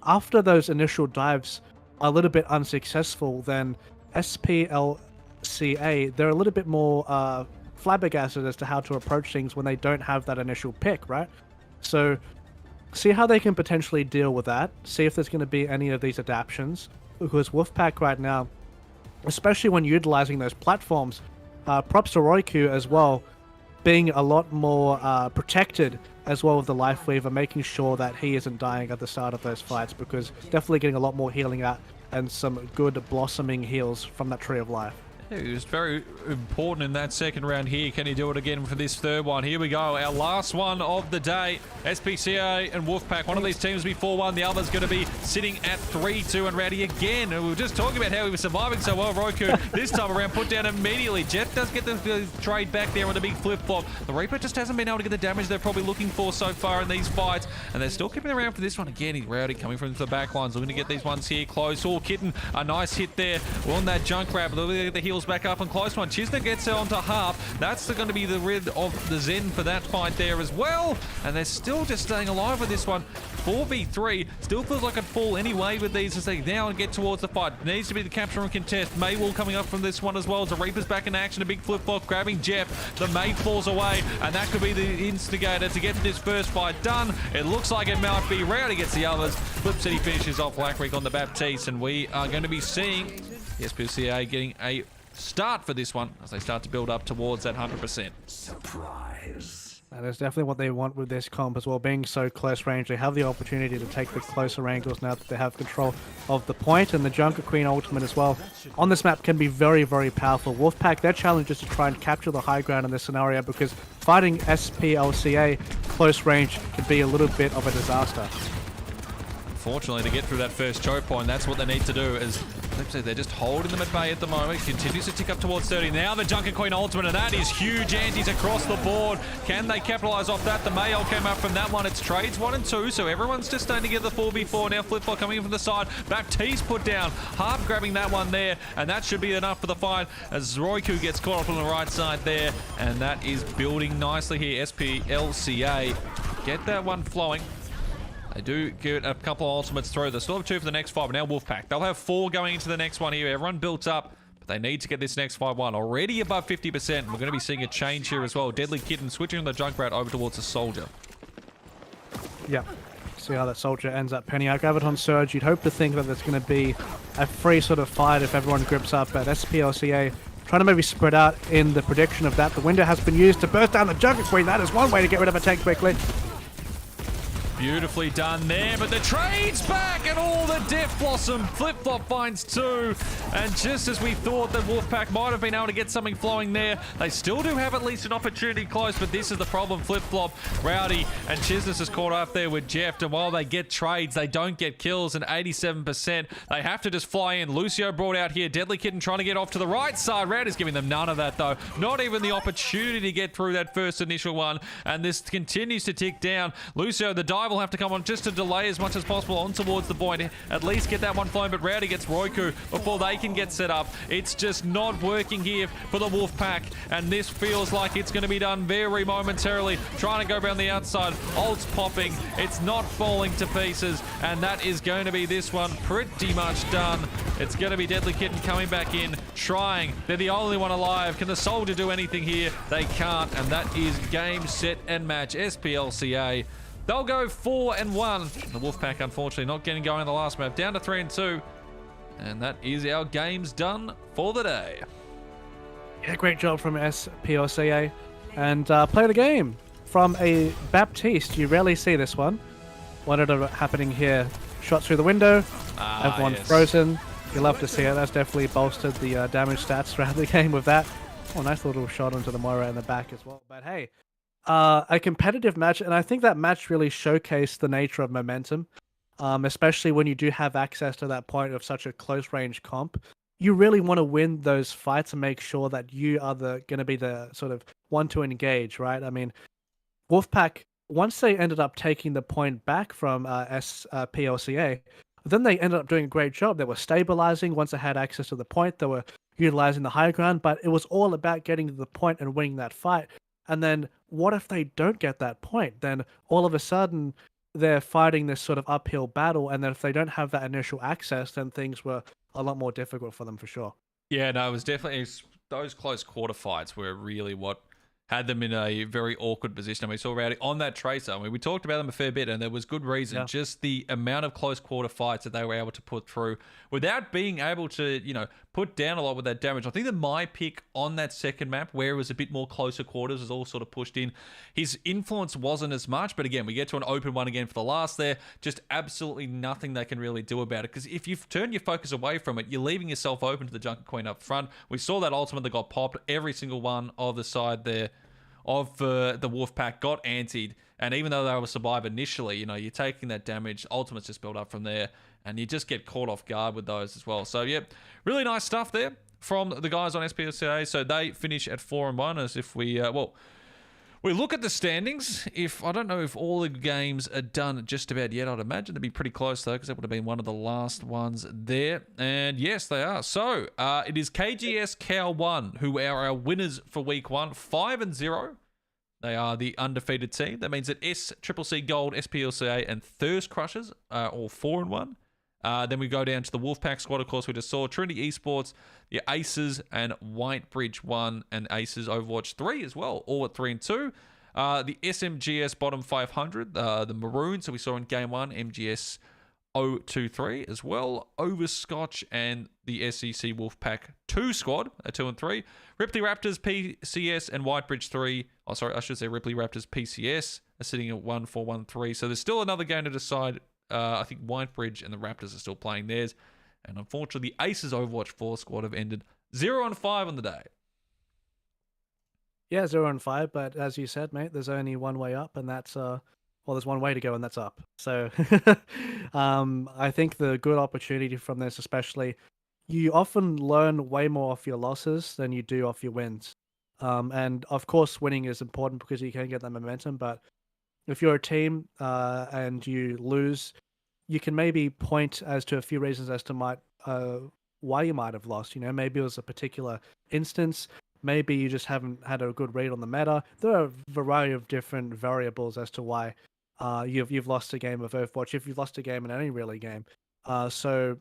Speaker 2: After those initial dives are a little bit unsuccessful, then SPLCA, they're a little bit more flabbergasted as to how to approach things when they don't have that initial pick, right? So see how they can potentially deal with that. See if there's going to be any of these adaptions. Because Wolfpack right now, especially when utilizing those platforms, props to Roiku as well, being a lot more protected as well with the life weaver, making sure that he isn't dying at the start of those fights, because definitely getting a lot more healing out and some good blossoming heals from that Tree of Life.
Speaker 1: It was very important in that second round here. Can he do it again for this third one? Here we go. Our last one of the day. SPCA and Wolfpack. One of these teams will be 4-1. The other's going to be sitting at 3-2. And Rowdy again. And we were just talking about how he was surviving so well. Roku this time around put down immediately. Jeff does get the trade back there on the big flip-flop. The Reaper just hasn't been able to get the damage they're probably looking for so far in these fights. And they're still keeping around for this one. Again, Rowdy coming from the back lines. Looking to get these ones here close. Oh, Kitten, a nice hit there on that junk grab. The heals back up and close one. Chisner gets onto Harp. That's going to be the rid of the Zen for that fight there as well. And they're still just staying alive with this one. 4v3. Still feels like it'd fall anyway with these as they now get towards the fight. Needs to be the capture and contest. Maywall coming up from this one as well as the Reaper's back in action. A big flip-flop grabbing Jeff. The May falls away and that could be the instigator to get this first fight done. It looks like it might be. Rowdy gets the others. Flip City finishes off Blackrick on the Baptiste, and we are going to be seeing the SPCA getting a start for this one as they start to build up towards that 100%.
Speaker 3: Surprise.
Speaker 2: That is definitely what they want with this comp as well. Being so close range, they have the opportunity to take the closer angles now that they have control of the point, and the Junker Queen ultimate as well on this map can be very, very powerful. Wolfpack, their challenge is to try and capture the high ground in this scenario, because fighting SPLCA close range can be a little bit of a disaster.
Speaker 1: Unfortunately, to get through that first choke point, that's what they need to do. As they're just holding them at bay at the moment. Continues to tick up towards 30. Now the Junker Queen ultimate, and that is huge antis across the board. Can they capitalize off that? The Mayo came up from that one. It's trades 1 and 2, so everyone's just starting to get the 4v4. Now flip-flop coming in from the side. Baptiste put down. Harp grabbing that one there, and that should be enough for the fight as Roiku gets caught up on the right side there, and that is building nicely here. SPLCA get that one flowing. They do get a couple of ultimates through. They still have 2 for the next 5, but now Wolfpack. They'll have 4 going into the next one here. Everyone built up, but they need to get this next 5-1. Already above 50%. We're going to be seeing a change here as well. Deadly Kitten switching on the Junkrat over towards the Soldier.
Speaker 2: Yeah. See how that Soldier ends up penning out. Graviton Surge, you'd hope to think that there's going to be a free sort of fight if everyone grips up, but SPLCA trying to maybe spread out in the prediction of that. The window has been used to burst down the Junker Queen. That is one way to get rid of a tank quickly.
Speaker 1: Beautifully done there, but the trade's back and all the Death Blossom. Flip-flop finds 2, and just as we thought that Wolfpack might have been able to get something flowing there, they still do have at least an opportunity close, but this is the problem. Flip-flop, Rowdy, and Chisness is caught up there with Jeff, and while they get trades, they don't get kills, and 87%. They have to just fly in. Lucio brought out here. Deadly Kitten trying to get off to the right side. Rowdy's giving them none of that, though. Not even the opportunity to get through that first initial one, and this continues to tick down. Lucio, the dive will have to come on just to delay as much as possible on towards the point. At least get that one flowing, but Rowdy gets Roiku before they can get set up. It's just not working here for the Wolfpack, and this feels like it's going to be done very momentarily. Trying to go around the outside. Ult's popping. It's not falling to pieces, and that is going to be this one pretty much done. It's going to be Deadly Kitten coming back in, trying. They're the only one alive. Can the Soldier do anything here? They can't, and that is game, set, and match. SPLCA. They'll go 4-1. The Wolfpack, unfortunately, not getting going in the last map. Down to 3-2. And that is our games done for the day.
Speaker 2: Yeah, great job from SPLCA. And play the game from a Baptiste. You rarely see this one. What ended up happening here? Shots through the window. Everyone frozen. You love to see it. That's definitely bolstered the damage stats throughout the game with that. Oh, nice little shot onto the Moira in the back as well. But hey, a competitive match, and I think that match really showcased the nature of momentum, especially when you do have access to that point of such a close range comp. You really want to win those fights and make sure that you are going to be the sort of one to engage, right? I mean, Wolfpack once they ended up taking the point back from PLCA, then they ended up doing a great job. They were stabilizing once they had access to the point. They were utilizing the high ground, but it was all about getting to the point and winning that fight. And then what if they don't get that point? Then all of a sudden they're fighting this sort of uphill battle, and then if they don't have that initial access, then things were a lot more difficult for them for sure.
Speaker 1: Yeah, no, it was definitely those close quarter fights were really what had them in a very awkward position. And we saw Rowdy on that Tracer. I mean, we talked about them a fair bit, and there was good reason.
Speaker 2: Yeah.
Speaker 1: Just the amount of close quarter fights that they were able to put through without being able to, put down a lot with that damage. I think that my pick on that second map, where it was a bit more closer quarters, was all sort of pushed in. His influence wasn't as much, but again, we get to an open one again for the last there. Just absolutely nothing they can really do about it, because if you've turned your focus away from it, you're leaving yourself open to the Junker Queen up front. We saw that ultimate that got popped. Every single one of the side there of the Wolfpack got antied, and even though they were survive initially, you're taking that damage. Ultimates just build up from there, and you just get caught off guard with those as well. So yeah, really nice stuff there from the guys on SPLCA. So they finish at 4-1, as if we we look at the standings. I don't know if all the games are done just about yet. I'd imagine they'd be pretty close though, because that would have been one of the last ones there. And yes, they are. So it is KGS Cow 1 who are our winners for week 1, 5-0. They are the undefeated team. That means that SCCC Gold, SPLCA, and Thirst Crushers are all 4-1. Then we go down to the Wolfpack squad, of course, we just saw Trinity Esports, the Aces, and Whitebridge 1, and Aces Overwatch 3 as well, all at 3-2. The SMGS bottom 500, the Maroons, so we saw in Game 1, MGS 023 as well. Overscotch and the SEC Wolfpack 2 squad at 2-3. Ripley Raptors, PCS, and Whitebridge 3. Oh, sorry, I should say Ripley Raptors, PCS are sitting at 1-4-1-3. So there's still another game to decide. I think Whitebridge and the Raptors are still playing theirs. And unfortunately, the Aces Overwatch 4 squad have ended 0-5 on the day.
Speaker 2: Yeah, 0-5, but as you said, mate, there's only one way up, and that's there's one way to go, and that's up. So I think the good opportunity from this, especially, you often learn way more off your losses than you do off your wins. And of course, winning is important because you can get that momentum, but if you're a team and you lose, you can maybe point as to a few reasons as to why you might have lost. Maybe it was a particular instance. Maybe you just haven't had a good read on the meta. There are a variety of different variables as to why you've lost a game of Overwatch, if you've lost a game in any really game. So,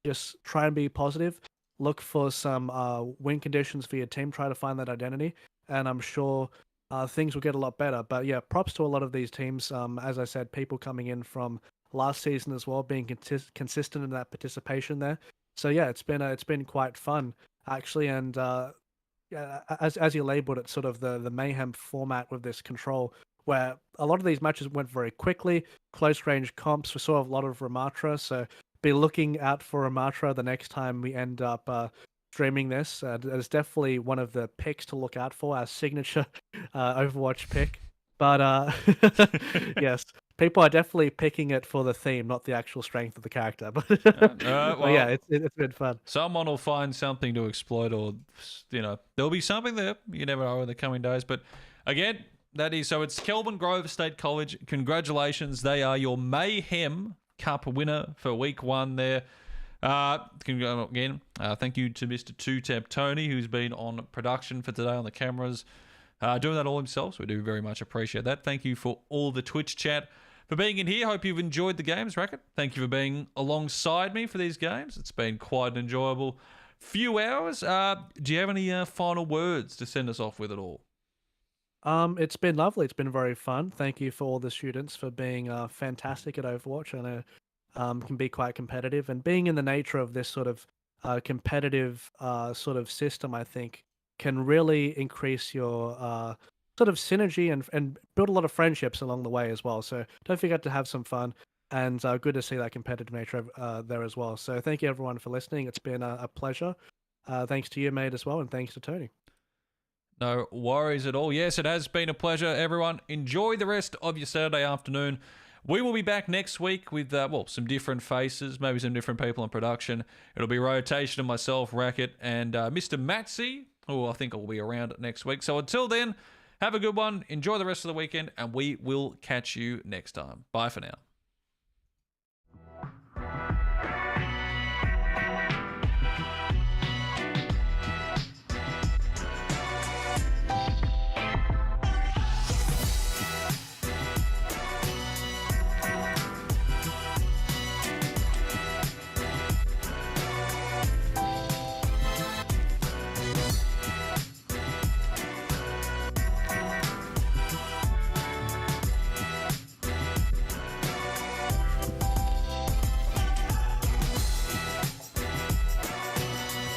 Speaker 2: just try and be positive. Look for some win conditions for your team. Try to find that identity. And I'm sure things will get a lot better. But yeah, props to a lot of these teams. As I said, people coming in from last season as well, being consistent in that participation there. So yeah, it's been quite fun actually. And as you labeled it, sort of the Mayhem format with this control, where a lot of these matches went very quickly, close range comps. We saw a lot of Ramatra, so be looking out for Ramatra the next time we end up streaming this. It's definitely one of the picks to look out for, our signature Overwatch pick. But yes, people are definitely picking it for the theme, not the actual strength of the character. But well, yeah, it's been fun.
Speaker 1: Someone will find something to exploit, or there'll be something there. You never know in the coming days. But again, so it's Kelvin Grove State College. Congratulations, they are your Mayhem Cup winner for week 1 there. Again, thank you to Mr. TwoTapTony, who's been on production for today on the cameras, doing that all himself, so we do very much appreciate that. Thank you for all the Twitch chat, for being in here. Hope you've enjoyed the games, Racquet. Thank you for being alongside me for these games. It's been quite an enjoyable few hours. Do you have any final words to send us off with at all?
Speaker 2: It's been lovely. It's been very fun. Thank you for all the students for being fantastic at Overwatch. I know can be quite competitive, and being in the nature of this sort of competitive sort of system, I think, can really increase your sort of synergy and build a lot of friendships along the way as well. So don't forget to have some fun, and good to see that competitive nature there as well. So thank you everyone for listening. It's been a pleasure. Thanks to you, mate, as well, and thanks to Tony.
Speaker 1: No worries at all. Yes, it has been a pleasure, everyone. Enjoy the rest of your Saturday afternoon. We will be back next week with, some different faces, maybe some different people in production. It'll be a rotation of myself, Racquet, and Mr. Matsy, who I think will be around next week. So until then, Have a good one. Enjoy the rest of the weekend, and we will catch you next time. Bye for now.